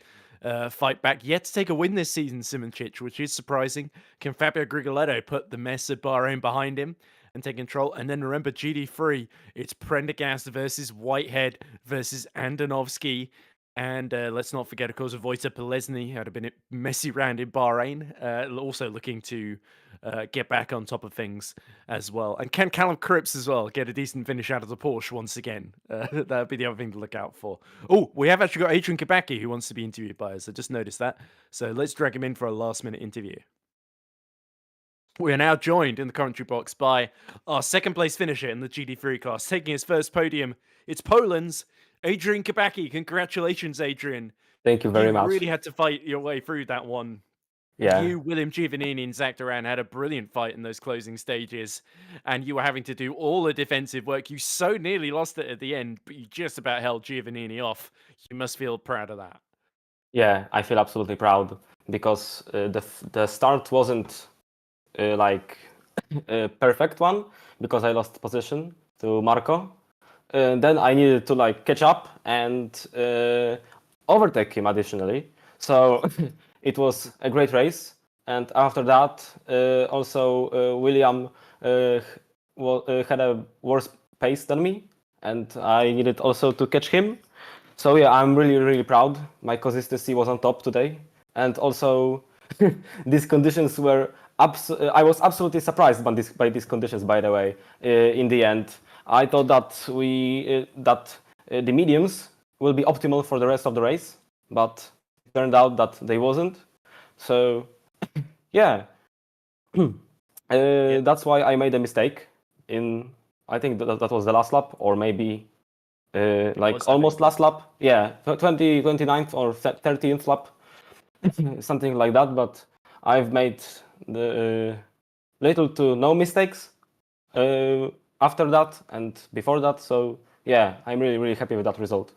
A: fight back yet to take a win this season, Simoncic, which is surprising? Can Fabio Grigoletto put the mess of Bahrain behind him and take control? And then remember, GD3, it's Prendergast versus Whitehead versus Andonovsky. And let's not forget, of course, Vojta Pelesny had been a messy round in Bahrain, also looking to get back on top of things as well. And can Callum Cripps as well get a decent finish out of the Porsche once again? That would be the other thing to look out for. Oh, we have actually got Adrian Kabaki who wants to be interviewed by us. I just noticed that. So let's drag him in for a last-minute interview. We are now joined in the commentary box by our second-place finisher in the GD3 class, taking his first podium. It's Poland's Adrian Kabaki. Congratulations, Adrian.
D: Thank you very much.
A: You really had to fight your way through that one.
D: Yeah.
A: You, William Giovannini, and Zach Duran had a brilliant fight in those closing stages, and you were having to do all the defensive work. You so nearly lost it at the end, but you just about held Giovannini off. You must feel proud of that.
D: Yeah, I feel absolutely proud because the start wasn't like a perfect one because I lost position to Marco. Then I needed to like catch up and overtake him additionally. So it was a great race. And after that, also William had a worse pace than me, and I needed also to catch him. So yeah, I'm really, really proud. My consistency was on top today, and also these conditions were. I was absolutely surprised by these conditions. By the way, in the end, I thought that the mediums will be optimal for the rest of the race, but it turned out that they wasn't. So yeah, that's why I made a mistake in. I think that was the last lap, or maybe like almost last lap. Yeah, 29th or 30th lap, something like that. But I've made the little to no mistakes after that and before that. So yeah, I'm really, really happy with that result.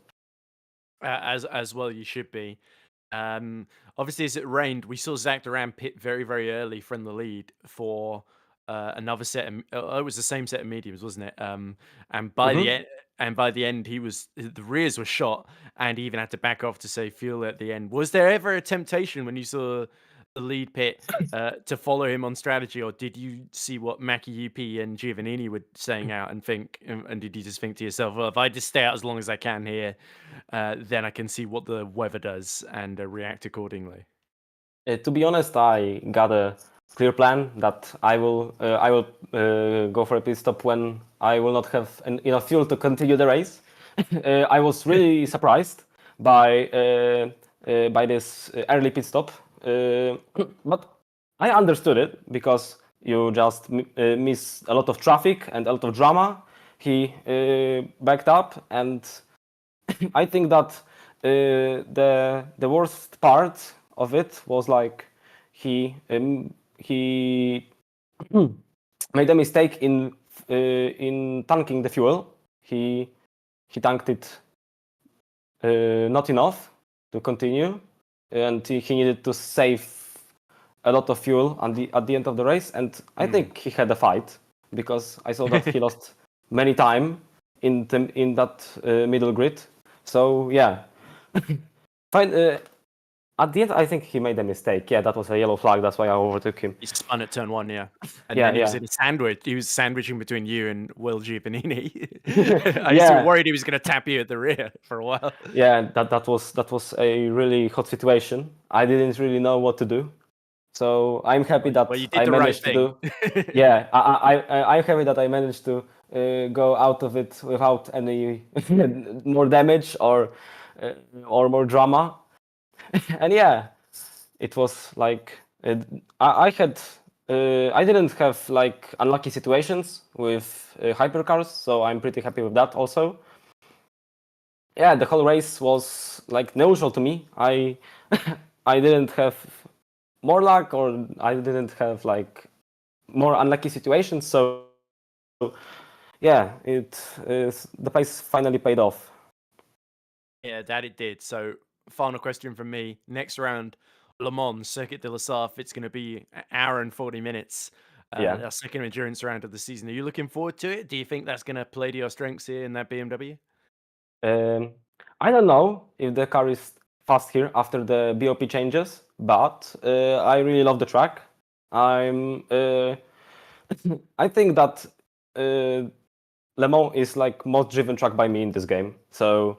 A: As well, you should be. Obviously, as it rained, we saw Zach Duran pit very, very early from the lead for another set. It was the same set of mediums, wasn't it? And by the end, the rears were shot, and he even had to back off to save fuel at the end. Was there ever a temptation when you saw the lead pit to follow him on strategy, or did you see what Maki Yupi and Giovannini were saying out and think, and did you just think to yourself, well, if I just stay out as long as I can here, then I can see what the weather does and react accordingly?
D: To be honest, I got a clear plan that I will go for a pit stop when I will not have enough fuel to continue the race. I was really surprised by this early pit stop, but I understood it because you just miss a lot of traffic and a lot of drama. He backed up, and I think that the worst part of it was like he made a mistake in tanking the fuel. He tanked it not enough to continue, and he needed to save a lot of fuel at the end of the race. And I think he had a fight because I saw that he lost many time in that middle grid. So yeah, fine. At the end, I think he made a mistake. Yeah, that was a yellow flag. That's why I overtook him.
A: He spun at turn 1, yeah. And
D: Yeah,
A: then he was
D: yeah.
A: in a sandwich. He was sandwiching between you and Will Giovanini. I was worried he was going to tap you at the rear for a while.
D: Yeah, that was a really hot situation. I didn't really know what to do. So I'm happy that
A: Well, you did
D: I
A: the right
D: managed to do.
A: thing.
D: Yeah, I'm happy that I managed to go out of it without any more damage or more drama. And yeah, it was like I didn't have like unlucky situations with hypercars, so I'm pretty happy with that also. Yeah, the whole race was like neutral to me. I I didn't have more luck, or I didn't have like more unlucky situations. So yeah, the pace finally paid off.
A: Yeah, that it did. So, final question from me. Next round, Le Mans, Circuit de la Sarthe. It's going to be an hour and 40 minutes.
D: Yeah.
A: Our second endurance round of the season. Are you looking forward to it? Do you think that's going to play to your strengths here in that BMW?
D: I don't know if the car is fast here after the BOP changes, but I really love the track. I think that Le Mans is like most driven track by me in this game. So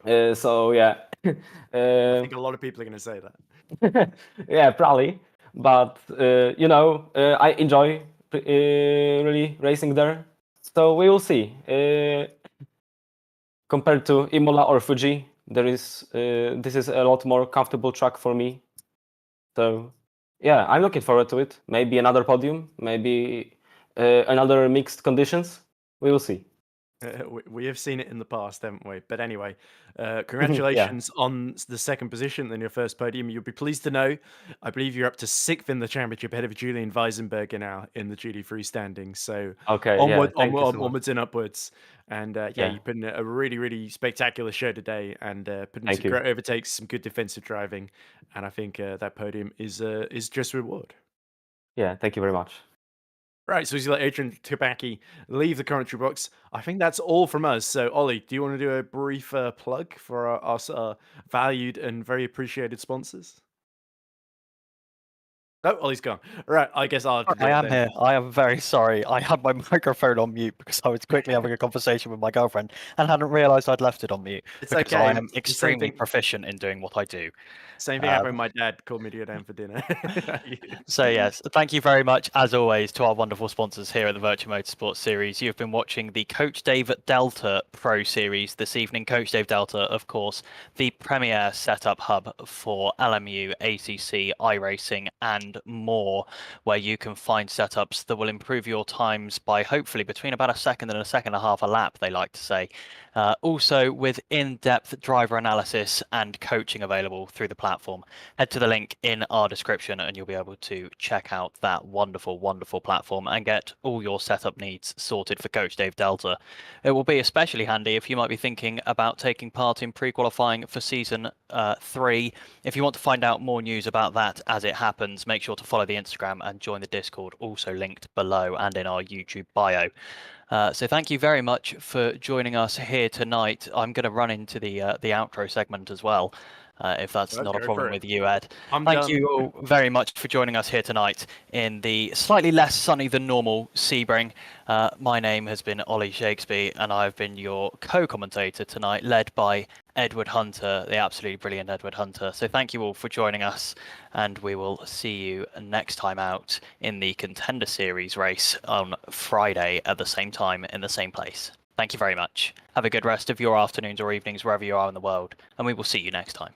D: yeah.
A: I think a lot of people are going to say that.
D: Yeah, probably. But I enjoy really racing there. So we will see. Compared to Imola or Fuji, this is a lot more comfortable track for me. So yeah, I'm looking forward to it. Maybe another podium, maybe another mixed conditions. We will see.
A: We have seen it in the past, haven't we? But anyway, congratulations on the second position and your first podium. You'll be pleased to know, I believe you're up to 6th in the championship, ahead of Julian Weisenberger now in the GT3 standings. So
D: Okay, thank you so much.
A: onwards and upwards. And you put in a really, really spectacular show today, and put in some great overtakes, some good defensive driving, and I think that podium is just reward.
D: Yeah, thank you very much.
A: Right, so as you let Adrian Tabaki leave the commentary box, I think that's all from us. So, Ollie, do you want to do a brief plug for our valued and very appreciated sponsors? Oh, Ollie's gone. Right, I guess I'll have to do
B: I
A: it
B: am
A: then.
B: here. I am very sorry. I had my microphone on mute because I was quickly having a conversation with my girlfriend and hadn't realised I'd left it on mute.
A: It's
B: Because
A: okay.
B: I am
A: The same
B: extremely
A: thing-
B: proficient in doing what I do.
A: Same thing happened when my dad called me to go down for dinner.
B: So yes, thank you very much, as always, to our wonderful sponsors here at the Virtual Motorsport Series. You've been watching the Coach Dave Delta Pro Series this evening. Coach Dave Delta, of course, the premier setup hub for LMU, ACC, iRacing, and more, where you can find setups that will improve your times by hopefully between about a second and a second and a half a lap, they like to say. Also with in-depth driver analysis and coaching available through the platform. Head to the link in our description and you'll be able to check out that wonderful, wonderful platform and get all your setup needs sorted for Coach Dave Delta. It will be especially handy if you might be thinking about taking part in pre-qualifying for Season 3. If you want to find out more news about that as it happens, make sure to follow the Instagram and join the Discord, also linked below and in our YouTube bio. So thank you very much for joining us here tonight. I'm going to run into the outro segment as well, if that's not a problem with you, Ed. Thank you all very much for joining us here tonight in the slightly less sunny than normal Sebring. My name has been Ollie Shakespeare, and I've been your co-commentator tonight, led by Edward Hunter, the absolutely brilliant Edward Hunter. So thank you all for joining us, and we will see you next time out in the Contender Series race on Friday at the same time in the same place. Thank you very much. Have a good rest of your afternoons or evenings wherever you are in the world, and we will see you next time.